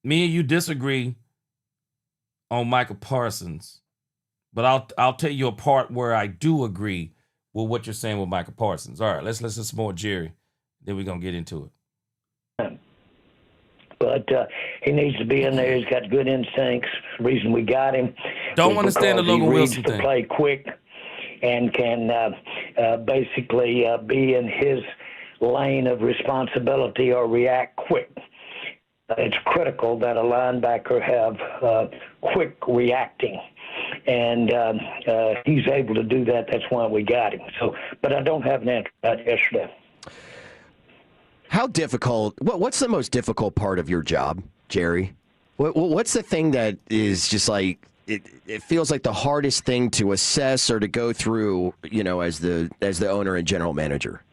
Me and you disagree on Michael Parsons, but I'll tell you a part where I do agree with what you're saying with Michael Parsons. All right, let's listen to some more Jerry. Then we're gonna get into it. But he needs to be in there. He's got good instincts. The reason we got him. Don't understand the Logan he Wilson reads the thing. play quick and can basically be in his lane of responsibility or react quick. It's critical that a linebacker have quick reacting, and he's able to do that. That's why we got him. So, but I don't have an answer for that yesterday. How difficult? What's the most difficult part of your job, Jerry? What's the thing that is just like it feels like the hardest thing to assess or to go through, as the owner and general manager?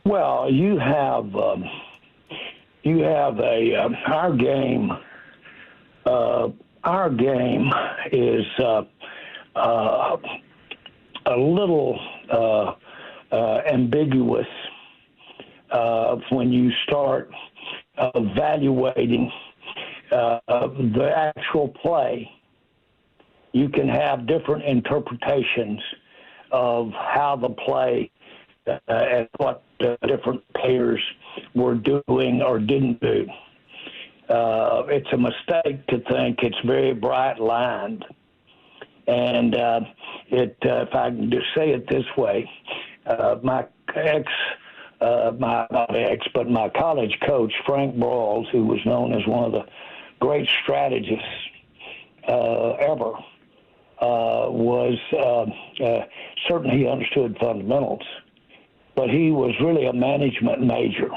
Well, you have our game. Our game is a little ambiguous when you start evaluating the actual play. You can have different interpretations of how the play and what different players were doing or didn't do. It's a mistake to think it's very bright lined. And if I can just say it this way, my college coach, Frank Broyles, who was known as one of the great strategists ever, was certainly he understood fundamentals, but he was really a management major,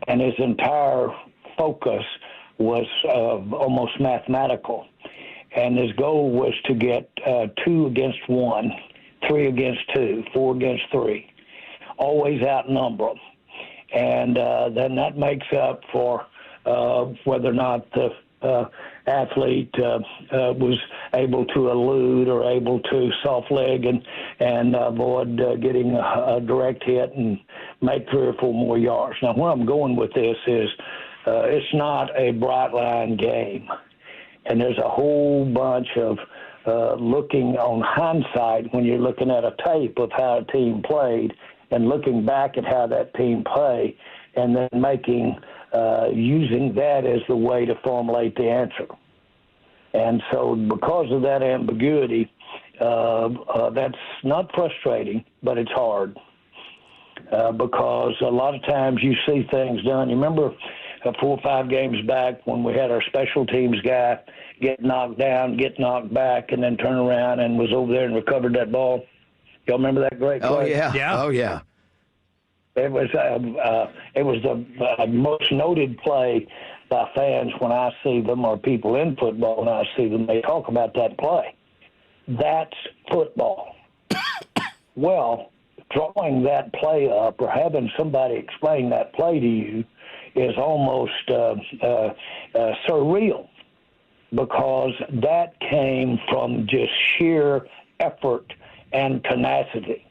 and his entire focus was almost mathematical, and his goal was to get 2 against 1, 3 against 2, 4 against 3, always outnumber them, and then that makes up for whether or not the athlete was able to elude or able to soft leg and avoid getting a direct hit and make 3 or 4 more yards. Now, where I'm going with this is it's not a bright line game, and there's a whole bunch of looking on hindsight when you're looking at a tape of how a team played and looking back at how that team played and then using that as the way to formulate the answer. And so because of that ambiguity, that's not frustrating, but it's hard. Because a lot of times you see things done. You remember 4 or 5 games back when we had our special teams guy get knocked down, get knocked back, and then turn around and was over there and recovered that ball? Y'all remember that great play? Oh, yeah. Yeah. Oh, yeah. It was the most noted play by fans when I see them, or people in football when I see them. They talk about that play. That's football. Well, drawing that play up or having somebody explain that play to you is almost surreal, because that came from just sheer effort and tenacity.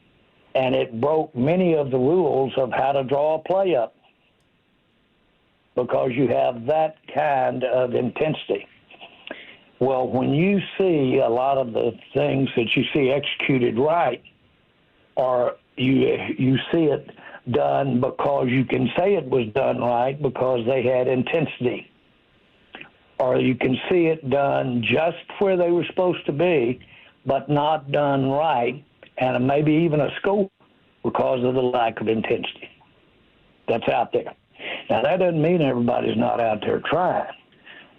And it broke many of the rules of how to draw a play up, because you have that kind of intensity. Well, when you see a lot of the things that you see executed right, or you see it done because you can say it was done right because they had intensity, or you can see it done just where they were supposed to be, but not done right, and maybe even a score because of the lack of intensity that's out there. Now, that doesn't mean everybody's not out there trying,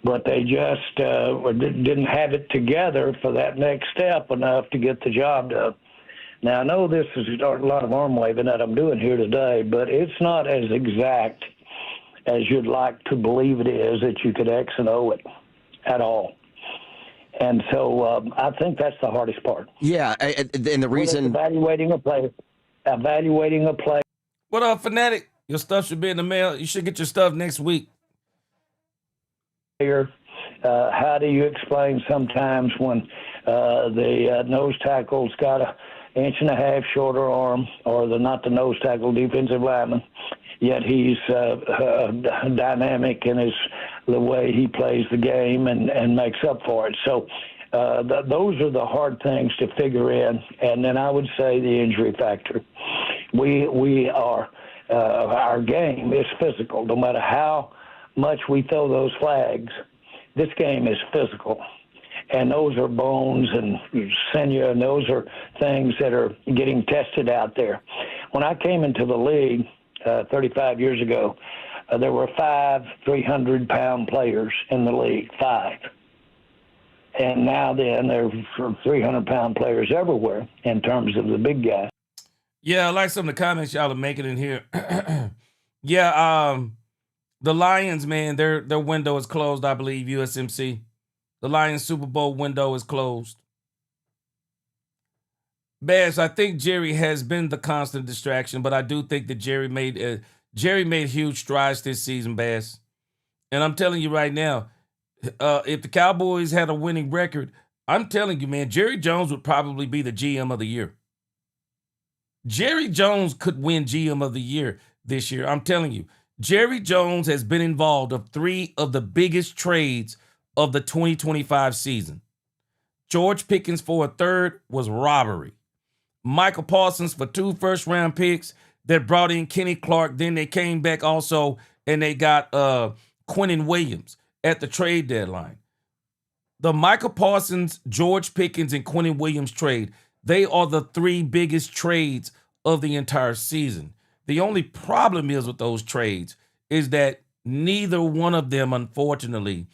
but they just didn't have it together for that next step enough to get the job done. Now, I know this is a lot of arm waving that I'm doing here today, but it's not as exact as you'd like to believe it is, that you could X and O it at all. And so I think that's the hardest part. Yeah, and the reason evaluating a play. What up, Fanatic? Your stuff should be in the mail. You should get your stuff next week. How do you explain sometimes when the nose tackle's got an 1.5 inch shorter arm, or not the nose tackle, defensive lineman, yet he's dynamic in his the way he plays the game and makes up for it. So those are the hard things to figure in. And then I would say the injury factor. We are our game is physical. No matter how much we throw those flags, this game is physical. And those are bones and sinew, and those are things that are getting tested out there. When I came into the league 35 years ago, there were 5 300-pound players in the league, 5. And now then, there are 300-pound players everywhere in terms of the big guys. Yeah, I like some of the comments y'all are making in here. Yeah, the Lions, man, their window is closed, I believe, USMC. The Lions Super Bowl window is closed. Bass, I think Jerry has been the constant distraction, but I do think that Jerry made huge strides this season, Bass. And I'm telling you right now, if the Cowboys had a winning record, I'm telling you, man, Jerry Jones would probably be the GM of the year. Jerry Jones could win GM of the year this year. I'm telling you, Jerry Jones has been involved of 3 of the biggest trades of the 2025 season. George Pickens for a third was robbery. Michael Parsons for 2 first-round picks that brought in Kenny Clark. Then they came back also and they got Quinnen Williams at the trade deadline. The Michael Parsons, George Pickens, and Quinnen Williams trade, they are the 3 biggest trades of the entire season. The only problem is with those trades is that neither one of them, unfortunately,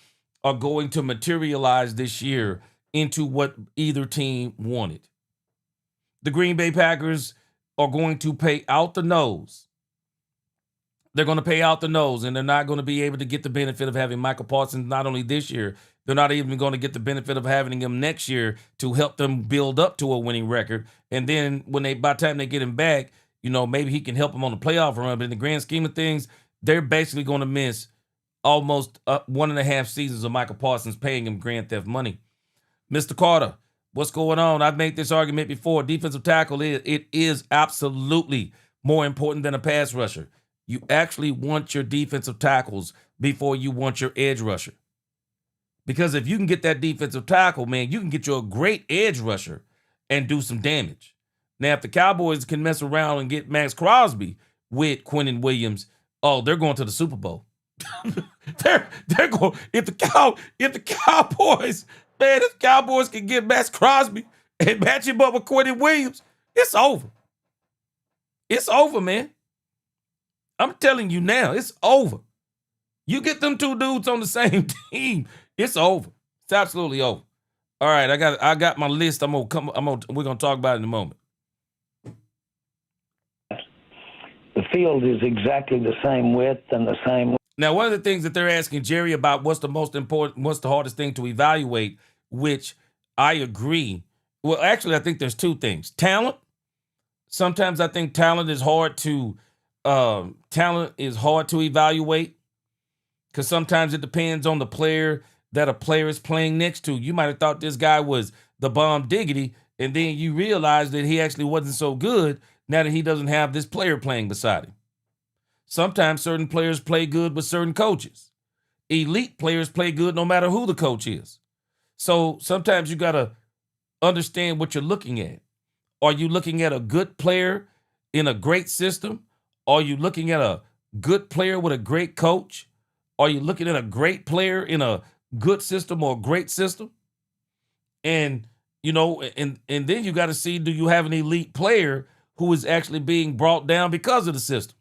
are going to materialize this year into what either team wanted. The Green Bay Packers are going to pay out the nose. They're going to pay out the nose, and they're not going to be able to get the benefit of having Michael Parsons not only this year, they're not even going to get the benefit of having him next year to help them build up to a winning record. And then by the time they get him back, maybe he can help them on the playoff run. But in the grand scheme of things, they're basically going to miss almost 1.5 seasons of Michael Parsons paying him grand theft money. Mr. Carter, what's going on? I've made this argument before. Defensive tackle, it is absolutely more important than a pass rusher. You actually want your defensive tackles before you want your edge rusher. Because if you can get that defensive tackle, man, you can get you a great edge rusher and do some damage. Now, if the Cowboys can mess around and get Max Crosby with Quinnen Williams, they're going to the Super Bowl. they're going. If the Cowboys can get Max Crosby and match him up with Quinnen Williams, it's over. It's over, man. I'm telling you now, it's over. You get them 2 dudes on the same team, it's over. It's absolutely over. All right, I got my list. We're gonna talk about it in a moment. The field is exactly the same width and the same. Now, one of the things that they're asking Jerry about what's the most important, what's the hardest thing to evaluate, which I agree. Well, actually, I think there's 2 things. Talent. Sometimes I think talent is hard to evaluate because sometimes it depends on the player that a player is playing next to. You might have thought this guy was the bomb diggity, and then you realize that he actually wasn't so good now that he doesn't have this player playing beside him. Sometimes certain players play good with certain coaches. Elite players play good no matter who the coach is. So sometimes you got to understand what you're looking at. Are you looking at a good player in a great system? Are you looking at a good player with a great coach? Are you looking at a great player in a good system or a great system? And, and then you got to see, do you have an elite player who is actually being brought down because of the system?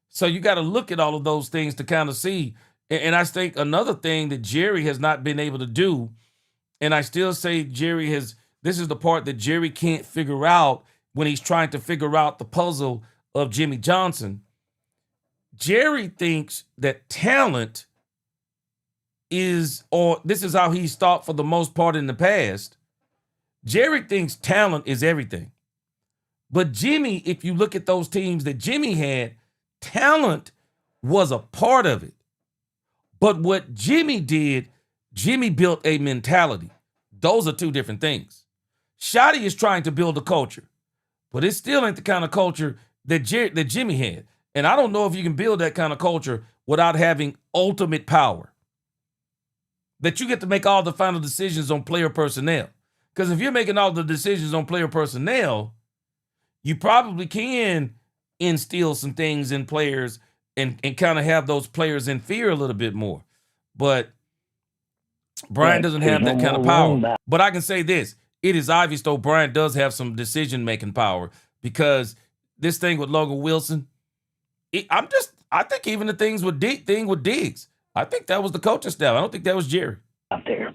So you got to look at all of those things to kind of see. And I think another thing that Jerry has not been able to do, and I still say this is the part that Jerry can't figure out when he's trying to figure out the puzzle of Jimmy Johnson. Jerry thinks that talent this is how he's thought for the most part in the past. Jerry thinks talent is everything. But Jimmy, if you look at those teams that Jimmy had, talent was a part of it. But what Jimmy did, Jimmy built a mentality. Those are 2 different things. Shotty is trying to build a culture, but it still ain't the kind of culture that Jimmy had. And I don't know if you can build that kind of culture without having ultimate power. that you get to make all the final decisions on player personnel. Because if you're making all the decisions on player personnel, you probably can instill some things in players and kind of have those players in fear a little bit more. But Brian doesn't have that kind of power. But I can say this. It is obvious, though, Brian does have some decision-making power, because this thing with Logan Wilson, I think even the thing with Diggs, I think that was the coaching staff. I don't think that was Jerry. Out there.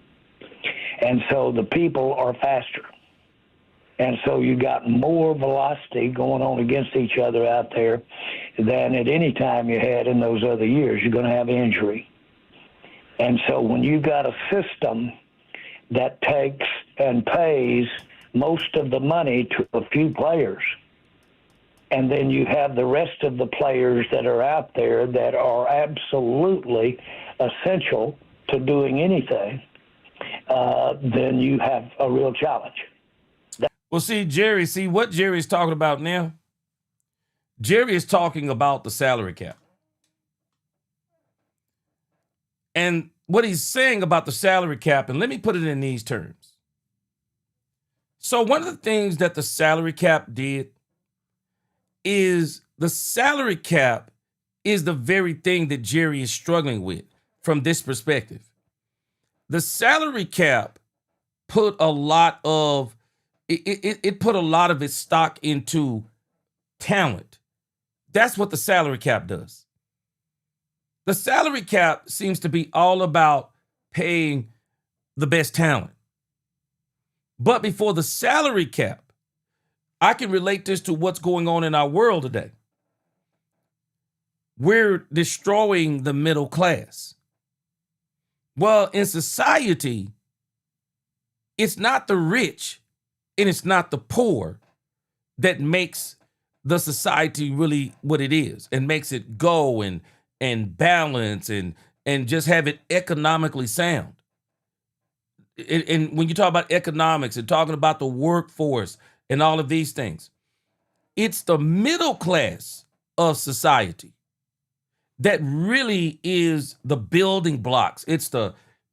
And so the people are faster. And so you got more velocity going on against each other out there than at any time you had in those other years. You're going to have injury. And so when you got a system that takes and pays most of the money to a few players, and then you have the rest of the players that are out there that are absolutely essential to doing anything, then you have a real challenge. Well, see what Jerry's talking about now? Jerry is talking about the salary cap. And what he's saying about the salary cap, and let me put it in these terms. So one of the things that the salary cap did is the salary cap is the very thing that Jerry is struggling with from this perspective. The salary cap put a lot of it put a lot of its stock into talent. That's what the salary cap does. The salary cap seems to be all about paying the best talent. But before the salary cap, I can relate this to what's going on in our world today. We're destroying the middle class. Well, in society, it's not the rich and it's not the poor that makes the society really what it is and makes it go and balance and just have it economically sound. And when you talk about economics and talking about the workforce and all of these things, it's the middle class of society that really is the building blocks. It's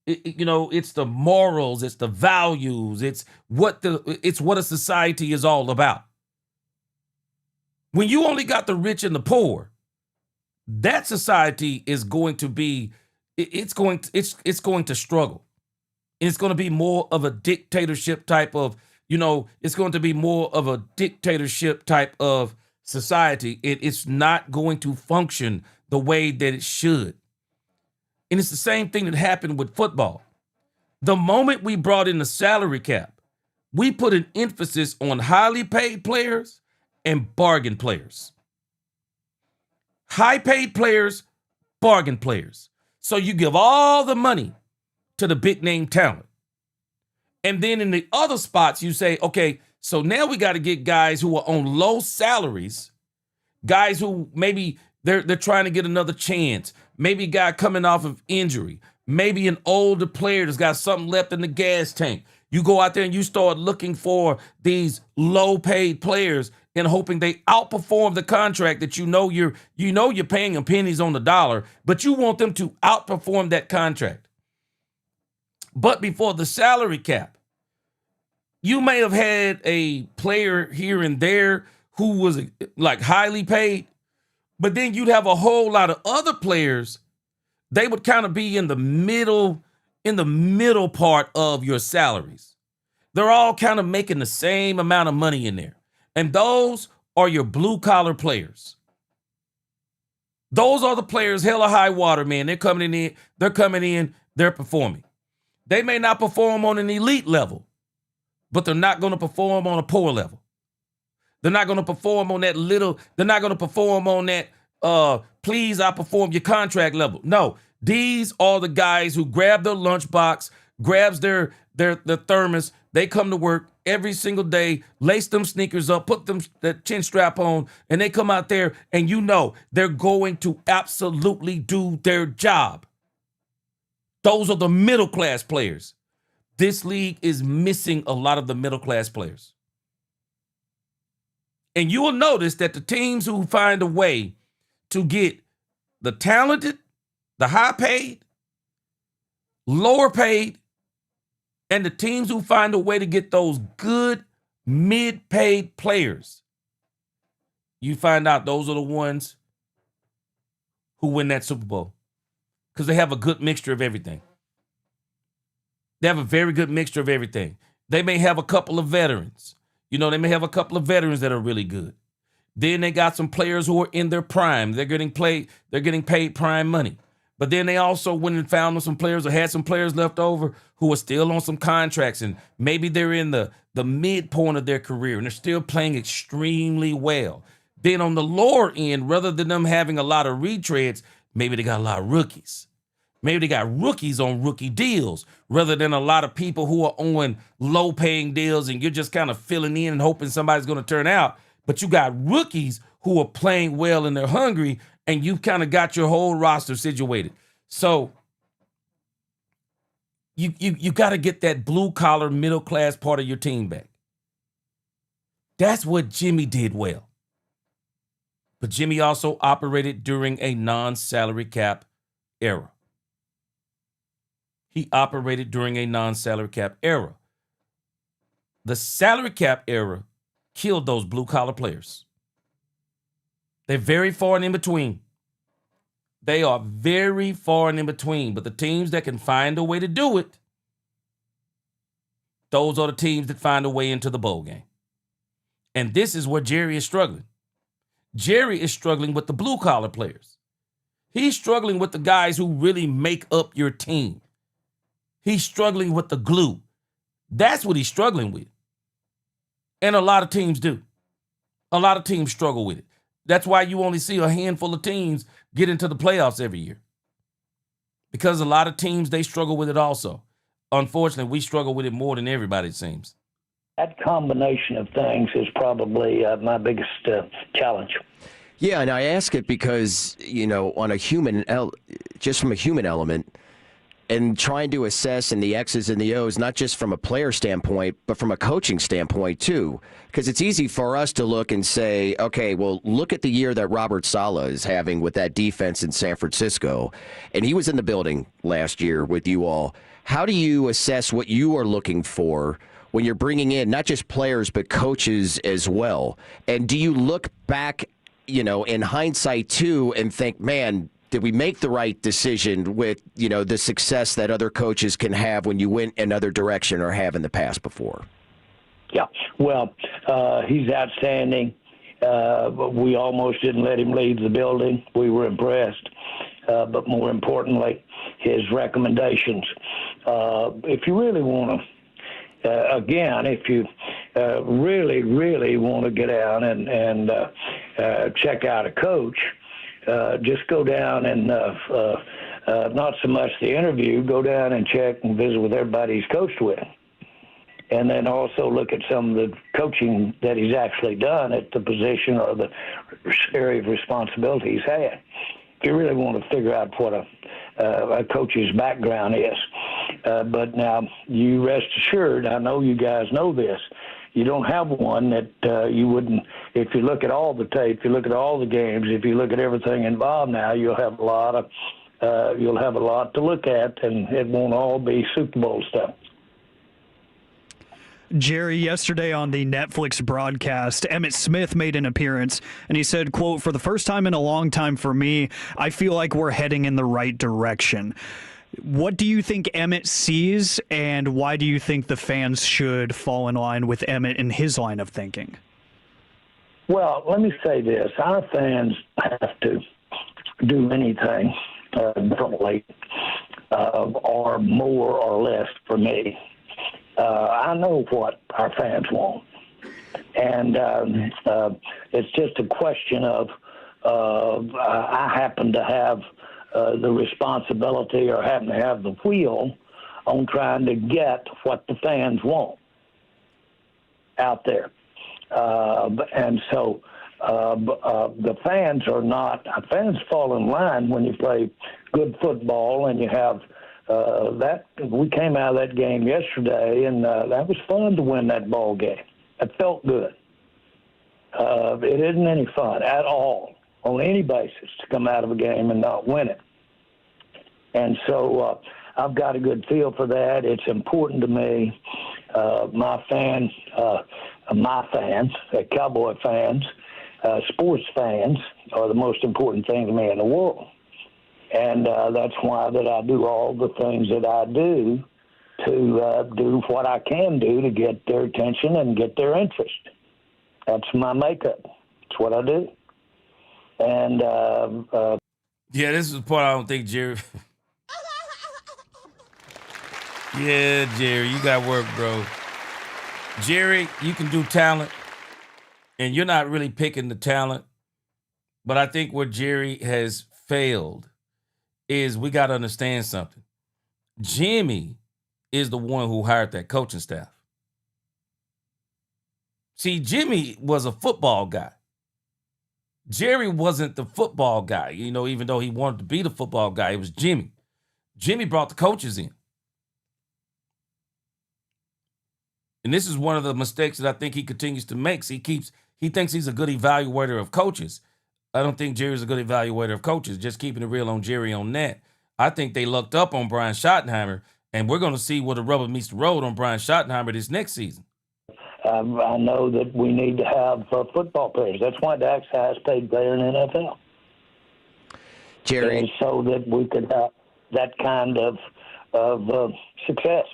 it's the morals, it's the values, it's what a society is all about. When you only got the rich and the poor, that society is going to be, it's going to struggle. And it's going to be more of a dictatorship type of, it's going to be more of a dictatorship type of society. It's not going to function the way that it should. And it's the same thing that happened with football. The moment we brought in the salary cap, we put an emphasis on highly paid players and bargain players. High paid players, bargain players. So you give all the money to the big name talent. And then in the other spots, you say, okay, so now we got to get guys who are on low salaries, guys who maybe they're trying to get another chance. Maybe a guy coming off of injury. Maybe an older player that's got something left in the gas tank. You go out there and you start looking for these low-paid players and hoping they outperform the contract that you're paying them pennies on the dollar, but you want them to outperform that contract. But before the salary cap, you may have had a player here and there who was like highly paid, but then you'd have a whole lot of other players. They would kind of be in the middle part of your salaries. They're all kind of making the same amount of money in there. And those are your blue collar players. Those are the players, hell or high water, man. They're coming in, they're performing. They may not perform on an elite level, but they're not going to perform on a poor level. They're not going to perform on that please outperform your contract level. No, these are the guys who grab their lunchbox, grabs their thermos. They come to work every single day, lace them sneakers up, put them that chin strap on, and they come out there and they're going to absolutely do their job. Those are the middle class players. This league is missing a lot of the middle class players. And you will notice that the teams who find a way to get the talented, the high paid, lower paid, and the teams who find a way to get those good mid-paid players, you find out those are the ones who win that Super Bowl because they have a good mixture of everything. They have a very good mixture of everything. They may have a couple of veterans. They may have a couple of veterans that are really good. Then they got some players who are in their prime. They're getting paid prime money. But then they also went and found some players or had some players left over who are still on some contracts, and maybe they're in the midpoint of their career and they're still playing extremely well. Then on the lower end, rather than them having a lot of retreads, maybe they got a lot of rookies. Maybe they got rookies on rookie deals rather than a lot of people who are on low-paying deals and you're just kind of filling in and hoping somebody's going to turn out. But you got rookies who are playing well and they're hungry, and you've kind of got your whole roster situated. So you got to get that blue-collar, middle-class part of your team back. That's what Jimmy did well. But Jimmy also operated during a non-salary cap era. He operated during a non-salary cap era. The salary cap era killed those blue-collar players. They're very far and in between. They are very far and in between. But the teams that can find a way to do it, those are the teams that find a way into the bowl game. And this is where Jerry is struggling. Jerry is struggling with the blue-collar players. He's struggling with the guys who really make up your team. He's struggling with the glue. That's what he's struggling with. And a lot of teams do. A lot of teams struggle with it. That's why you only see a handful of teams get into the playoffs every year. Because a lot of teams, they struggle with it also. Unfortunately, we struggle with it more than everybody, it seems. That combination of things is probably my biggest challenge. Yeah, and I ask it because, on a human, just from a human element, and trying to assess in the X's and the O's, not just from a player standpoint, but from a coaching standpoint too. Because it's easy for us to look and say, okay, well, look at the year that Robert Saleh is having with that defense in San Francisco. And he was in the building last year with you all. How do you assess what you are looking for when you're bringing in not just players, but coaches as well? And do you look back, in hindsight too, and think, man, did we make the right decision with, the success that other coaches can have when you went another direction or have in the past before? Yeah, well, he's outstanding. We almost didn't let him leave the building. We were impressed. But more importantly, his recommendations. If you really want to, if you really, really want to get down and check out a coach, just go down and not so much the interview, go down and check and visit with everybody he's coached with. And then also look at some of the coaching that he's actually done at the position or the area of responsibility he's had. If you really want to figure out what a coach's background is. But now, you rest assured, I know you guys know this, you don't have one that you wouldn't, if you look at all the tape, if you look at all the games, if you look at everything involved now, you'll have a lot to look at, and it won't all be Super Bowl stuff. Jerry, yesterday on the Netflix broadcast, Emmitt Smith made an appearance, and he said, quote, "For the first time in a long time for me, I feel like we're heading in the right direction." What do you think Emmitt sees, and why do you think the fans should fall in line with Emmitt in his line of thinking? Well, let me say this. Our fans have to do anything differently or more or less for me. I know what our fans want. And it's just a question of I happen to have the responsibility or happen to have the wheel on trying to get what the fans want out there. And so the fans fall in line when you play good football and you have that. We came out of that game yesterday, and that was fun to win that ball game. It felt good. It isn't any fun at all on any basis to come out of a game and not win it. And so I've got a good feel for that. It's important to me. My fans, Cowboy fans, sports fans are the most important thing to me in the world. And that's why that I do all the things that I do to do what I can do to get their attention and get their interest. That's my makeup. It's what I do. And Yeah, this is the part I don't think Jerry. Yeah, Jerry, you got work, bro. Jerry, you can do talent, and you're not really picking the talent. But I think where Jerry has failed is we got to understand something. Jimmy is the one who hired that coaching staff. See, Jimmy was a football guy. Jerry wasn't the football guy, even though he wanted to be the football guy. It was Jimmy. Jimmy brought the coaches in. And this is one of the mistakes that I think he continues to make. He thinks he's a good evaluator of coaches. I don't think Jerry's a good evaluator of coaches. Just keeping it real on Jerry on that. I think they lucked up on Brian Schottenheimer, and we're going to see where the rubber meets the road on Brian Schottenheimer this next season. I know that we need to have football players. That's why Dak's the highest paid player in the NFL. Jerry. And so that we could have that kind of success.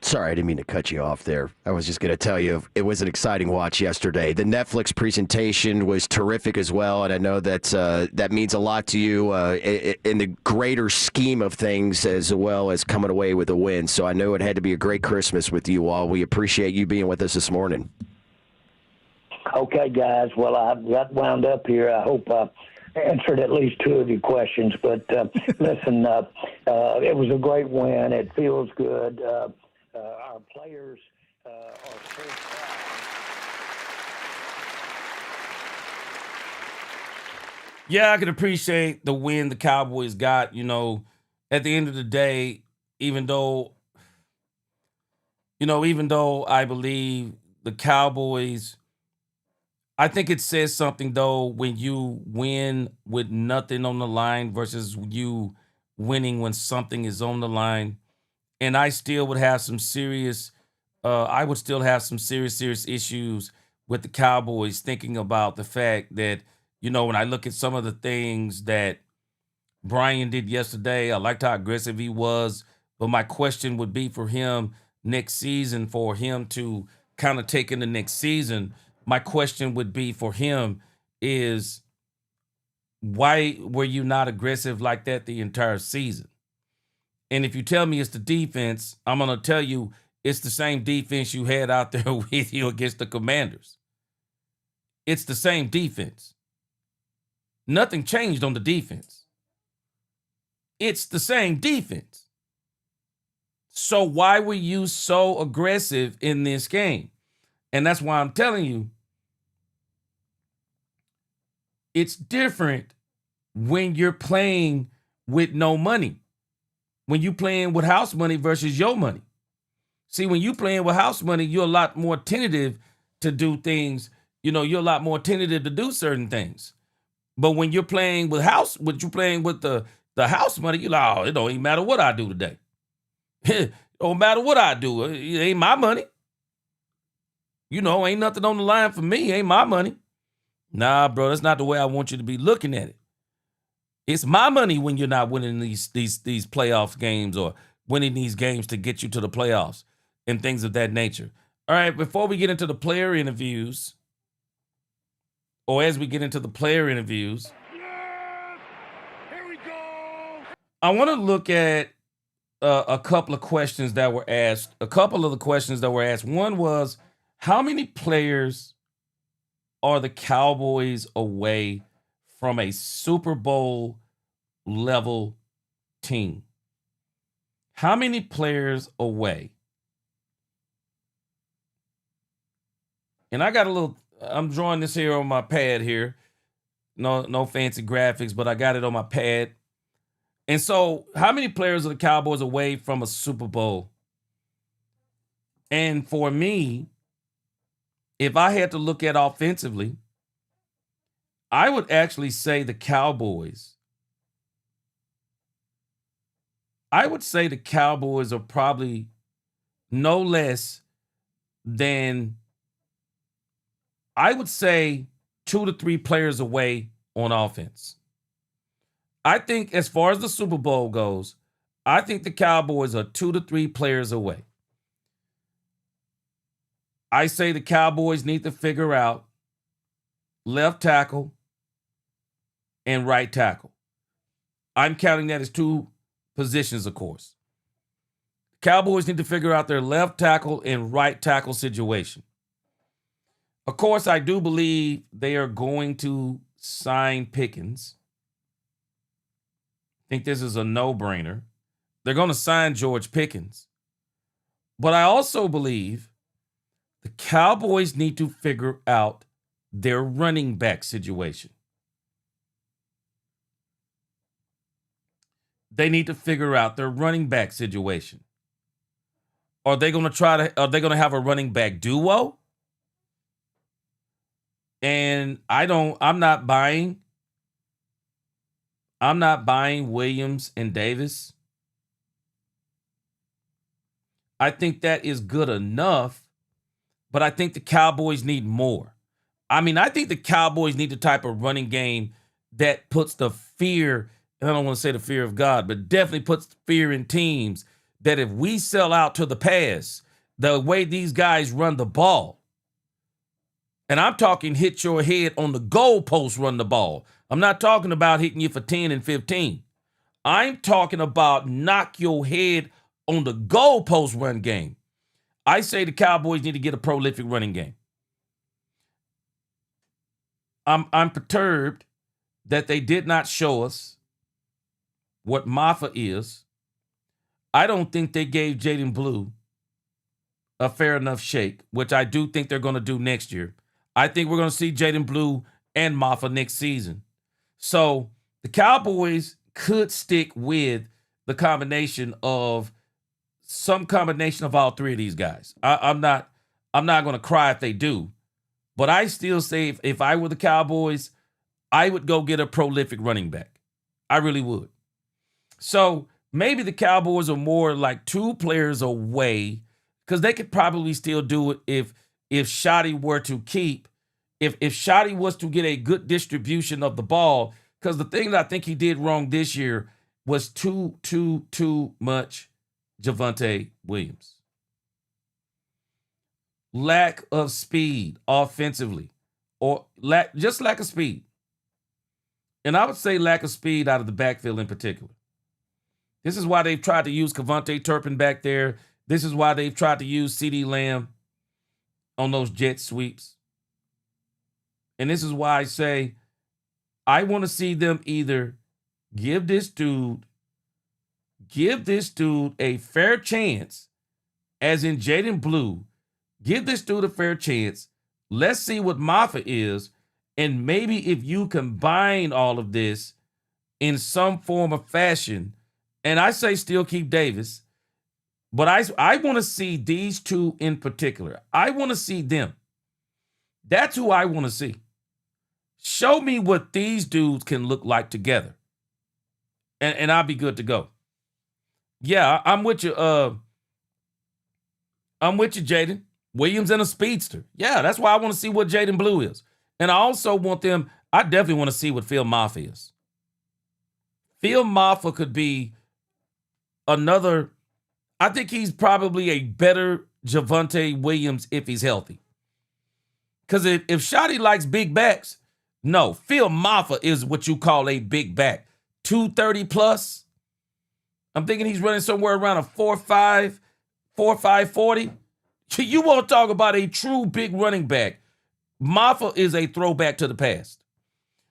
Sorry, I didn't mean to cut you off there. I was just going to tell you it was an exciting watch yesterday. The Netflix presentation was terrific as well, and I know that that means a lot to you in the greater scheme of things as well as coming away with a win. So I know it had to be a great Christmas with you all. We appreciate you being with us this morning. Okay, guys. Well, I got wound up here. I hope I answered at least two of your questions. But listen, it was a great win. It feels good. Our players are so proud. Yeah, I can appreciate the win the Cowboys got. At the end of the day, even though I believe the Cowboys, I think it says something, though, when you win with nothing on the line versus you winning when something is on the line. And I still would have some serious issues with the Cowboys, thinking about the fact that, when I look at some of the things that Brian did yesterday, I liked how aggressive he was. But my question would be for him next season, for him to kind of take in the next season. My question would be for him is, why were you not aggressive like that the entire season? And if you tell me it's the defense, I'm going to tell you it's the same defense you had out there with you against the Commanders. It's the same defense. Nothing changed on the defense. It's the same defense. So why were you so aggressive in this game? And that's why I'm telling you, it's different when you're playing with no money. When you playing with house money versus your money. See, when you playing with house money, you're a lot more tentative to do things. You're a lot more tentative to do certain things. But when you're playing with the house money, you're like, oh, it don't even matter what I do today. It don't matter what I do. It ain't my money. Ain't nothing on the line for me. It ain't my money. Nah, bro, that's not the way I want you to be looking at it. It's my money when you're not winning these playoff games or winning these games to get you to the playoffs and things of that nature. All right, before we get into the player interviews, or as we get into the player interviews, Here we go. I want to look at a couple of questions that were asked. A couple of the questions that were asked. One was, how many players are the Cowboys away from a Super Bowl level team? How many players away? And I'm drawing this here on my pad here. No fancy graphics, but I got it on my pad. And so, how many players are the Cowboys away from a Super Bowl? And for me, if I had to look at offensively, I would actually say the Cowboys. I would say the Cowboys are probably no less than, I would say, 2 to 3 players away on offense. I think as far as the Super Bowl goes, I think the Cowboys are 2 to 3 players away. I say the Cowboys need to figure out left tackle and right tackle. I'm counting that as 2 positions, of course. Cowboys need to figure out their left tackle and right tackle situation. Of course, I do believe they are going to sign Pickens. I think this is a no-brainer. They're going to sign George Pickens. But I also believe the Cowboys need to figure out their running back situation. They need to figure out their running back situation. Are they going to have a running back duo? And I'm not buying Williams and Davis. I think that is good enough, but I think the Cowboys need more. I mean, I think the Cowboys need the type of running game that puts the fear, and I don't want to say the fear of God, but definitely puts fear in teams that if we sell out to the pass, the way these guys run the ball, and I'm talking hit your head on the goalpost, run the ball. I'm not talking about hitting you for 10 and 15. I'm talking about knock your head on the goalpost run game. I say the Cowboys need to get a prolific running game. I'm perturbed that they did not show us what Maffa is. I don't think they gave Jaden Blue a fair enough shake, which I do think they're going to do next year. I think we're going to see Jaden Blue and Maffa next season. So the Cowboys could stick with the combination of some combination of all 3 of these guys. I'm not going to cry if they do, but I still say if I were the Cowboys, I would go get a prolific running back. I really would. So maybe the Cowboys are more like 2 players away, because they could probably still do it if Shotty were to keep, if Shotty was to get a good distribution of the ball, because the thing that I think he did wrong this year was too much Javonte Williams. Lack of speed offensively, or lack of speed. And I would say lack of speed out of the backfield in particular. This is why they've tried to use Kevontae Turpin back there. This is why they've tried to use CeeDee Lamb on those jet sweeps. And this is why I say I want to see them either give this dude a fair chance, as in Jaden Blue. Give this dude a fair chance. Let's see what Maffa is. And maybe if you combine all of this in some form of fashion, and I say still keep Davis, but I want to see these 2 in particular. I want to see them. That's who I want to see. Show me what these dudes can look like together. And I'll be good to go. Yeah, I'm with you. I'm with you, Jaden. Williams and a speedster. Yeah, that's why I want to see what Jaden Blue is. And I also want them, I definitely want to see what Phil Maffa is. Phil Maffa could be another, I think he's probably a better Javonte Williams if he's healthy. Because if Shotty likes big backs, no, Phil Maffa is what you call a big back. 230 plus. I'm thinking he's running somewhere around a 4.5, 40. You want to talk about a true big running back. Maffa is a throwback to the past.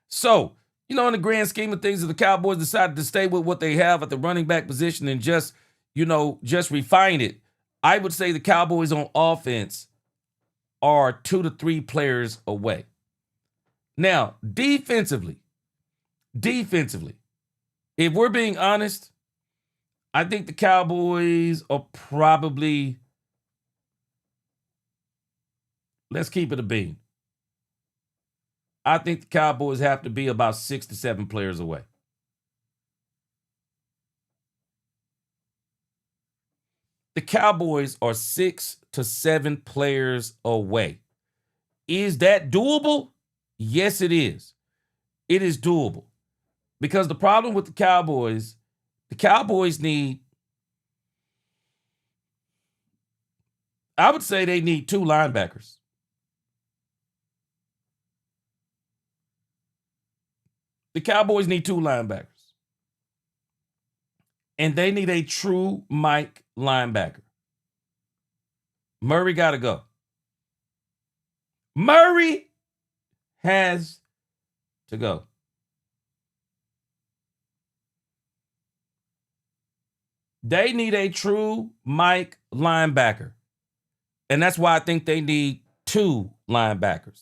So, in the grand scheme of things, if the Cowboys decided to stay with what they have at the running back position and just refine it, I would say the Cowboys on offense are 2 to 3 players away. Now, defensively, if we're being honest, I think the Cowboys are probably, let's keep it a bean. I think the Cowboys have to be about 6 to 7 players away. The Cowboys are 6 to 7 players away. Is that doable? Yes, it is. It is doable. Because the problem with the Cowboys need, I would say they need 2 linebackers. The Cowboys need 2 linebackers. And they need a true Mike linebacker. Murray got to go. Murray has to go. They need a true Mike linebacker. And that's why I think they need 2 linebackers.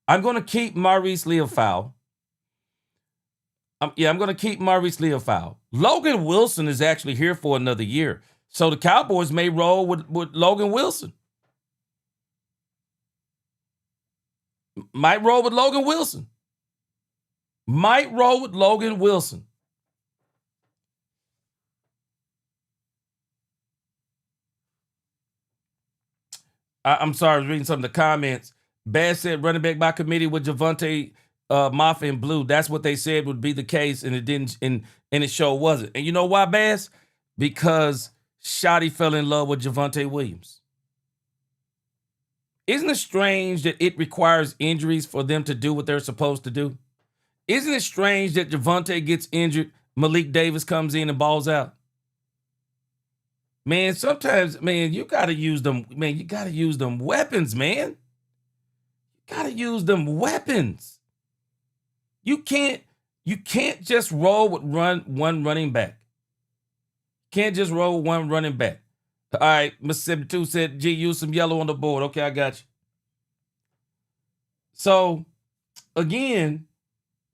I'm going to keep Maurice Leofow. I'm going to keep Maurice Leofow. Logan Wilson is actually here for another year. So the Cowboys may roll with Logan Wilson. Might roll with Logan Wilson. I'm sorry, I was reading some of the comments. Bass said running back by committee with Javonte Maffa and Blue. That's what they said would be the case, and it didn't, and it sure wasn't. And you know why, Bass? Because Shotty fell in love with Javonte Williams. Isn't it strange that it requires injuries for them to do what they're supposed to do? Isn't it strange that Javonte gets injured, Malik Davis comes in and balls out? Man, sometimes, man, you got to use them. Man, you got to use them weapons, man. You got to use them weapons. You can't just roll with one running back. Can't just roll one running back. All right, Mississippi 2 said, G, use some yellow on the board. Okay, I got you. So, again,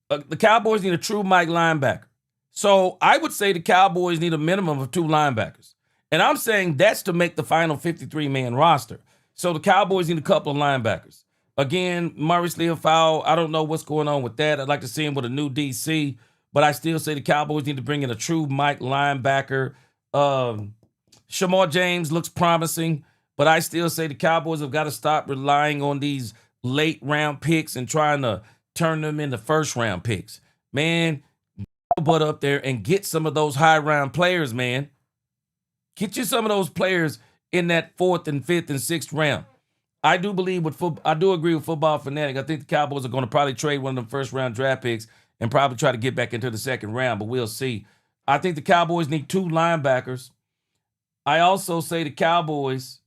the Cowboys need a true Mike linebacker. So, I would say the Cowboys need a minimum of 2 linebackers. And I'm saying that's to make the final 53-man roster. So, the Cowboys need a couple of linebackers. Again, Maurice Leofow, I don't know what's going on with that. I'd like to see him with a new DC. But I still say the Cowboys need to bring in a true Mike linebacker. Shamar James looks promising, but I still say the Cowboys have got to stop relying on these late round picks and trying to turn them into first round picks. Man, butt up there and get some of those high round players, man. Get you some of those players in that 4th and 5th and 6th round. I do believe I do agree with Football Fanatic. I think the Cowboys are going to probably trade one of them first round draft picks and probably try to get back into the 2nd round, but we'll see. I think the Cowboys need 2 linebackers. I also say the Cowboys,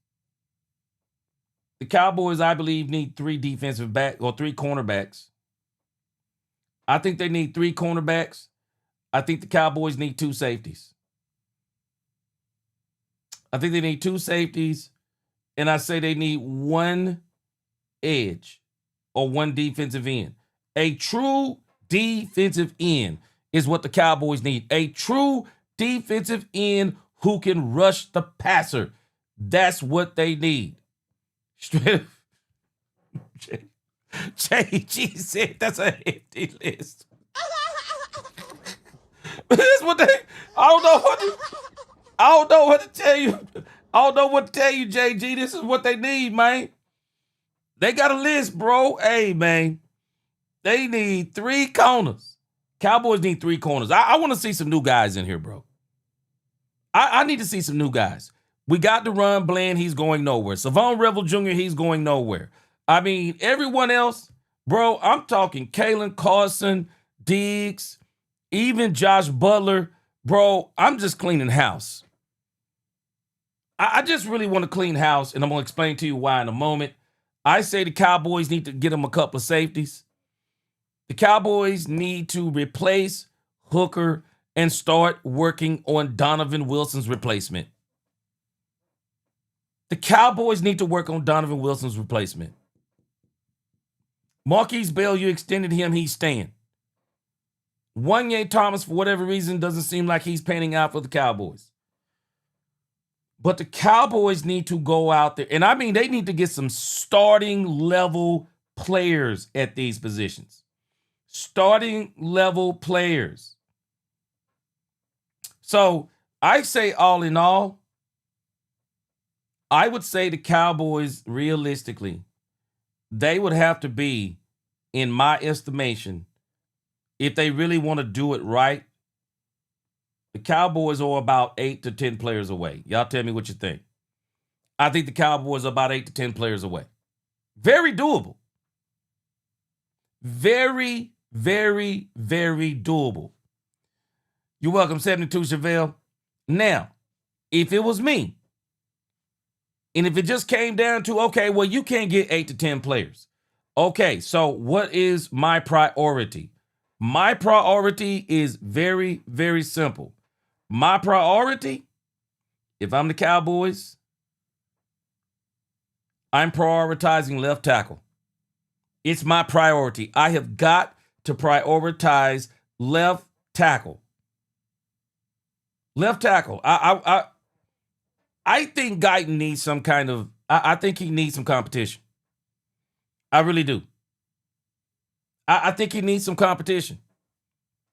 I believe, need 3 defensive back or 3 cornerbacks. I think they need 3 cornerbacks. I think the Cowboys need 2 safeties. I think they need 2 safeties, and I say they need 1 edge or 1 defensive end. A true defensive end is what the Cowboys need. A true defensive end who can rush the passer. That's what they need. Straight up. JG said that's a hefty list. That's what they, I don't know what to tell you. I don't know what to tell you, JG. This is what they need, man. They got a list, bro. Hey, man. They need 3 corners. Cowboys need 3 corners. I want to see some new guys in here, bro. I need to see some new guys. We got to run Bland. He's going nowhere. Savon Revel Jr., he's going nowhere. I mean, everyone else, bro, I'm talking Kalen Carson, Diggs, even Josh Butler. Bro, I'm just cleaning house. I just really want to clean house, and I'm going to explain to you why in a moment. I say the Cowboys need to get them a couple of safeties. The Cowboys need to replace Hooker and start working on Donovan Wilson's replacement. The Cowboys need to work on Donovan Wilson's replacement. Marquise Bell, you extended him, he's staying. Wanye Thomas, for whatever reason, doesn't seem like he's panning out for the Cowboys. But the Cowboys need to go out there, and I mean, they need to get some starting level players at these positions. Starting level players. So I say all in all, I would say the Cowboys, realistically, they would have to be, in my estimation, if they really want to do it right, the Cowboys are about 8 to 10 players away. Y'all tell me what you think. I think the Cowboys are about 8 to 10 players away. Very doable. Very, very, very doable. You're welcome, 72 Chevelle. Now, if it was me, and if it just came down to, okay, well, you can't get 8 to 10 players. Okay, so what is my priority? My priority is very, very simple. My priority, if I'm the Cowboys, I'm prioritizing left tackle. It's my priority. I have got to prioritize left tackle. Left tackle. I think Guyton needs some kind of, I think he needs some competition. I really do. I think he needs some competition.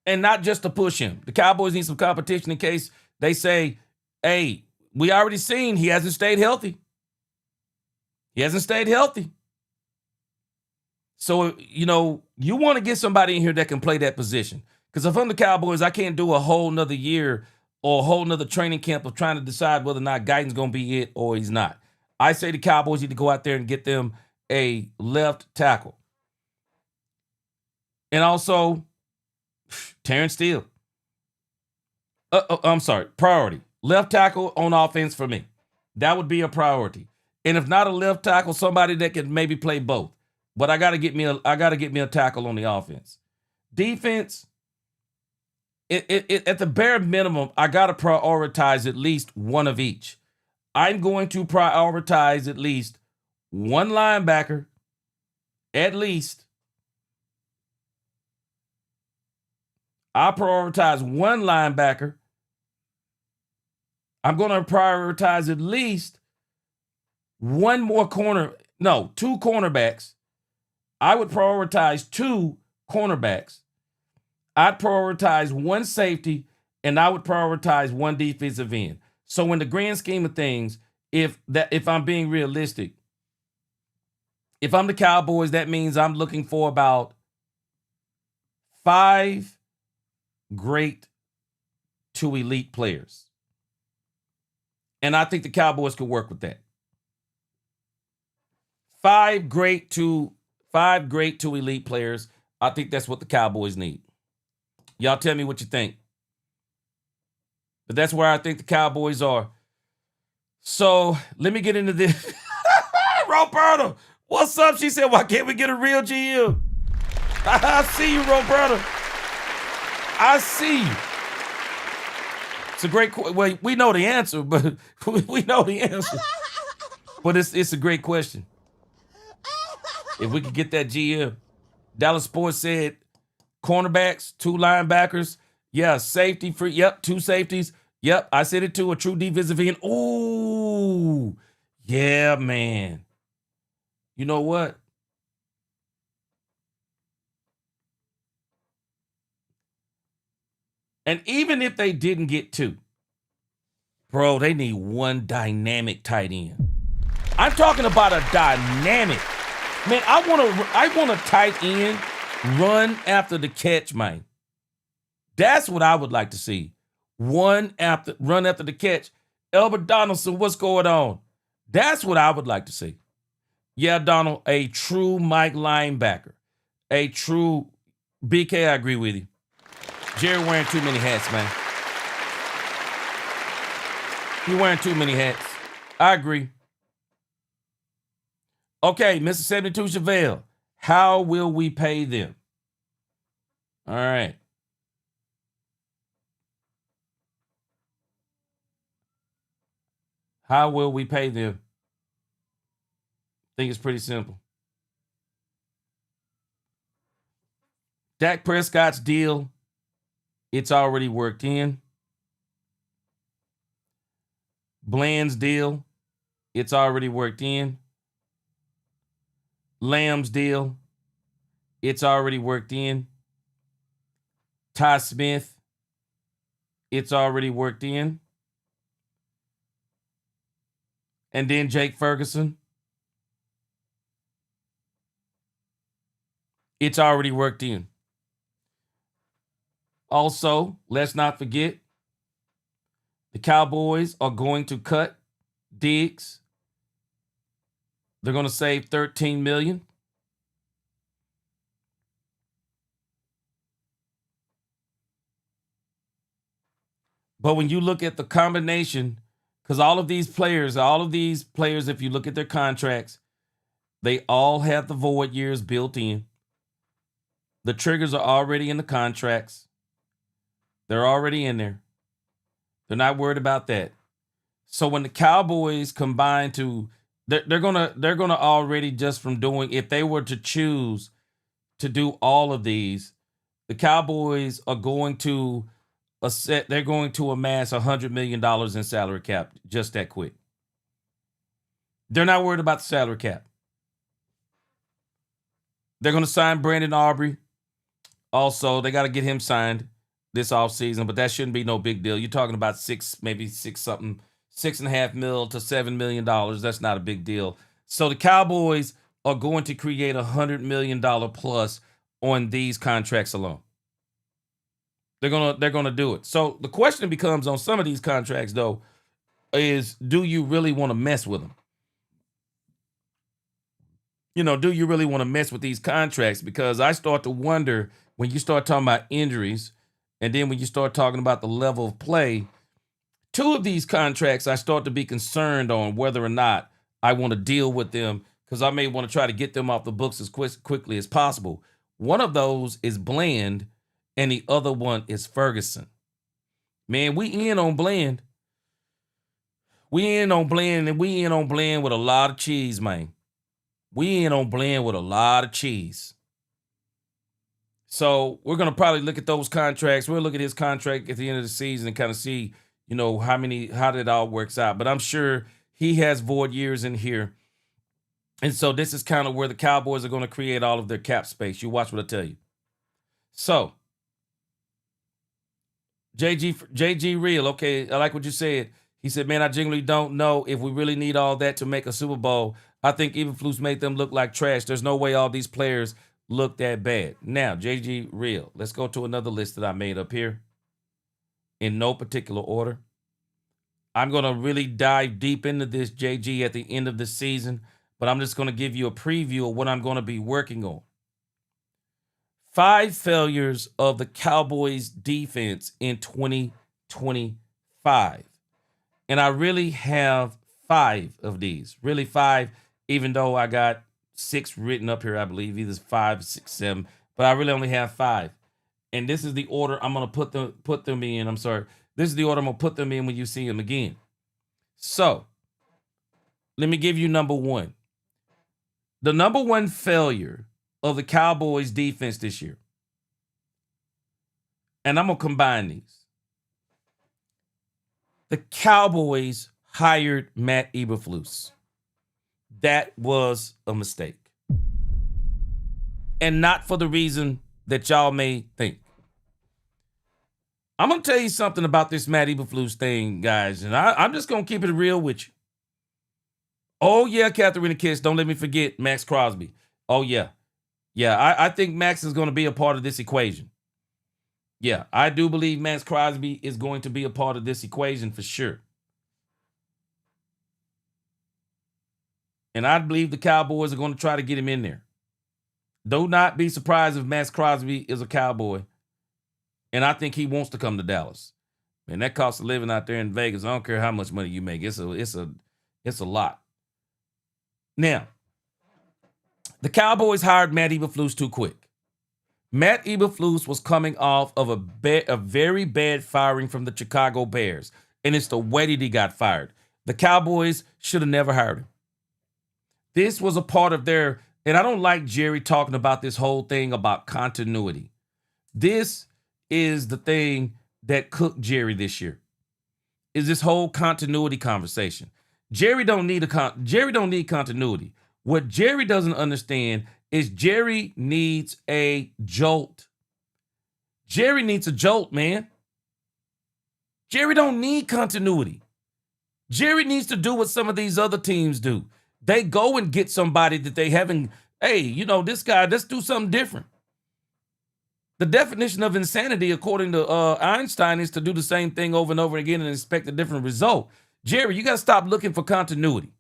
And not just to push him. The Cowboys need some competition in case they say, hey, we already seen he hasn't stayed healthy. He hasn't stayed healthy. So, you want to get somebody in here that can play that position. Because if I'm the Cowboys, I can't do a whole nother year or a whole nother training camp of trying to decide whether or not Guyton's going to be it or he's not. I say the Cowboys need to go out there and get them a left tackle. And also, Terrence Steele. I'm sorry, priority. Left tackle on offense for me. That would be a priority. And if not a left tackle, somebody that can maybe play both. But I gotta get me a tackle on the offense. Defense, at the bare minimum, I gotta prioritize at least one of each. I'm going to prioritize at least one linebacker, at least. I prioritize one linebacker. I'm going to prioritize at least two cornerbacks. I would prioritize 2 cornerbacks. I'd prioritize one safety, and I would prioritize one defensive end. So in the grand scheme of things, if I'm being realistic, if I'm the Cowboys, that means I'm looking for about 5 great to elite players. And I think the Cowboys could work with that. 5 great to elite players. I think that's what the Cowboys need. Y'all tell me what you think. But that's where I think the Cowboys are. So let me get into this. Roberta, what's up? She said, why can't we get a real GM? I see you, Roberta. I see you. It's a great question. Well, we know the answer, but we know the answer. But it's a great question. If we could get that GM. Dallas Sports said cornerbacks, 2 linebackers. Yeah, safety free. Yep, 2 safeties. Yep, I said it too. A true defensive end. Ooh, yeah, man. You know what? And even if they didn't get 2, bro, they need one dynamic tight end. I'm talking about a dynamic. Man, I want a tight end run after the catch, man. That's what I would like to see. Run after the catch. Albert Donaldson, what's going on? That's what I would like to see. Yeah, Donald, a true Mike linebacker. A true BK, I agree with you. Jerry wearing too many hats, man. You're wearing too many hats. I agree. Okay, Mr. 72 Chevelle, how will we pay them? All right. How will we pay them? I think it's pretty simple. Dak Prescott's deal, it's already worked in. Bland's deal, it's already worked in. Lamb's deal, it's already worked in. Ty Smith, it's already worked in. and then Jake Ferguson. It's already worked in. Also, let's not forget, the Cowboys are going to cut Diggs. They're going to save $13 million. But when you look at the combination, because all of these players, if you look at their contracts, they all have the void years built in. The triggers are already in the contracts. They're already in there. They're not worried about that. So when the Cowboys combine to, they're gonna already, just from doing, if they were to choose to do all of these, the Cowboys are going to they're going to amass $100 million in salary cap just that quick. They're not worried about the salary cap. They're going to sign Brandon Aubrey. Also, they got to get him signed this offseason, but that shouldn't be no big deal. You're talking about $6.5 million to $7 million. That's not a big deal. So the Cowboys are going to create $100 million plus on these contracts alone. They're gonna do it. So the question becomes on some of these contracts, though, is do you really want to mess with them? Do you really want to mess with these contracts? Because I start to wonder when you start talking about injuries, and then when you start talking about the level of play, two of these contracts I start to be concerned on whether or not I want to deal with them, because I may want to try to get them off the books as quickly as possible. One of those is Bland, and the other one is Ferguson. Man, we in on Bland. We in on Bland, and we in on Bland with a lot of cheese, man. We in on Bland with a lot of cheese. So we're going to probably look at those contracts. We'll look at his contract at the end of the season and kind of see, how it all works out. But I'm sure he has void years in here. And so this is kind of where the Cowboys are going to create all of their cap space. You watch what I tell you. So, JG Real, okay, I like what you said. He said, man, I genuinely don't know if we really need all that to make a Super Bowl. I think Eberflus made them look like trash. There's no way all these players look that bad. Now, JG Real, let's go to another list that I made up here in no particular order. I'm going to really dive deep into this, JG, at the end of the season, but I'm just going to give you a preview of what I'm going to be working on. 5 failures of the Cowboys defense in 2025. And I really have 5 of these. Really 5, even though I got 6 written up here, I believe. Either 5, 6, 7. But I really only have 5. And this is the order I'm going to put them in. I'm sorry. This is the order I'm going to put them in when you see them again. So, let me give you number 1. The number 1 failure of the Cowboys defense this year. And I'm going to combine these. The Cowboys hired Matt Eberflus. That was a mistake. And not for the reason that y'all may think. I'm going to tell you something about this Matt Eberflus thing, guys. And I'm just going to keep it real with you. Oh, yeah, Catherine Kiss. Don't let me forget Max Crosby. Oh, yeah. Yeah, I think Max is going to be a part of this equation. Yeah, I do believe Max Crosby is going to be a part of this equation for sure. And I believe the Cowboys are going to try to get him in there. Do not be surprised if Max Crosby is a Cowboy. And I think he wants to come to Dallas. Man, that cost of living out there in Vegas, I don't care how much money you make. It's a lot. Now, the Cowboys hired Matt Eberflus too quick. Matt Eberflus was coming off of a very bad firing from the Chicago Bears, and it's the way that he got fired. The Cowboys should have never hired him. This was a part of their, and I don't like Jerry talking about this whole thing about continuity. This is the thing that cooked Jerry this year, is this whole continuity conversation. Jerry don't need continuity. What Jerry doesn't understand is Jerry needs a jolt. Jerry needs a jolt, man. Jerry don't need continuity. Jerry needs to do what some of these other teams do. They go and get somebody that they haven't, hey, you know, this guy, let's do something different. The definition of insanity, according to Einstein, is to do the same thing over and over again and expect a different result. Jerry, you got to stop looking for continuity.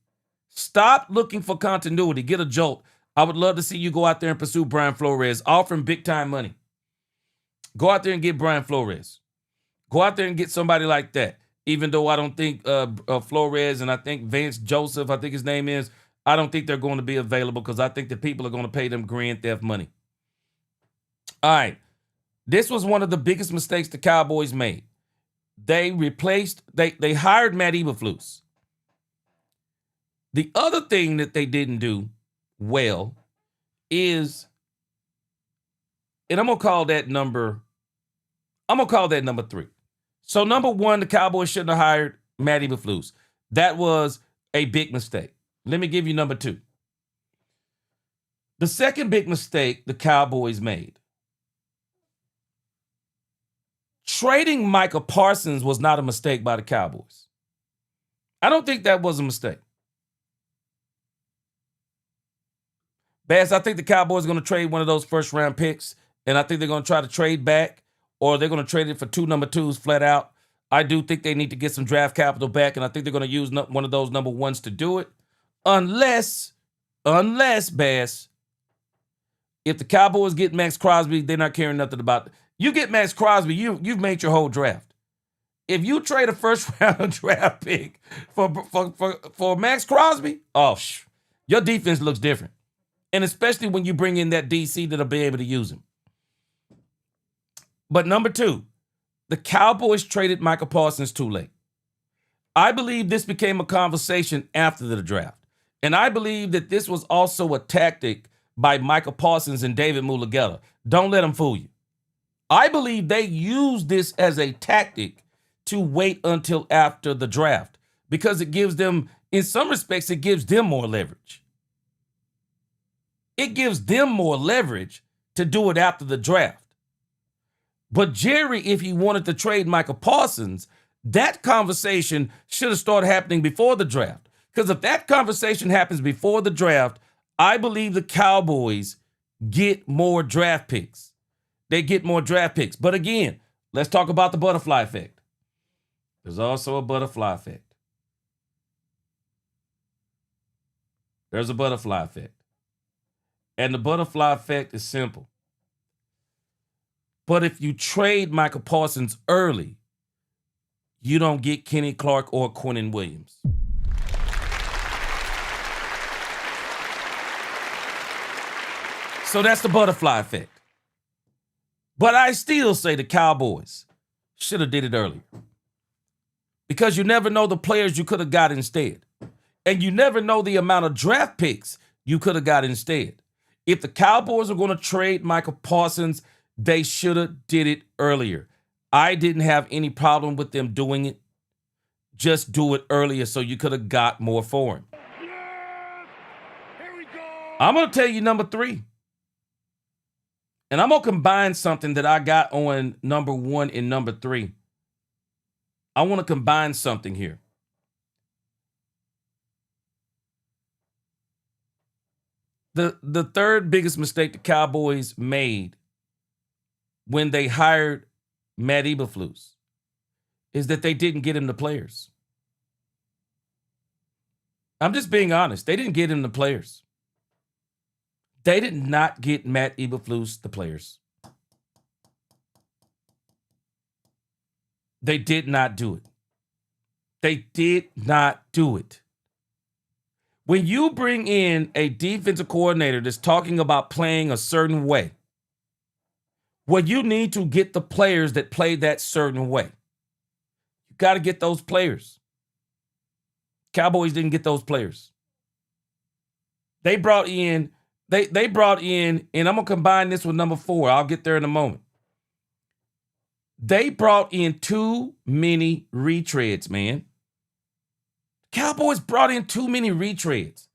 Stop looking for continuity. Get a jolt. I would love to see you go out there and pursue Brian Flores, offering big-time money. Go out there and get Brian Flores. Go out there and get somebody like that. Even though I don't think Flores and I think Vance Joseph, I think his name is, I don't think they're going to be available because I think the people are going to pay them grand theft money. All right. This was one of the biggest mistakes the Cowboys made. They hired Matt Eberflus. The other thing that they didn't do well is, and I'm going to call that number 3. So number 1, the Cowboys shouldn't have hired Matt Eberflus. That was a big mistake. Let me give you number 2. The second big mistake the Cowboys made. Trading Micah Parsons was not a mistake by the Cowboys. I don't think that was a mistake. Bass, I think the Cowboys are going to trade one of those first-round picks, and I think they're going to try to trade back, or they're going to trade it for 2 number 2s flat out. I do think they need to get some draft capital back, and I think they're going to use one of those number 1s to do it. Unless, Bass, if the Cowboys get Max Crosby, they're not caring nothing about it. You get Max Crosby, you've made your whole draft. If you trade a first-round draft pick for Max Crosby, your defense looks different. And especially when you bring in that DC that'll be able to use him. But number 2, the Cowboys traded Micah Parsons too late. I believe this became a conversation after the draft. And I believe that this was also a tactic by Micah Parsons and David Mulugeta. Don't let them fool you. I believe they used this as a tactic to wait until after the draft because it gives them, in some respects, it gives them more leverage. It gives them more leverage to do it after the draft. But Jerry, if he wanted to trade Micah Parsons, that conversation should have started happening before the draft. Because if that conversation happens before the draft, I believe the Cowboys get more draft picks. They get more draft picks. But again, let's talk about the butterfly effect. There's also a butterfly effect. There's a butterfly effect. And the butterfly effect is simple. But if you trade Micah Parsons early, you don't get Kenny Clark or Quinnen Williams. So that's the butterfly effect. But I still say the Cowboys should have did it earlier. Because you never know the players you could have got instead. And you never know the amount of draft picks you could have got instead. If the Cowboys are going to trade Micah Parsons, they should have did it earlier. I didn't have any problem with them doing it. Just do it earlier so you could have got more for him. Yes! Here we go! I'm going to tell you number 3. And I'm going to combine something that I got on number 1 and number 3. I want to combine something here. The third biggest mistake the Cowboys made when they hired Matt Eberflus is that they didn't get him the players. I'm just being honest. They didn't get him the players. They did not get Matt Eberflus the players. They did not do it. They did not do it. When you bring in a defensive coordinator that's talking about playing a certain way, well, you need to get the players that play that certain way. You got to get those players. Cowboys didn't get those players. They brought in, and I'm going to combine this with number 4. I'll get there in a moment. They brought in too many retreads, man. Cowboys brought in too many retreads.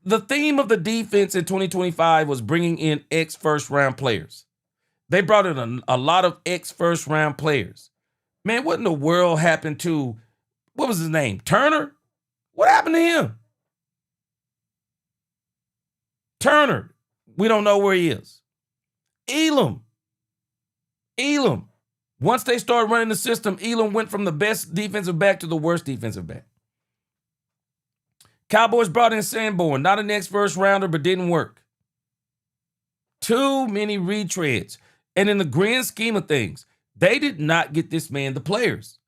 The theme of the defense in 2025 was bringing in ex-first-round players. They brought in a lot of ex-first-round players. Man, what in the world happened to what was his name? Turner? What happened to him? Turner, we don't know where he is. Elam. Once they started running the system, Elam went from the best defensive back to the worst defensive back. Cowboys brought in Sanborn, not an ex-first rounder, but didn't work. Too many retreads. And in the grand scheme of things, they did not get this man the players.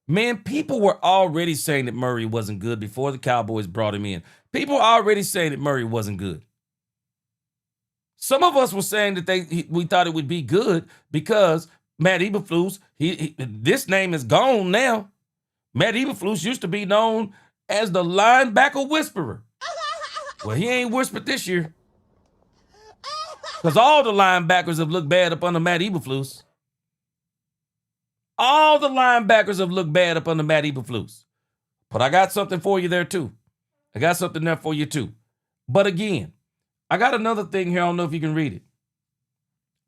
Man, people were already saying that Murray wasn't good before the Cowboys brought him in. People were already saying that Murray wasn't good. Some of us were saying that we thought it would be good because Matt Eberflus, this name is gone now. Matt Eberflus used to be known as the linebacker whisperer. Well, he ain't whispered this year. Because all the linebackers have looked bad up under Matt Eberflus. All the linebackers have looked bad up under Matt Eberflus. But I got something for you there too. But again, I got another thing here. I don't know if you can read it.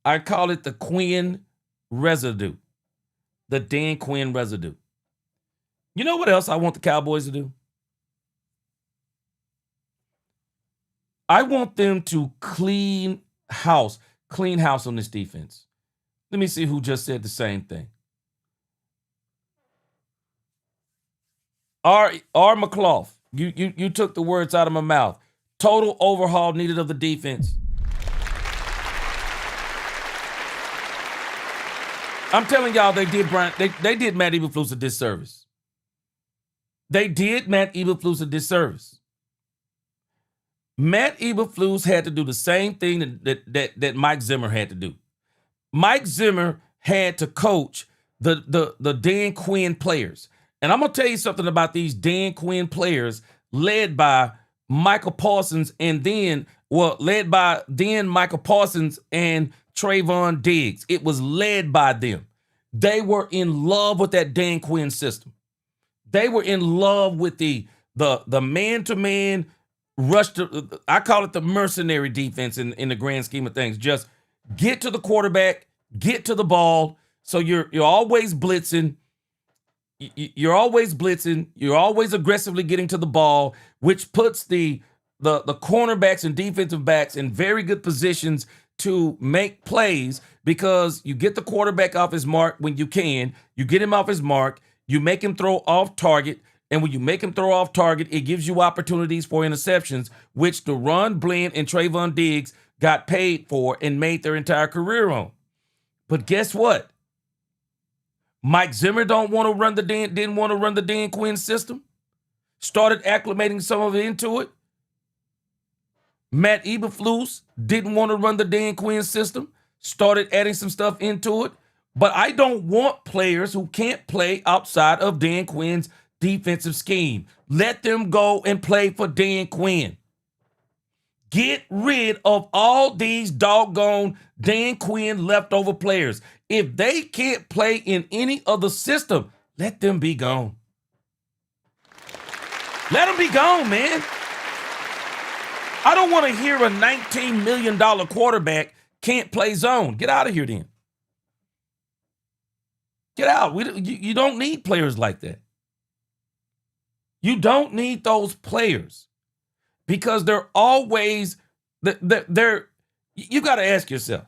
I call it the Quinn residue. The Dan Quinn residue. You know what else I want the Cowboys to do? I want them to clean house on this defense. Let me see who just said the same thing. R. McClough, you took the words out of my mouth. Total overhaul needed of the defense. I'm telling y'all, they did Matt Eberflus a disservice. Matt Eberflus had to do the same thing that Mike Zimmer had to do. Mike Zimmer had to coach the Dan Quinn players. And I'm going to tell you something about these Dan Quinn players led by Michael Parsons led by Michael Parsons and Trayvon Diggs. It was led by them. They were in love with that Dan Quinn system. They were in love with the man-to-man rush to, I call it the mercenary defense in the grand scheme of things. Just get to the quarterback, get to the ball. So you're always blitzing. You're always aggressively getting to the ball, which puts the cornerbacks and defensive backs in very good positions to make plays because you get the quarterback off his mark when you can. You get him off his mark. You make him throw off target. And when you make him throw off target, it gives you opportunities for interceptions, which Deron Bland and Trayvon Diggs got paid for and made their entire career on. But guess what? Mike Zimmer didn't want to run the Dan Quinn system. Started acclimating some of it into it. Matt Eberflus didn't want to run the Dan Quinn system. Started adding some stuff into it. But I don't want players who can't play outside of Dan Quinn's defensive scheme. Let them go and play for Dan Quinn. Get rid of all these doggone Dan Quinn leftover players. If they can't play in any other system, let them be gone. Let them be gone, man. I don't want to hear a $19 million quarterback can't play zone. Get out of here then. Get out. You don't need players like that. You don't need those players because they're always, you got to ask yourself,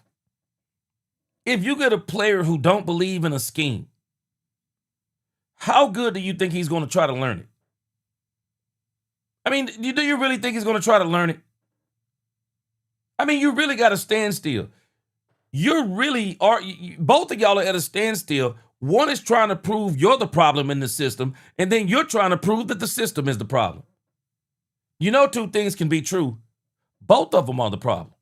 if you get a player who don't believe in a scheme, how good do you think he's going to try to learn it? I mean, do you really think he's going to try to learn it? I mean, you really got to stand still. Both of y'all are at a standstill. One is trying to prove you're the problem in the system, and then you're trying to prove that the system is the problem. You know, two things can be true. Both of them are the problem.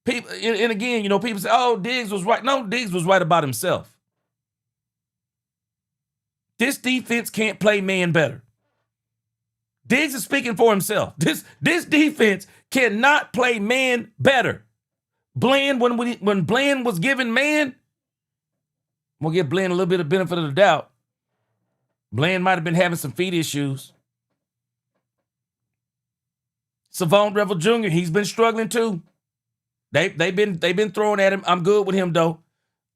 People, and again, people say, oh, Diggs was right. No, Diggs was right about himself. This defense can't play man better. Diggs is speaking for himself. This defense cannot play man better. Bland, when Bland was given man, we'll give Bland a little bit of benefit of the doubt. Bland might have been having some feet issues. Savon Revel Jr., he's been struggling too. They've been throwing at him. I'm good with him though.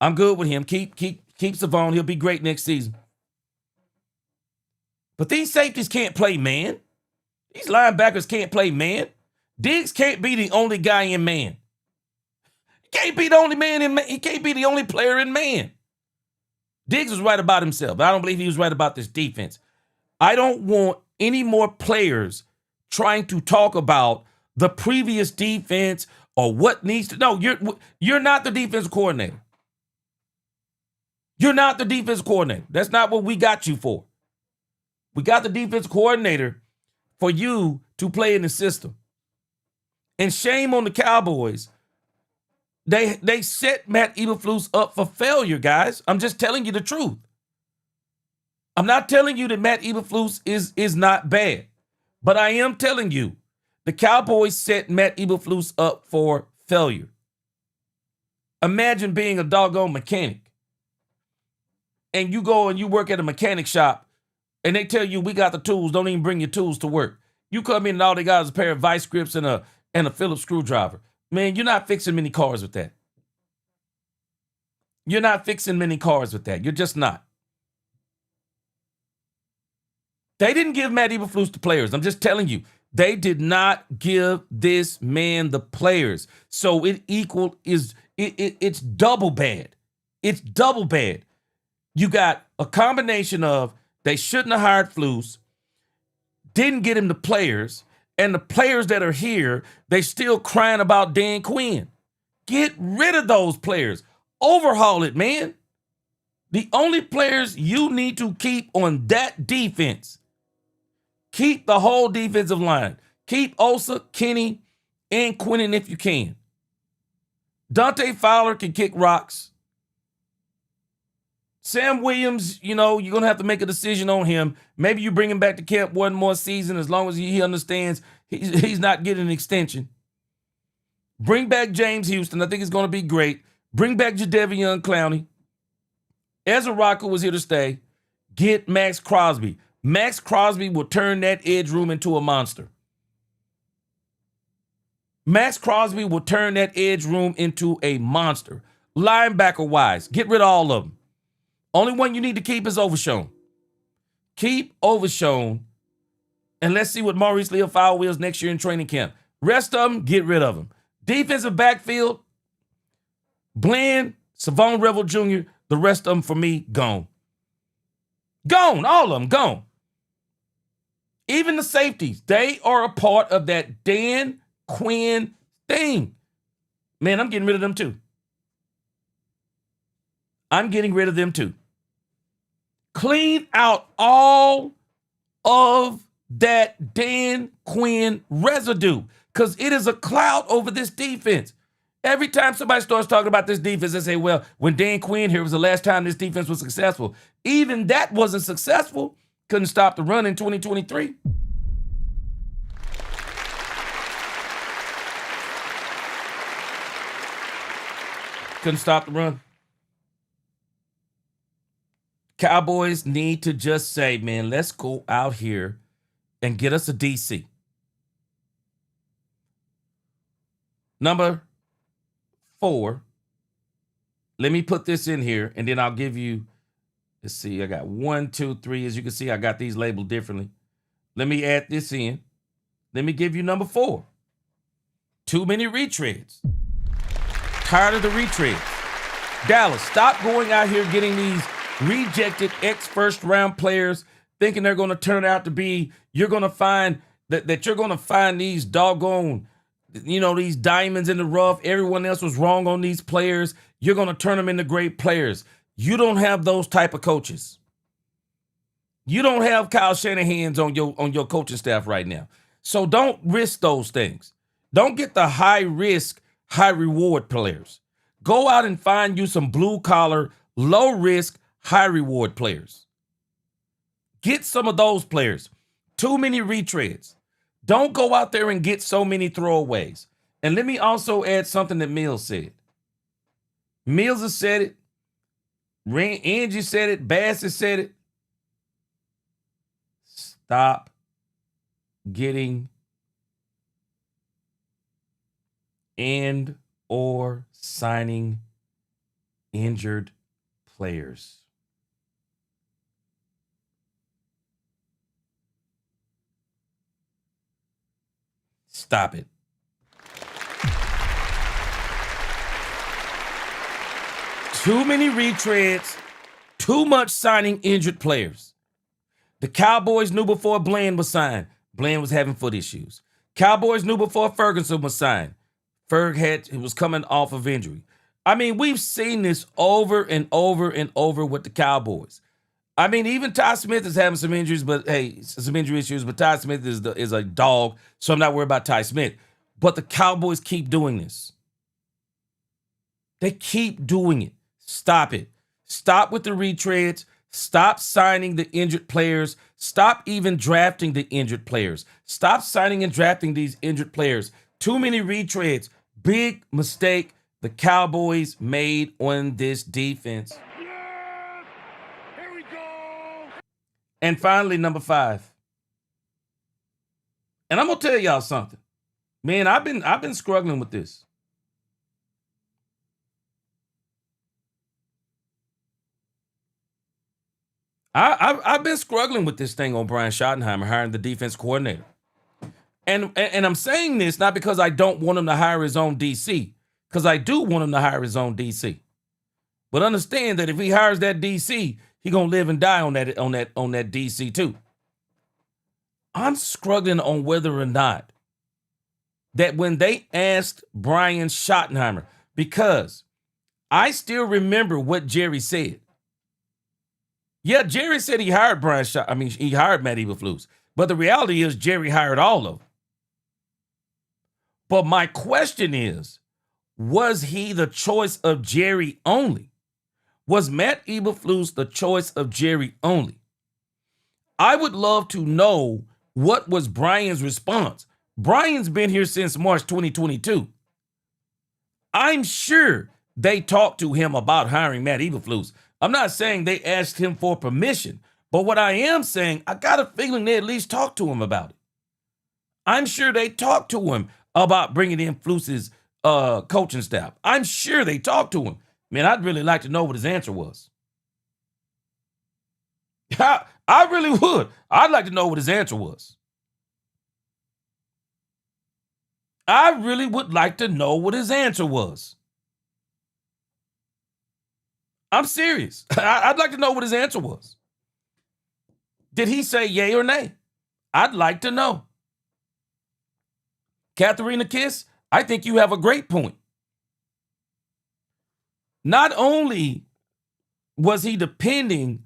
I'm good with him. Keep Savon. He'll be great next season. But these safeties can't play man. These linebackers can't play man. Diggs can't be the only guy in man. He can't be the only man in man. He can't be the only player in man. Diggs was right about himself, but I don't believe he was right about this defense. I don't want any more players trying to talk about the previous defense or what needs to. No, you're not the defensive coordinator. You're not the defensive coordinator. That's not what we got you for. We got the defensive coordinator for you to play in the system. And shame on the Cowboys. They set Matt Eberflus up for failure, guys. I'm just telling you the truth. I'm not telling you that Matt Eberflus is not bad. But I am telling you, the Cowboys set Matt Eberflus up for failure. Imagine being a doggone mechanic. And you go and you work at a mechanic shop, and they tell you, we got the tools, don't even bring your tools to work. You come in and all they got is a pair of vice grips and a Phillips screwdriver. Man, you're not fixing many cars with that. You're not fixing many cars with that. You're just not. They didn't give Matt Eberflus the players. I'm just telling you. They did not give this man the players. So it's double bad. It's double bad. You got a combination of they shouldn't have hired Flus, didn't get him the players, and the players that are here, they still crying about Dan Quinn. Get rid of those players. Overhaul it, man. The only players you need to keep on that defense, keep the whole defensive line. Keep Osa, Kenny, and Quinnen if you can. Dante Fowler can kick rocks. Sam Williams, you're going to have to make a decision on him. Maybe you bring him back to camp one more season as long as he understands he's not getting an extension. Bring back James Houston. I think it's going to be great. Bring back Jadeveon Clowney. Ezra Rocker was here to stay. Get Max Crosby. Max Crosby will turn that edge room into a monster. Max Crosby will turn that edge room into a monster. Linebacker-wise, get rid of all of them. Only one you need to keep is Overshown. Keep Overshown, and let's see what Maurice Leofau is next year in training camp. Rest of them, get rid of them. Defensive backfield, Bland, Savon Revel Jr., the rest of them for me, gone. Gone, all of them, gone. Even the safeties, they are a part of that Dan Quinn thing. Man, I'm getting rid of them too. I'm getting rid of them too. Clean out all of that Dan Quinn residue because it is a cloud over this defense. Every time somebody starts talking about this defense, they say, well, when Dan Quinn here was the last time this defense was successful. Even that wasn't successful. Couldn't stop the run in 2023. Couldn't stop the run. Cowboys need to just say, man, let's go out here and get us a DC. Number 4. Let me put this in here, and then I'll give you, let's see, I got 1, 2, 3. As you can see, I got these labeled differently. Let me add this in. Let me give you number 4. Too many retreads. Tired of the retreads. Dallas, stop going out here getting these rejected ex-first round players thinking they're going to turn out to be, you're going to find that you're going to find these doggone, these diamonds in the rough. Everyone else was wrong on these players. You're going to turn them into great players. You don't have those type of coaches. You don't have Kyle Shanahan's on your coaching staff right now. So don't risk those things. Don't get the high risk, high reward players. Go out and find you some blue collar, low risk, high reward players. Get some of those players. Too many retreads. Don't go out there and get so many throwaways. And let me also add something that Mills said. Mills has said it. Angie said it. Bass has said it. Stop getting and or signing injured players. Stop it. Too many retreads, too much signing injured players. The Cowboys knew before Bland was signed. Bland was having foot issues. Cowboys knew before Ferguson was signed. Ferg was coming off of injury. I mean, we've seen this over and over and over with the Cowboys. I mean, even Ty Smith is having some injuries, but hey, some injury issues. But Ty Smith is a dog, so I'm not worried about Ty Smith. But the Cowboys keep doing this. They keep doing it. Stop it. Stop with the retreads. Stop signing the injured players. Stop even drafting the injured players. Stop signing and drafting these injured players. Too many retreads. Big mistake the Cowboys made on this defense. Yes! Here we go! And finally, number 5. And I'm gonna tell y'all something. Man, I've been struggling with this. I've been struggling with this thing on Brian Schottenheimer hiring the defense coordinator. And I'm saying this not because I don't want him to hire his own DC, because I do want him to hire his own DC. But understand that if he hires that DC, he gonna live and die on that DC too. I'm struggling on whether or not that when they asked Brian Schottenheimer, because I still remember what Jerry said. Yeah, Jerry said he hired he hired Matt Eberflus. But the reality is Jerry hired all of them. But my question is, was he the choice of Jerry only? Was Matt Eberflus the choice of Jerry only? I would love to know what was Brian's response. Brian's been here since March 2022. I'm sure they talked to him about hiring Matt Eberflus. I'm not saying they asked him for permission, but what I am saying, I got a feeling they at least talked to him about it. I'm sure they talked to him about bringing in Flus's coaching staff. I'm sure they talked to him. Man, I'd really like to know what his answer was. I really would. I'd like to know what his answer was. I really would like to know what his answer was. I'm serious. I'd like to know what his answer was. Did he say yay or nay? I'd like to know. Katharina Kiss, I think you have a great point. Not only was he depending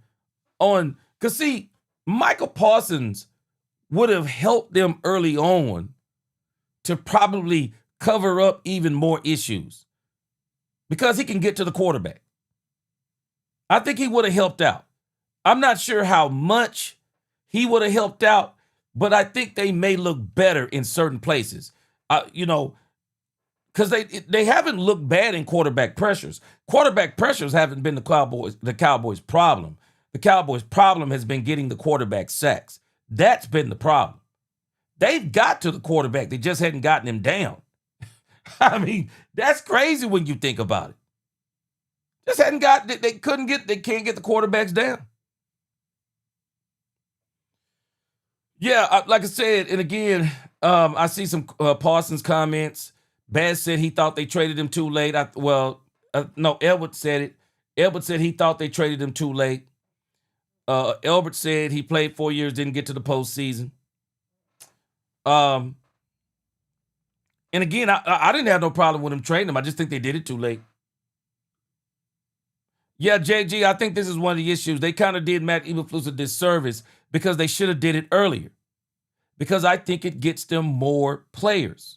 on, because see, Michael Parsons would have helped them early on to probably cover up even more issues because he can get to the quarterback. I think he would have helped out. I'm not sure how much he would have helped out, but I think they may look better in certain places. Because they haven't looked bad in quarterback pressures. Quarterback pressures haven't been the Cowboys' problem. The Cowboys' problem has been getting the quarterback sacks. That's been the problem. They've got to the quarterback. They just hadn't gotten him down. I mean, that's crazy when you think about it. They can't get the quarterbacks down. Yeah, like I said, and again, I see some Parsons comments. Baz said he thought they traded him too late. No, Elwood said it. Elwood said he thought they traded him too late. Elbert said he played 4 years, didn't get to the postseason. And again, I didn't have no problem with him trading him. I just think they did it too late. Yeah, JG, I think this is one of the issues. They kind of did Matt Eberflus a disservice because they should have did it earlier. Because I think it gets them more players.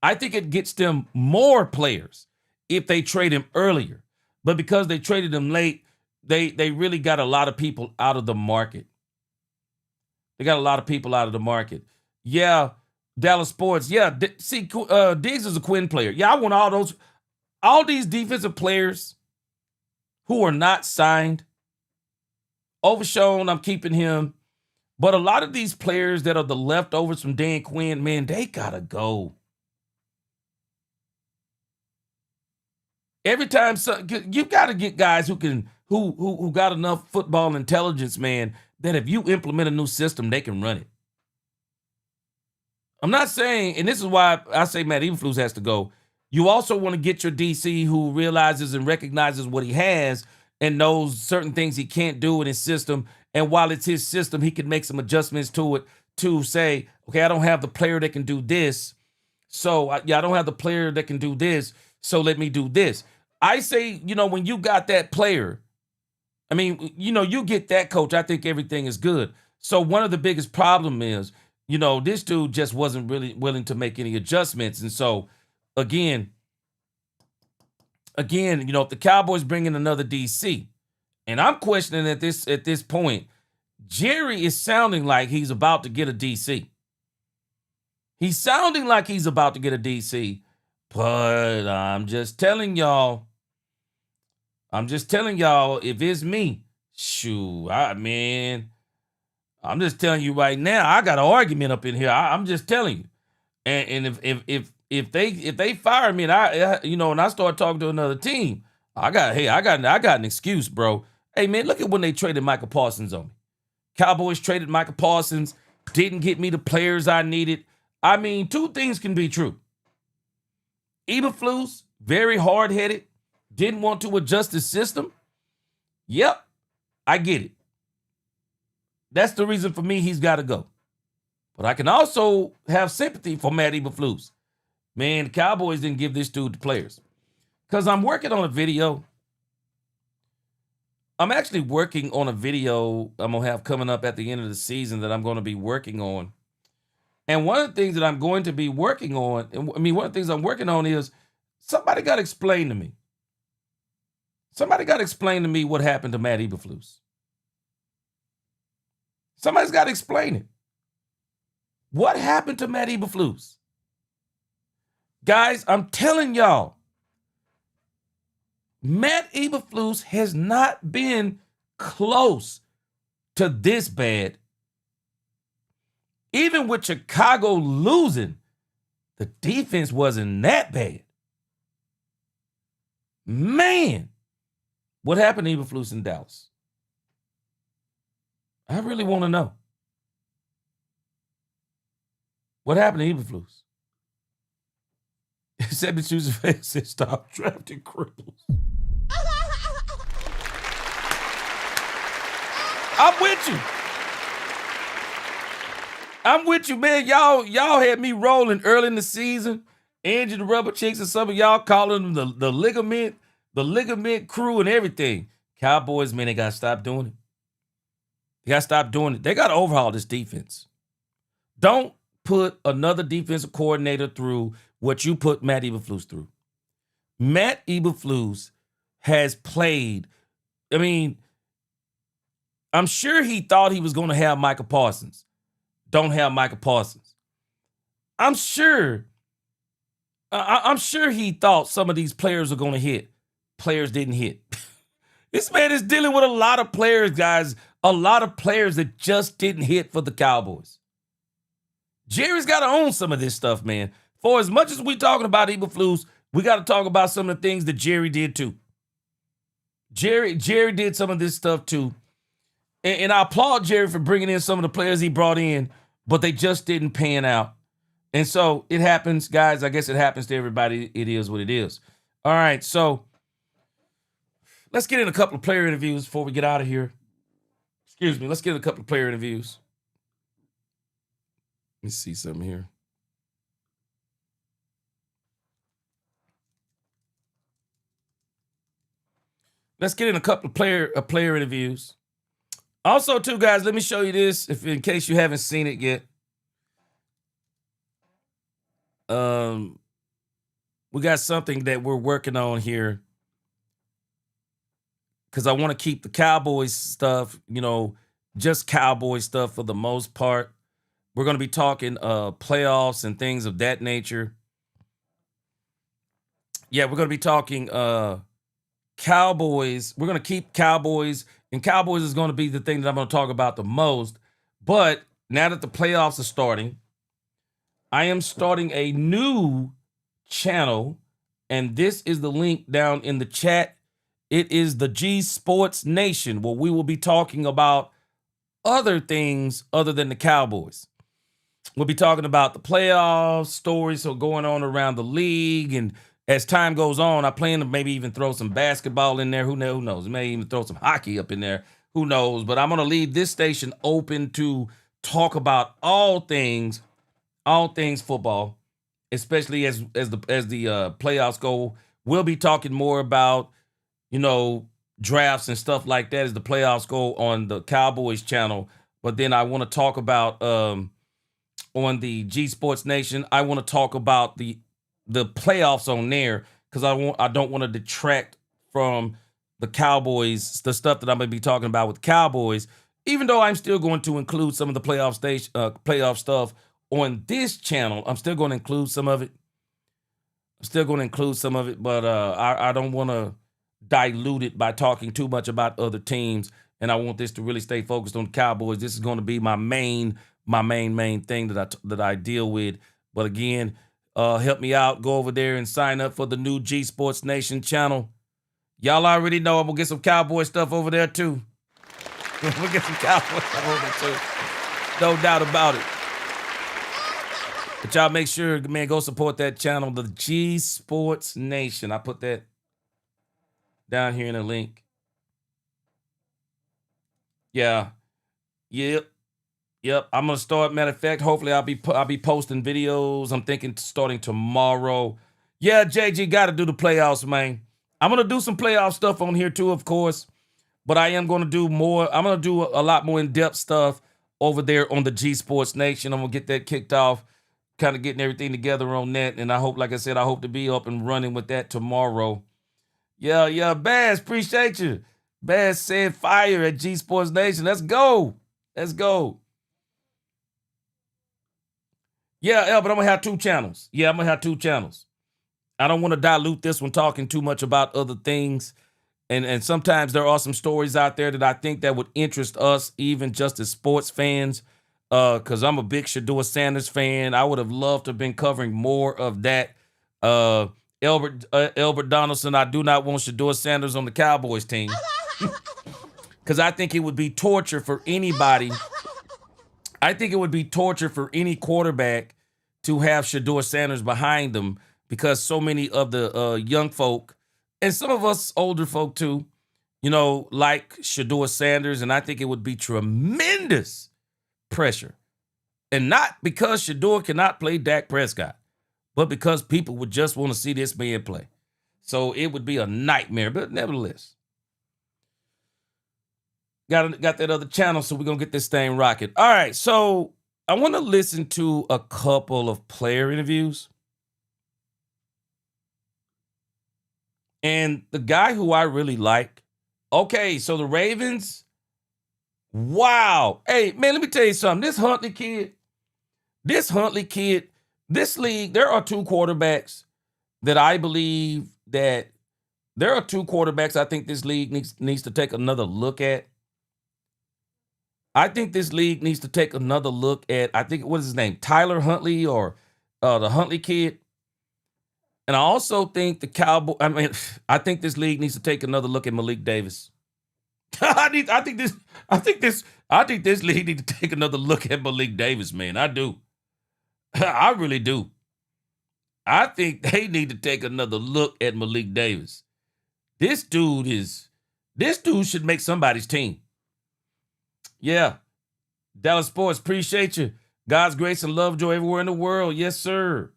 I think it gets them more players if they trade him earlier. But because they traded him late, they really got a lot of people out of the market. They got a lot of people out of the market. Yeah, Dallas Sports. Yeah, Diggs is a Quinn player. Yeah, I want all these defensive players who are not signed. Overshown, I'm keeping him. But a lot of these players that are the leftovers from Dan Quinn, man, they gotta go. Every time, you got to get guys who got enough football intelligence, man, that if you implement a new system, they can run it. I'm not saying, and this is why I say Matt Eberflus has to go. You also want to get your DC who realizes and recognizes what he has and knows certain things he can't do in his system. And while it's his system, he can make some adjustments to it to say, okay, I don't have the player that can do this. So, I don't have the player that can do this. So let me do this. I say, when you got that player, I mean, you get that coach, I think everything is good. So one of the biggest problem is, this dude just wasn't really willing to make any adjustments. And so, again, if the Cowboys bring in another DC, and I'm questioning at this point, Jerry is sounding like he's about to get a DC. He's sounding like he's about to get a DC, but I'm just telling y'all, if it's me, shoot, I'm just telling you right now, I got an argument up in here. I'm just telling you. And if they fire me and I start talking to another team, I got an excuse, bro. Hey man, look at when they traded Michael Parsons on me. Cowboys traded Michael Parsons, didn't get me the players I needed. I mean, two things can be true. Eberflus, very hard-headed, didn't want to adjust his system. Yep, I get it. That's the reason for me he's got to go. But I can also have sympathy for Matt Eberflus. Man, the Cowboys didn't give this dude the players. Because I'm working on a video. I'm actually working on a video I'm going to have coming up at the end of the season that I'm going to be working on. And one of the things that I'm going to be working on, one of the things I'm working on is somebody got to explain to me. Somebody got to explain to me what happened to Matt Eberflus. Somebody's got to explain it. What happened to Matt Eberflus? Guys, I'm telling y'all, Matt Eberflus has not been close to this bad. Even with Chicago losing, the defense wasn't that bad. Man, what happened to Eberflus in Dallas? I really want to know. What happened to Eberflus? 72's face said, stop drafting cripples. I'm with you. I'm with you, man. Y'all had me rolling early in the season. Angie the Rubber Chicks and some of y'all calling them the ligament crew and everything. Cowboys, man, they got to stop doing it. They got to stop doing it. They got to overhaul this defense. Don't put another defensive coordinator through what you put Matt Eberflus through. Matt Eberflus has played. I mean, I'm sure he thought he was going to have Michael Parsons. Don't have Michael Parsons. I'm sure he thought some of these players are going to hit. Players didn't hit. This man is dealing with a lot of players, guys. A lot of players that just didn't hit for the Cowboys. Jerry's got to own some of this stuff, man. For as much as we talking about Eberflus, we got to talk about some of the things that Jerry did too. Jerry did some of this stuff too. And I applaud Jerry for bringing in some of the players he brought in, but they just didn't pan out. And so it happens, guys. I guess it happens to everybody. It is what it is. All right, so let's get in a couple of player interviews before we get out of here. Excuse me. Let's get in a couple of player interviews. Let me see something here. Let's get in a couple of player interviews. Also, too, guys, let me show you this in case you haven't seen it yet. We got something that we're working on here because I want to keep the Cowboys stuff, just Cowboys stuff for the most part. We're going to be talking playoffs and things of that nature. Yeah, we're going to be talking Cowboys. We're going to keep Cowboys, and Cowboys is going to be the thing that I'm going to talk about the most. But now that the playoffs are starting, I am starting a new channel, and this is the link down in the chat. It is the G Sports Nation, where we will be talking about other things other than the Cowboys. We'll be talking about the playoff stories so going on around the league. And as time goes on, I plan to maybe even throw some basketball in there. Who knows? Maybe even throw some hockey up in there. Who knows? But I'm going to leave this station open to talk about all things football, especially as the playoffs go. We'll be talking more about, drafts and stuff like that as the playoffs go on the Cowboys channel. But then I want to talk about on the G Sports Nation, I want to talk about the playoffs on there because I don't want to detract from the Cowboys, the stuff that I'm going to be talking about with Cowboys, even though I'm still going to include some of the playoff stuff on this channel. I'm still going to include some of it. But I don't want to dilute it by talking too much about other teams, and I want this to really stay focused on the Cowboys. This is going to be my main thing that I deal with. But again, help me out. Go over there and sign up for the new G Sports Nation channel. Y'all already know I'm going to get some Cowboy stuff over there, too. We'll get some Cowboy stuff over there, too. No doubt about it. But y'all make sure, man, go support that channel, the G Sports Nation. I put that down here in the link. Yeah. Yep. I'm going to start. Matter of fact, hopefully I'll be posting videos. I'm thinking starting tomorrow. Yeah, JG got to do the playoffs, man. I'm going to do some playoff stuff on here too, of course, but I am going to do more. I'm going to do a lot more in-depth stuff over there on the G Sports Nation. I'm going to get that kicked off, kind of getting everything together on that. And I hope, like I said, I hope to be up and running with that tomorrow. Yeah, Bass, appreciate you. Bass said fire at G Sports Nation. Let's go. Yeah, but I'm going to have two channels. I don't want to dilute this one talking too much about other things. And sometimes there are some stories out there that I think that would interest us, even just as sports fans, because I'm a big Shedeur Sanders fan. I would have loved to have been covering more of that. Elbert Donaldson, I do not want Shedeur Sanders on the Cowboys team because I think it would be torture for anybody. I think it would be torture for any quarterback to have Shedeur Sanders behind them, because so many of the young folk, and some of us older folk too, like Shedeur Sanders, and I think it would be tremendous pressure. And not because Shedeur cannot play Dak Prescott, but because people would just want to see this man play. So it would be a nightmare, but nevertheless. Got that other channel, so we're going to get this thing rocking. All right, so I want to listen to a couple of player interviews. And the guy who I really like, okay, so the Ravens, wow. Hey, man, let me tell you something. This Huntley kid, this league, there are two quarterbacks that I believe that there are two quarterbacks I think this league needs to take another look at. I think this league needs to take another look at, I think, what is his name? Tyler Huntley, or the Huntley kid. And I also think I think this league needs to take another look at Malik Davis. I think this league needs to take another look at Malik Davis, man. I do. I really do. I think they need to take another look at Malik Davis. This dude should make somebody's team. Yeah. Dallas Sports, appreciate you. God's grace and love, joy everywhere in the world. Yes, sir.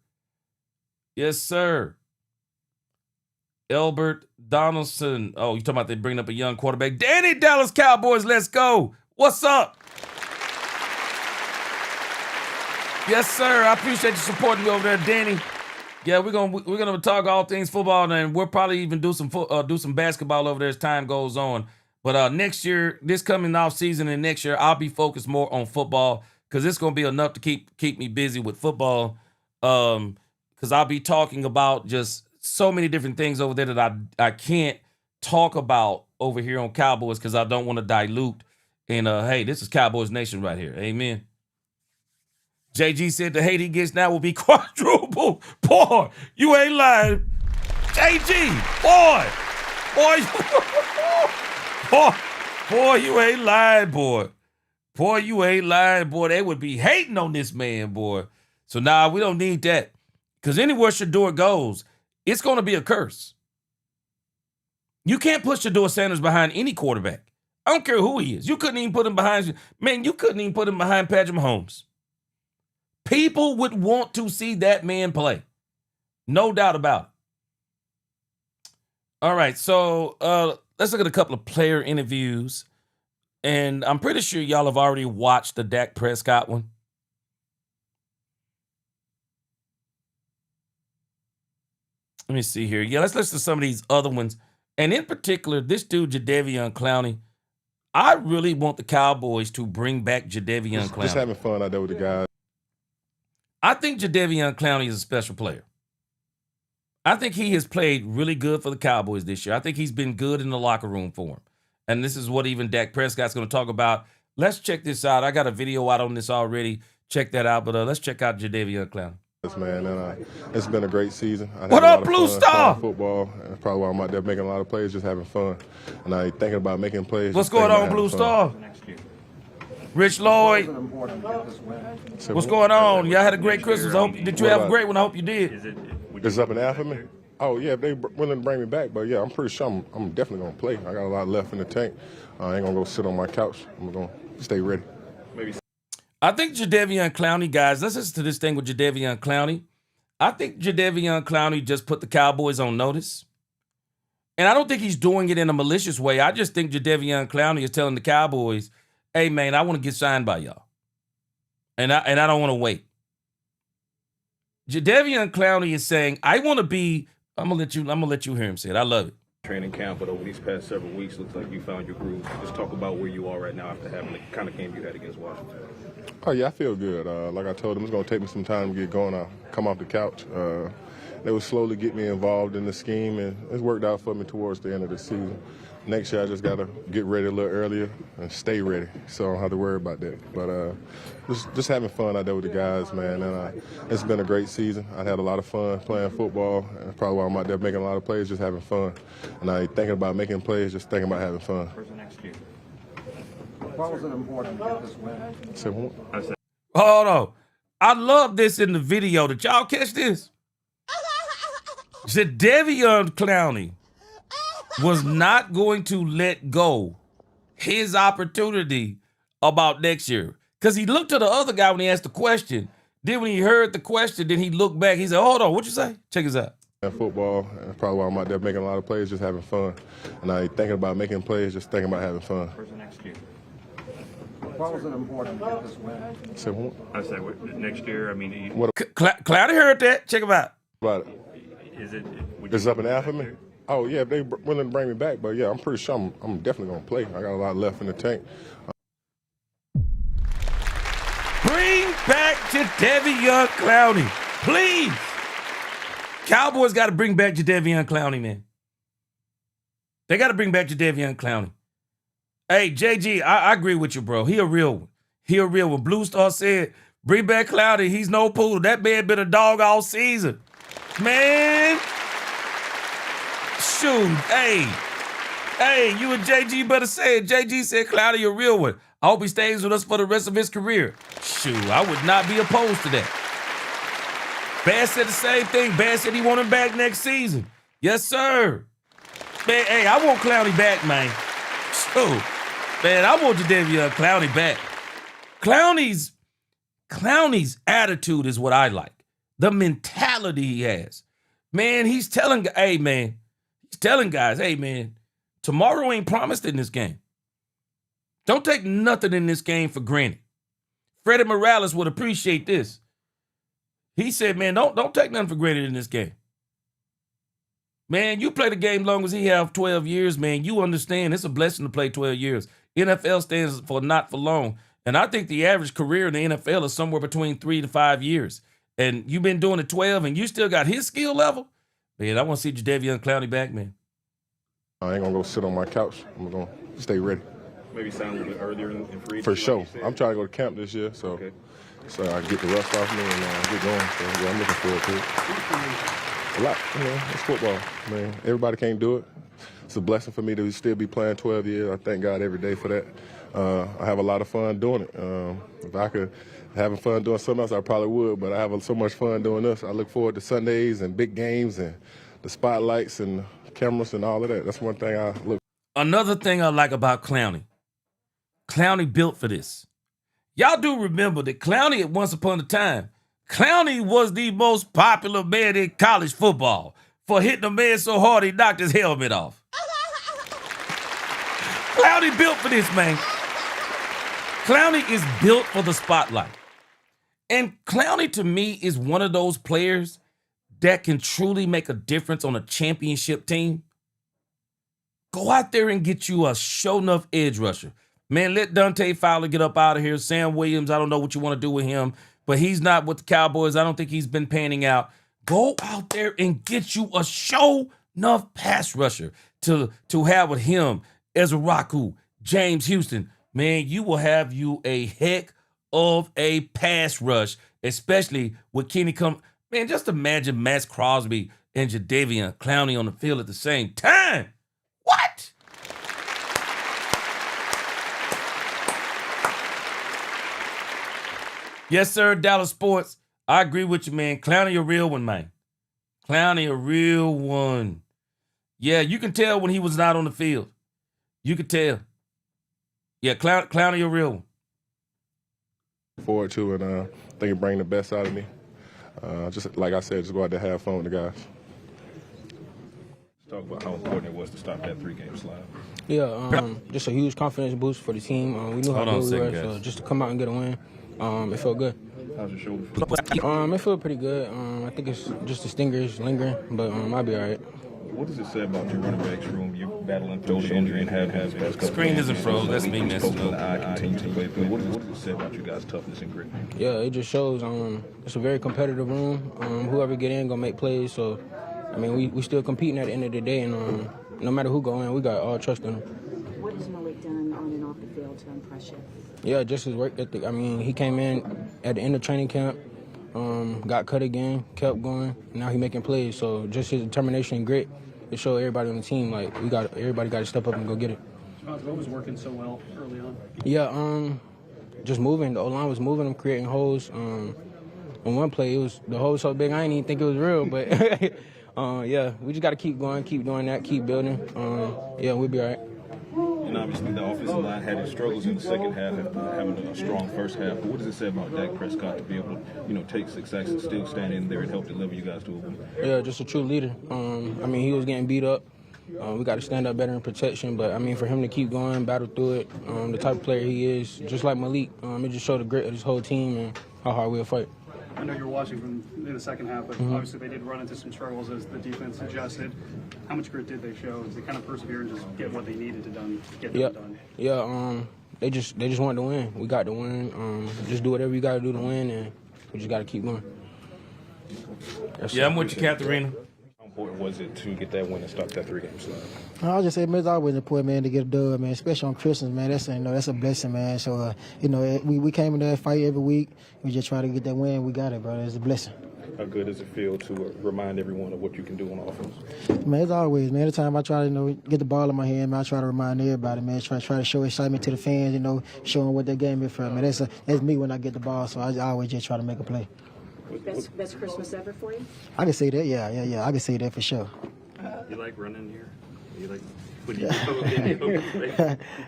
Elbert Donaldson. Oh, you talking about they bringing up a young quarterback. Danny, Dallas Cowboys, let's go. What's up? Yes, sir. I appreciate you supporting me over there, Danny. Yeah, we're gonna talk all things football, and we'll probably even do some basketball over there as time goes on. But next year, this coming off season and next year, I'll be focused more on football because it's gonna be enough to keep me busy with football. Because I'll be talking about just so many different things over there that I can't talk about over here on Cowboys because I don't want to dilute. And hey, this is Cowboys Nation right here. Amen. JG said the hate he gets now will be quadruple. Boy, you ain't lying. JG, boy, you ain't lying, boy. Boy, you ain't lying, boy. They would be hating on this man, boy. So, nah, we don't need that. Because anywhere Shador goes, it's going to be a curse. You can't put Shador Sanders behind any quarterback. I don't care who he is. You couldn't even put him behind, man, you couldn't even put him behind Patrick Mahomes. People would want to see that man play. No doubt about it. All right, so let's look at a couple of player interviews. And I'm pretty sure y'all have already watched the Dak Prescott one. Let me see here. Yeah, let's listen to some of these other ones. And in particular, this dude, Jadeveon Clowney. I really want the Cowboys to bring back Jadeveon Clowney. Just having fun out there with the guys. I think Jadeveon Clowney is a special player. I think he has played really good for the Cowboys this year. I think he's been good in the locker room for him. And this is what even Dak Prescott's going to talk about. Let's check this out. I got a video out on this already. Check that out. But let's check out Jadeveon Clowney. Man, and it's been a great season. What up, Blue Star? Football. That's probably why I'm out there making a lot of plays, just having fun. And I thinking about making plays. What's going on, Blue Star? Rich Lloyd. What's going on? Y'all had a great Christmas. Did you have a great one? I hope you did. It's up and down for me? Oh, yeah, if they willing to bring me back. But, yeah, I'm pretty sure I'm definitely going to play. I got a lot left in the tank. I ain't going to go sit on my couch. I'm going to stay ready. I think Jadeveon Clowney, guys, let's listen to this thing with Jadeveon Clowney. I think Jadeveon Clowney just put the Cowboys on notice. And I don't think he's doing it in a malicious way. I just think Jadeveon Clowney is telling the Cowboys, hey, man, I want to get signed by y'all. And I don't want to wait. Jadeveon Clowney is saying, I want to be, I'm gonna let you hear him say it. I love it. Training camp, but over these past several weeks, looks like you found your groove. Just talk about where you are right now after having the kind of game you had against Washington. Oh, yeah, I feel good. Like I told them, it's going to take me some time to get going. I come off the couch. They would slowly get me involved in the scheme, and it's worked out for me towards the end of the season. Next year, I just got to get ready a little earlier and stay ready, so I don't have to worry about that. But just having fun out there with the guys, man. And it's been a great season. I had a lot of fun playing football. And that's probably why I'm out there making a lot of plays, just having fun. And I ain't thinking about making plays, just thinking about having fun. Why was it important to get this win? Say what? Hold on. I love this in the video. Did y'all catch this? Jadeveon Clowney was not going to let go his opportunity about next year. Because he looked to the other guy when he asked the question. Then when he heard the question, then he looked back. He said, hold on, what'd you say? Check this out. Football, and that's probably why I'm out there making a lot of plays, just having fun. And I ain't thinking about making plays, just thinking about having fun. Why was it important to get this win? Say what? I said next year. I mean, Clowney heard that. Check him out. About it? It's up and down for me? Oh, yeah, if they willing to bring me back. But, yeah, I'm pretty sure I'm definitely going to play. I got a lot left in the tank. Bring back Jadeveon Clowney, please. Cowboys got to bring back Jadeveon Clowney, man. They got to bring back Jadeveon Clowney. Hey, JG, I agree with you, bro. He a real one. He a real one. Blue Star said, bring back Clowney. He's no poodle. That man been a dog all season. Man. Shoot. Hey, you and JG better say it. JG said Clowney a real one. I hope he stays with us for the rest of his career. Shoot, I would not be opposed to that. Bass said the same thing. Bass said he want him back next season. Yes, sir. Man, hey, I want Clowney back, man. Shoot. Man, I want Jadeveon Clowney back. Clowney's attitude is what I like. The mentality he has. Man, he's telling guys, hey, man, tomorrow ain't promised in this game. Don't take nothing in this game for granted. Freddie Morales would appreciate this. He said, man, don't take nothing for granted in this game. Man, you play the game long as he have 12 years, man. You understand it's a blessing to play 12 years. NFL stands for not for long. And I think the average career in the NFL is somewhere between 3 to 5 years. And you've been doing it 12 and you still got his skill level. Man, I want to see Jadeveon Clowney back, man. I ain't going to go sit on my couch. I'm going to stay ready. maybe sign a little bit earlier in free agency. For sure. I'm trying to go to camp this year, so I get the rust off me and get going. So, yeah, I'm looking forward to it. A lot, it's football, man. Everybody can't do it. it's a blessing for me to still be playing 12 years. I thank God every day for that. I have a lot of fun doing it. If I could having fun doing something else, I probably would, but I have so much fun doing this. I look forward to Sundays and big games and the spotlights and cameras and all of that. That's one thing I look. Another thing I like about Clowney built for this. Y'all do remember that Clowney at once upon a time, Clowney was the most popular man in college football for hitting a man so hard he knocked his helmet off. Clowney built for this, man. Clowney is built for the spotlight. And Clowney, to me, is one of those players that can truly make a difference on a championship team. Go out there and get you a show enough edge rusher. Man, let Dante Fowler get up out of here. Sam Williams, I don't know what you want to do with him, but he's not with the Cowboys. I don't think he's been panning out. Go out there and get you a show enough pass rusher to have with him, Ezra Raku, James Houston. Man, you will have you a heck of a pass rush, especially with Kenny come. Man, just imagine Max Crosby and Jadeveon Clowney on the field at the same time. What? Yes, sir, Dallas Sports. I agree with you, man. Clowney a real one, man. Clowney a real one. Yeah, you can tell when he was not on the field. You can tell. Yeah, Clowney a real one. Forward to, and I think it brings the best out of me. Just like I said, just go out there and have fun with the guys. Talk about how important it was to stop that 3-game slide. Yeah, just a huge confidence boost for the team. We knew how good we were, so just to come out and get a win, it felt good. How's your shoulder feel? It felt pretty good. I think it's just the stingers lingering, but I'll be all right. What does it say about your running backs room? You're battling shoulder injury and have been. Screen isn't froze. That's me messing up. I continue to play through. What does it say about you guys' toughness and grit? Yeah, it just shows it's a very competitive room. Whoever get in gonna make plays. So, I mean, we still competing at the end of the day, and no matter who go in, we got all trust in him. What has Malik done on and off the field to impress you? Yeah, just his work ethic. I mean, he came in at the end of training camp, got cut again, kept going. Now he making plays. So just his determination and grit. It showed everybody on the team, like, everybody got to step up and go get it. What was working so well early on? Yeah, just moving. The O-line was moving them, creating holes. On one play, the hole was so big, I didn't even think it was real. But, yeah, we just got to keep going, keep doing that, keep building. Yeah, we'll be all right. And obviously the offensive line had its struggles in the second half, having a strong first half. But what does it say about Dak Prescott to be able to, take success and still stand in there and help deliver you guys to a win? Yeah, just a true leader. I mean, he was getting beat up. We got to stand up better in protection. But, I mean, for him to keep going, battle through it, the type of player he is, just like Malik, it just showed the grit of his whole team and how hard we'll fight. I know you were watching from in the second half, but obviously they did run into some struggles as the defense adjusted. How much grit did they show? Did they kind of persevere and just get what they needed to get done? Yeah, they just wanted to win. We got to win. Just do whatever you got to do to win, and we just got to keep going. Yeah, I'm with you, Katharina. How important was it to get that win and stop that 3-game slide? I'll just say, man, it's always important, man, to get a dub, man, especially on Christmas, man. That's a blessing, man. So, we came in there fight every week. We just try to get that win. We got it, bro. It's a blessing. How good does it feel to remind everyone of what you can do on offense? Man, it's always, man. Every time I try to, get the ball in my hand, man, I try to remind everybody, man. Try to show excitement to the fans, show them what that game is for, man. That's me when I get the ball, so I always just try to make a play. Best Christmas ever for you? I can say that, yeah. I can say that for sure. You like running here? You like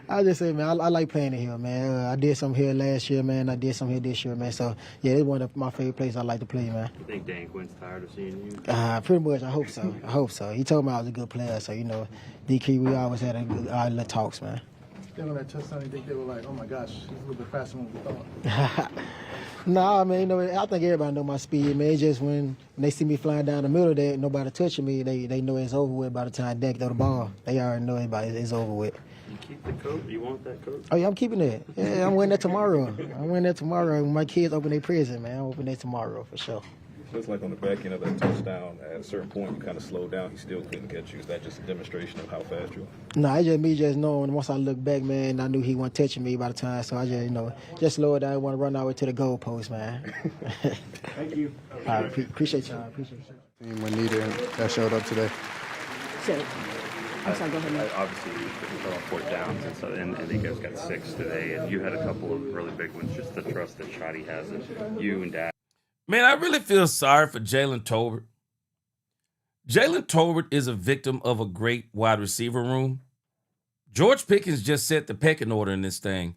I just say, man, I like playing in here, man. I did some here last year, man. I did some here this year, man. So, yeah, it's one of my favorite places I like to play, man. You think Dan Quinn's tired of seeing you? Pretty much. I hope so. He told me I was a good player. So, DK, we always had our little talks, man. Still on that touchdown, you think they were like, oh, my gosh, he's a little bit faster than we thought? Nah, man, I think everybody know my speed, man. It's just when they see me flying down the middle there, nobody touching me, they know it's over with by the time Dak throw the ball. They already know it's over with. You keep the coat? You want that coat? Oh, yeah, I'm keeping it. Yeah, I'm wearing that tomorrow. When my kids open their present, man. I'm opening that tomorrow for sure. Looks like on the back end of that touchdown, at a certain point, you kind of slowed down. He still couldn't catch you. Is that just a demonstration of how fast you are? No, it's just me just knowing. Once I look back, man, I knew he wasn't touching me by the time. So I just, just slowed down. I want to run out to the goalpost, man. Thank you. All right, appreciate y'all. Appreciate you. Team when needed that showed up today. So, I'm sorry, go ahead. Obviously, they're on 4th downs and stuff, and you guys got 6 today, and you had a couple of really big ones. Just the trust that Shoddy has in you and Dak. Man, I really feel sorry for Jalen Tolbert. Jalen Tolbert is a victim of a great wide receiver room. George Pickens just set the pecking order in this thing.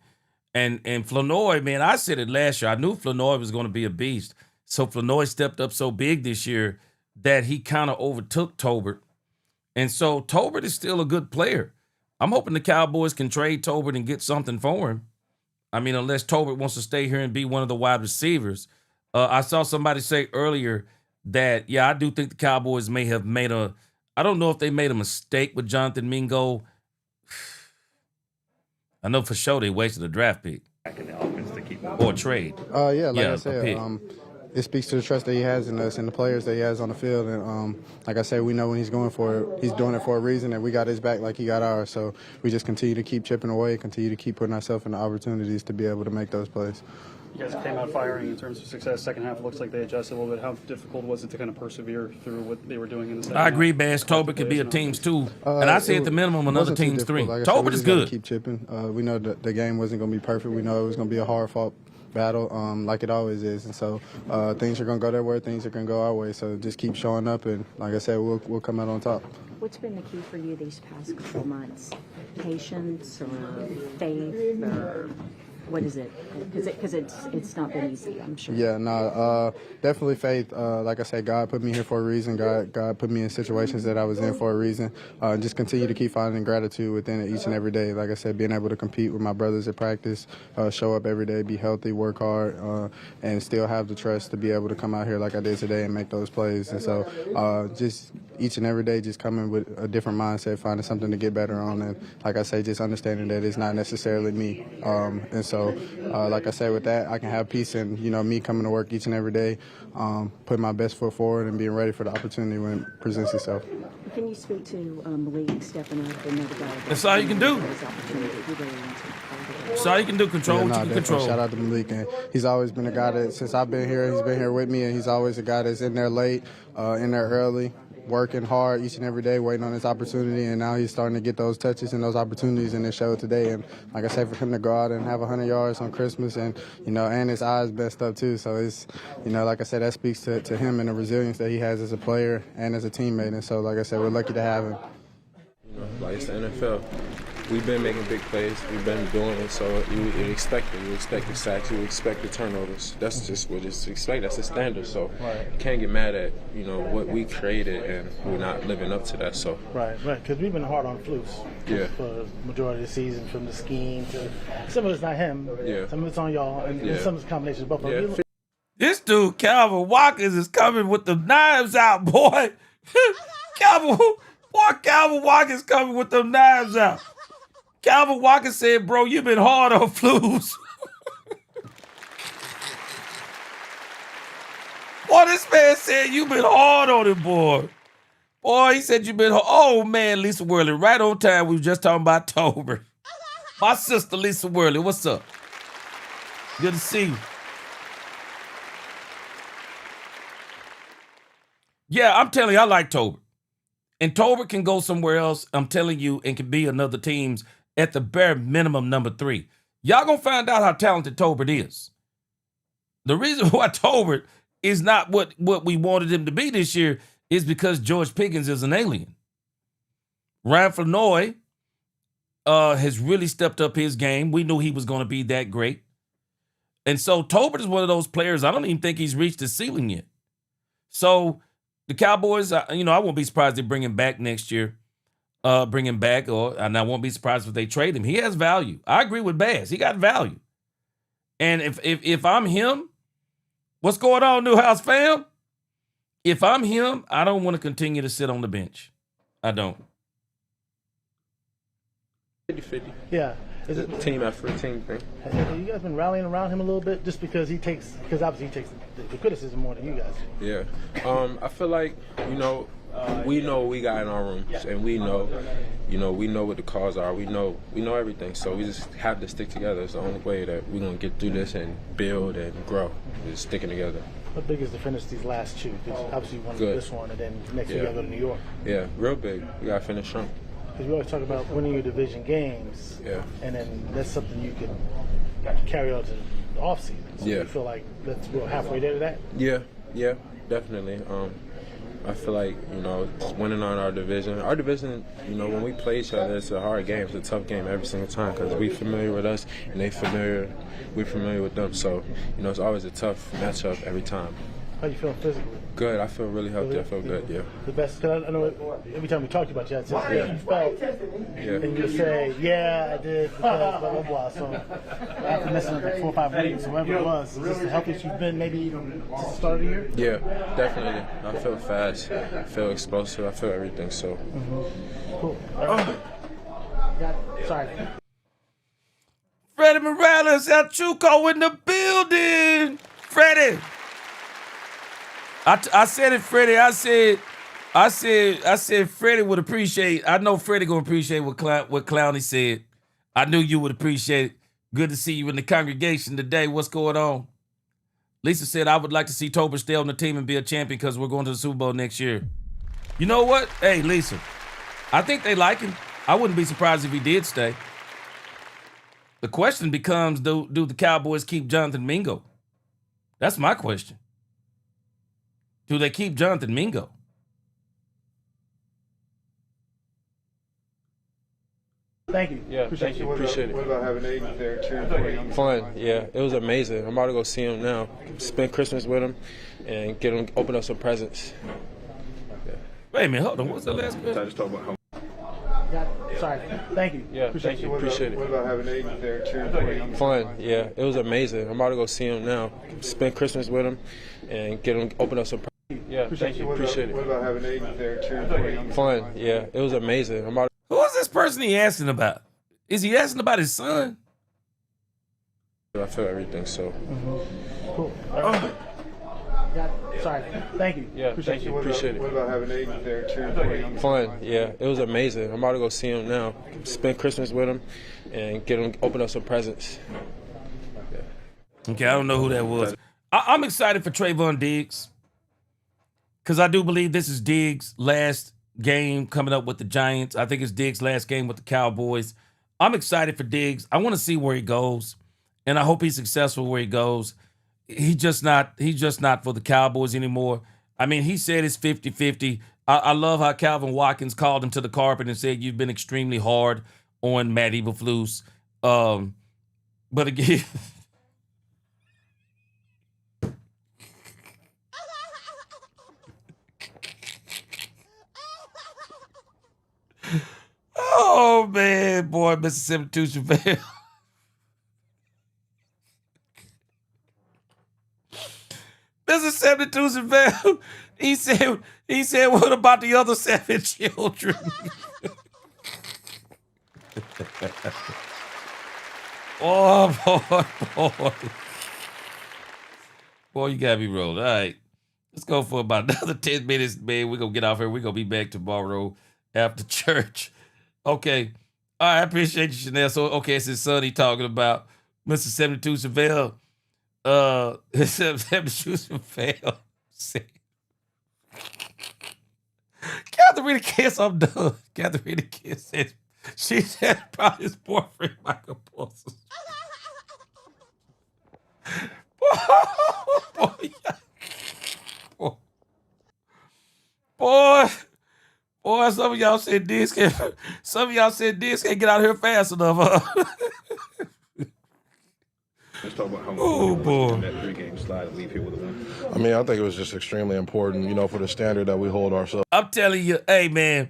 And Flournoy, man, I said it last year. I knew Flournoy was going to be a beast. So Flournoy stepped up so big this year that he kind of overtook Tolbert. And so Tolbert is still a good player. I'm hoping the Cowboys can trade Tolbert and get something for him. I mean, unless Tolbert wants to stay here and be one of the wide receivers. I saw somebody say earlier that, yeah, I do think the Cowboys may have made I don't know if they made a mistake with Jonathan Mingo. I know for sure they wasted a draft pick. In the offense to keep or trade. Like I said, it speaks to the trust that he has in us and the players that he has on the field. And like I said, we know when he's going for it, he's doing it for a reason, and we got his back like he got ours. So we just continue to keep chipping away, continue to keep putting ourselves in the opportunities to be able to make those plays. You guys came out firing in terms of success. Second half looks like they adjusted a little bit. How difficult was it to kind of persevere through what they were doing in the second half? I agree, Bass. Tolbert could be a team's two. And I say at the minimum another team's three. Like Tolbert is good. Keep chipping. We know that the game wasn't going to be perfect. We know it was going to be a hard-fought battle like it always is. And so things are going to go their way, things are going to go our way. So just keep showing up, and like I said, we'll come out on top. What's been the key for you these past couple months? Patience or faith or what is it? Because it's not been easy, I'm sure. Yeah, definitely faith. Like I said, God put me here for a reason. God put me in situations that I was in for a reason. Just continue to keep finding gratitude within it each and every day. Like I said, being able to compete with my brothers at practice, show up every day, be healthy, work hard, and still have the trust to be able to come out here like I did today and make those plays. And so just each and every day just coming with a different mindset, finding something to get better on. And like I say, just understanding that it's not necessarily me. And so, like I said, with that, I can have peace in, me coming to work each and every day, putting my best foot forward and being ready for the opportunity when it presents itself. Can you speak to Malik stepping up and another guy? That's all you can do. That's all you can do. Control what you can control. Shout out to Malik. And he's always been a guy that, since I've been here, he's been here with me, and he's always a guy that's in there late, in there early, working hard each and every day, waiting on his opportunity, and now he's starting to get those touches and those opportunities in the show today. And like I said, for him to go out and have 100 yards on Christmas, and and his eyes messed up too. So it's like I said, that speaks to him and the resilience that he has as a player and as a teammate. And so, like I said, we're lucky to have him. Like it's the NFL. We've been making big plays. We've been doing it, so you expect it. You expect the sacks. You expect the turnovers. That's just what it's expected. That's the standard. So you can't get mad at what we created, and we're not living up to that. So right. Because we've been hard on Flus for the majority of the season, from the scheme to some of it's not him. Yeah. Some of it's on y'all, and some of it's combinations of both of them. This dude Calvin Watkins is coming with the knives out, boy. Calvin Watkins coming with them knives out. Calvin Watkins said, bro, you've been hard on Flus. Boy, this man said you've been hard on him, boy. Boy, he said you've been hard. Oh, man, Lisa Worley, right on time. We were just talking about Tolbert. My sister, Lisa Worley, what's up? Good to see you. Yeah, I'm telling you, I like Tolbert. And Tolbert can go somewhere else, I'm telling you, and can be another team's at the bare minimum number 3. Y'all gonna find out how talented Tolbert is. The reason why Tolbert is not what we wanted him to be this year is because George Pickens is an alien. Ryan Flournoy has really stepped up his game. We knew he was gonna be that great. And so Tolbert is one of those players, I don't even think he's reached his ceiling yet. So the Cowboys, I won't be surprised they bring him back next year. And I won't be surprised if they trade him. He has value. I agree with Bass. He got value. And if I'm him, what's going on, Newhouse fam? If I'm him, I don't want to continue to sit on the bench. I don't. 50-50. Yeah. It's a team effort, team thing. Have you guys been rallying around him a little bit, just because obviously he takes the criticism more than you guys? Yeah. I feel like, we know what we got in our rooms, and we know what the calls are. We know everything. So we just have to stick together. It's the only way that we're gonna get through this and build and grow. Is sticking together. How big is to finish these last two? Because obviously you won this one, and then next year you gotta go to New York. Yeah, real big. We gotta finish strong. because we always talk about winning your division games. Yeah. And then that's something you can carry on to the offseason. So Yeah. you feel like we're halfway there to that? Yeah, definitely. I feel like, winning on our division, when we play each other, it's a hard game. It's a tough game every single time because we're familiar with us and we're familiar with them. So, it's always a tough matchup every time. How you feeling physically? Good. I feel really healthy. I feel good, yeah. The best, because I know every time we talked about you, I said, you felt, and you say, yeah, I did, because blah, blah, blah. So after missing like 4 or 5 weeks, whatever it was, is this the healthiest you've been maybe since the start of the year? Yeah, definitely. I feel fast. I feel explosive. I feel everything, so. Cool. Sorry. Freddie Morales, El Chuco in the building. Freddie. I said it, Freddie. I said Freddie would appreciate. I know Freddie gonna appreciate what Clowney said. I knew you would appreciate it. Good to see you in the congregation today. What's going on? Lisa said, I would like to see Tolbert stay on the team and be a champion because we're going to the Super Bowl next year. You know what? Hey, Lisa, I think they like him. I wouldn't be surprised if he did stay. The question becomes, do the Cowboys keep Jonathan Mingo? That's my question. Do they keep Jonathan Mingo? Thank you. Yeah, thank you. Appreciate it. What about having Aiden there too? Fun. Yeah, it was amazing. I'm about to go see him now. Spend Christmas with him and get him open up some presents. Yeah. Wait a minute, hold on. What's the last question? I just talk about how. Sorry. Thank you. Yeah, thank you. Appreciate it. What about having Aiden there too? Fun. Yeah, it was amazing. I'm about to go see him now. Spend Christmas with him and get him open up some presents. Yeah, thank you. Appreciate it. What about having Aiden there too? Fun. Yeah, it was amazing. I'm about. Who is this person he asking about? Is he asking about his son? I feel everything, so. Cool. Sorry. Thank you. Yeah, thank you. Appreciate it. What about having Aiden there too? Fun. Yeah, it was amazing. I'm about to go see him now. Spend Christmas with him and get him open up some presents. Yeah. Okay, I don't know who that was. I'm excited for Trayvon Diggs because I do believe this is Diggs' last game coming up with the Giants. I think it's Diggs' last game with the Cowboys. I'm excited for Diggs. I want to see where he goes, and I hope he's successful where he goes. He's just not for the Cowboys anymore. I mean, he said it's 50-50. I love how Calvin Watkins called him to the carpet and said, you've been extremely hard on Matt Eberflus. But again... Oh, man, boy, Mississippi Chevelle. Mississippi Chevelle, he said, what about the other 7 children? Oh, boy. Boy, you got me rolled. All right. Let's go for about another 10 minutes, man. We're going to get off here. We're going to be back tomorrow after church. Okay. All right, I appreciate you, Chanel. So, okay, it's his son he talking about. Mr. 72 Chevelle. 72 Chevelle said, Catherine Kiss, I'm done. Catherine Kiss said, she said about his boyfriend, Michael Paulson. Boy, some of y'all said this can't get out of here fast enough. Let's talk about how much that 3-game slide and leave here with a win. I mean, I think it was just extremely important, for the standard that we hold ourselves. I'm telling you, hey, man.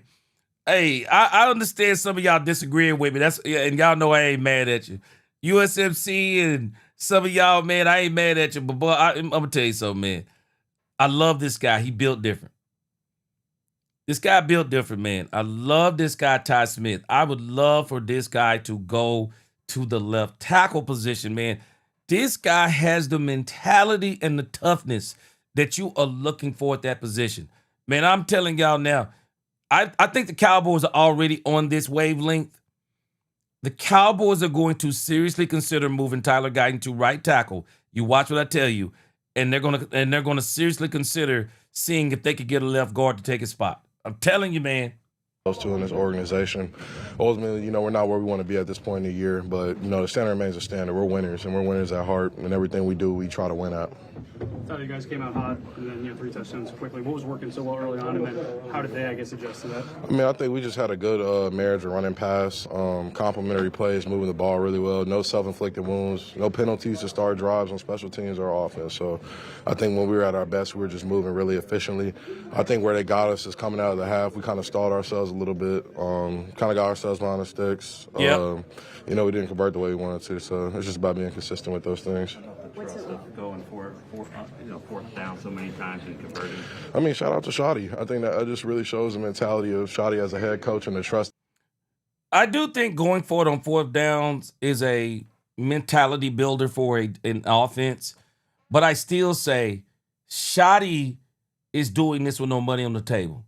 Hey, I understand some of y'all disagreeing with me. And y'all know I ain't mad at you. USMC and some of y'all, man, I ain't mad at you. But, boy, I'm going to tell you something, man. I love this guy. He built different. This guy built different, man. I love this guy, Ty Smith. I would love for this guy to go to the left tackle position, man. This guy has the mentality and the toughness that you are looking for at that position. Man, I'm telling y'all now, I think the Cowboys are already on this wavelength. The Cowboys are going to seriously consider moving Tyler Guyton to right tackle. You watch what I tell you, and they're gonna seriously consider seeing if they could get a left guard to take his spot. I'm telling you, man. those two in this organization. Ultimately, we're not where we want to be at this point in the year, but, the standard remains a standard. We're winners, and we're winners at heart, and everything we do, we try to win at. I thought you guys came out hot and then 3 touchdowns quickly. What was working so well early on, and then how did they, adjust to that? I think we just had a good marriage of running pass, complementary plays, moving the ball really well, no self-inflicted wounds, no penalties to start drives on special teams or offense. So I think when we were at our best, we were just moving really efficiently. I think where they got us is coming out of the half. We kind of stalled ourselves a little bit, kind of got ourselves behind the sticks. Yep. We didn't convert the way we wanted to, so it's just about being consistent with those things. What's it like going fourth down so many times and converting? Shout out to Shotty. I think that just really shows the mentality of Shotty as a head coach and the trust. I do think going for it on 4th downs is a mentality builder for an offense, but I still say Shotty is doing this with no money on the table.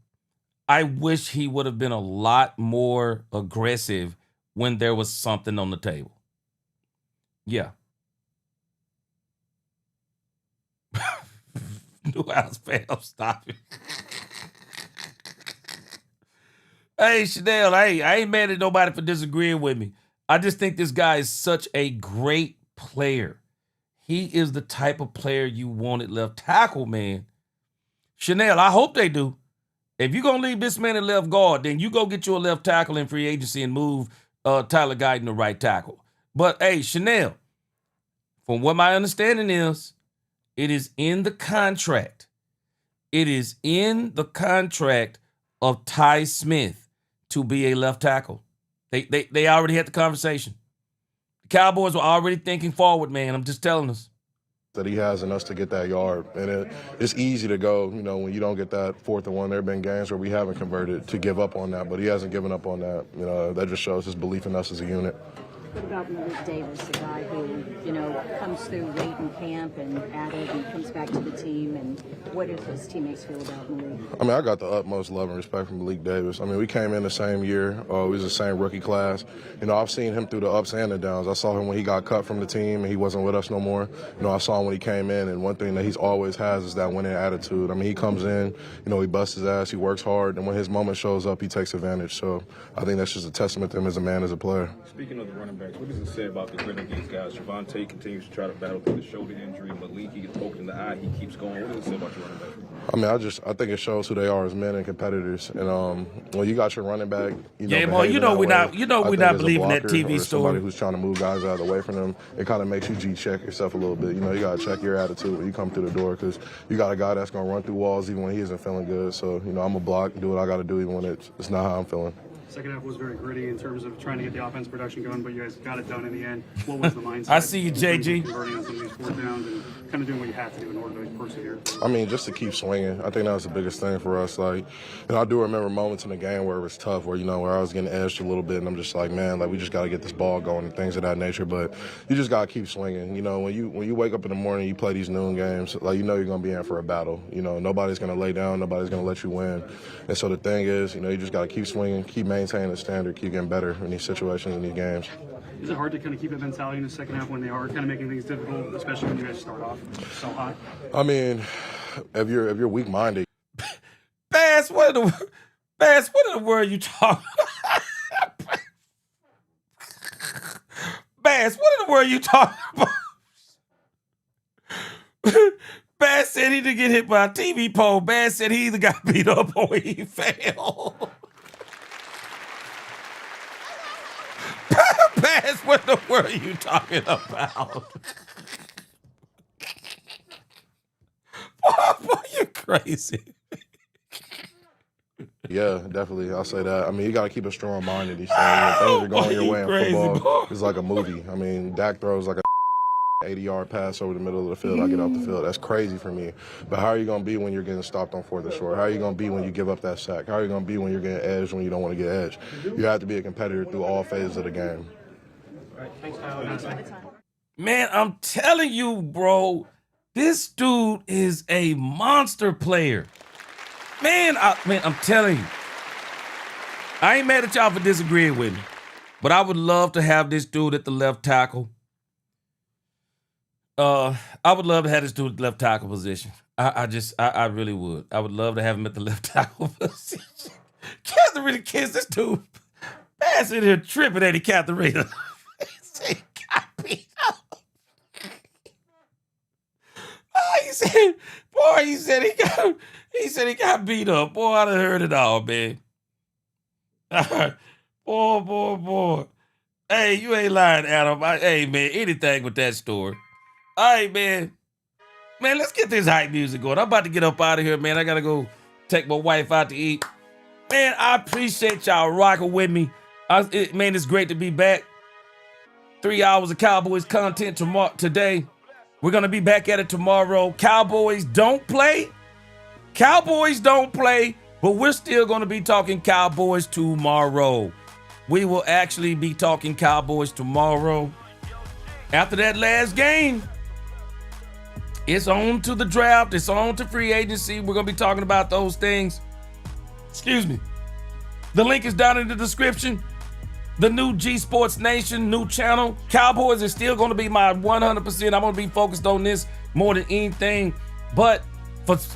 I wish he would have been a lot more aggressive when there was something on the table. Yeah. Newhouse fam, stop it. Hey, Chanel, I ain't mad at nobody for disagreeing with me. I just think this guy is such a great player. He is the type of player you want at left tackle, man. Chanel, I hope they do. If you're going to leave this man at left guard, then you go get you a left tackle in free agency and move Tyler Guyton to right tackle. But, hey, Chanel, from what my understanding is, it is in the contract. It is in the contract of Ty Smith to be a left tackle. They already had the conversation. The Cowboys were already thinking forward, man. I'm just telling us. That he has in us to get that yard. And it's easy to go, when you don't get that 4th and 1. There have been games where we haven't converted to give up on that, but he hasn't given up on that. That just shows his belief in us as a unit. What about Malik Davis, a guy who, comes through late in camp and added and comes back to the team? And what do his teammates feel about Malik? I got the utmost love and respect for Malik Davis. We came in the same year. We was the same rookie class. I've seen him through the ups and the downs. I saw him when he got cut from the team and he wasn't with us no more. I saw him when he came in, and one thing that he's always has is that winning attitude. He comes in, he busts his ass, he works hard, and when his moment shows up, he takes advantage. So I think that's just a testament to him as a man, as a player. Speaking of the running backs, what does it say about the grit of these guys? Javonte continues to try to battle through the shoulder injury. Malik, he gets poked in the eye. He keeps going. What does it say about your running backs? I think it shows who they are as men and competitors. And when you got your running back, we're not believing that TV story. Somebody who's trying to move guys out of the way from them, it kind of makes you G-check yourself a little bit. You got to check your attitude when you come through the door, because you got a guy that's going to run through walls even when he isn't feeling good. So, I'm going to block, do what I got to do even when it's not how I'm feeling. Second half was very gritty in terms of trying to get the offense production going, but you guys got it done in the end. What was the mindset? I see you, JG. Converting on some of these 4th downs and kind of doing what you have to do in order to persevere. Just to keep swinging. I think that was the biggest thing for us. I do remember moments in the game where it was tough, where I was getting edged a little bit, and I'm just like, man, we just got to get this ball going and things of that nature. But you just got to keep swinging. When you wake up in the morning, you play these noon games, you're going to be in for a battle. Nobody's going to lay down, nobody's going to let you win. And so the thing is, you just got to keep swinging, keep maintaining the standard, keep getting better in these situations, in these games. Is it hard to kind of keep that mentality in the second half when they are kind of making things difficult, especially when you guys start off so hot? If you're weak-minded. Bass, what in the world are you talking about? Bass, what in the world are you talking about? Bass said he didn't get hit by a TV pole. Bass said he either got beat up or he fell. Bass, what in the world are you talking about? Boy, you crazy. Yeah, definitely. I'll say that. You got to keep a strong mind in these things. When things are going your way in football, it's like a movie. Dak throws like a 80-yard pass over the middle of the field. I get off the field. That's crazy for me. But how are you going to be when you're getting stopped on 4th and short? How are you going to be when you give up that sack? How are you going to be when you're getting edged when you don't want to get edged? You have to be a competitor through all phases of the game. All right, thanks, Tyler. Man, I'm telling you, bro, this dude is a monster player. Man, I'm telling you. I ain't mad at y'all for disagreeing with me, but I would love to have this dude at the left tackle. I would love to have this dude at the left tackle position. I really would. I would love to have him at the left tackle position. Catherine Rita kids, this dude, man, sitting here tripping at Catherine Rita. He got beat up. He said he got beat up. Boy, I done heard it all, man. Boy. Hey, you ain't lying, Adam. Hey, man, anything with that story. All right, man. Man, let's get this hype music going. I'm about to get up out of here, man. I got to go take my wife out to eat. Man, I appreciate y'all rocking with me. Man, it's great to be back. 3 hours of Cowboys content today. We're going to be back at it tomorrow. Cowboys don't play, but we're still going to be talking Cowboys tomorrow. We will actually be talking Cowboys tomorrow. After that last game, it's on to the draft. It's on to free agency. We're going to be talking about those things. Excuse me. The link is down in the description. The new G Sports Nation, new channel. Cowboys is still going to be my 100%. I'm going to be focused on this more than anything. But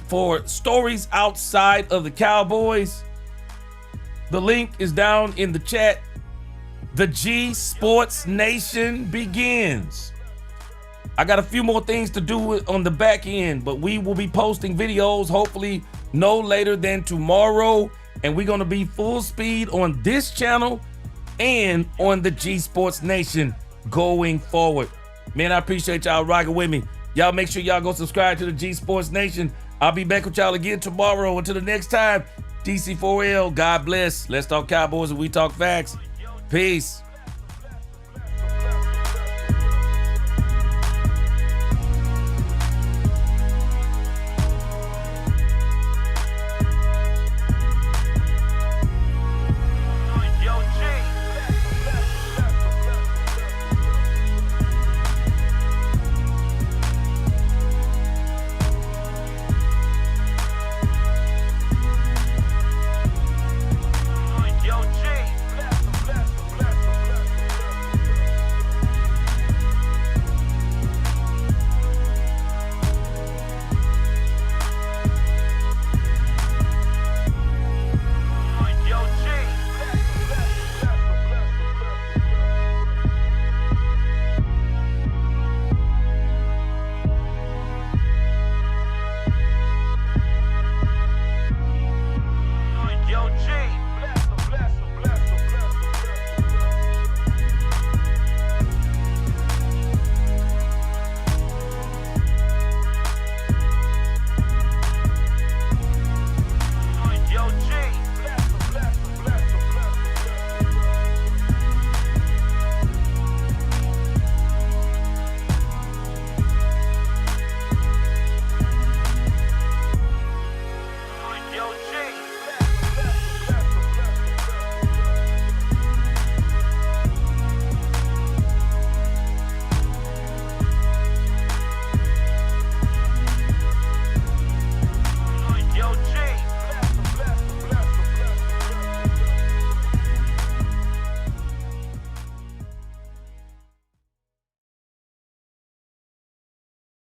for stories outside of the Cowboys, the link is down in the chat. The G Sports Nation begins. I got a few more things to do on the back end, but we will be posting videos hopefully no later than tomorrow. And we're going to be full speed on this channel and on the G Sports Nation going forward. Man, I appreciate y'all rocking with me. Y'all make sure y'all go subscribe to the G Sports Nation. I'll be back with y'all again tomorrow. Until the next time, DC4L, God bless. Let's talk Cowboys and we talk facts. Peace.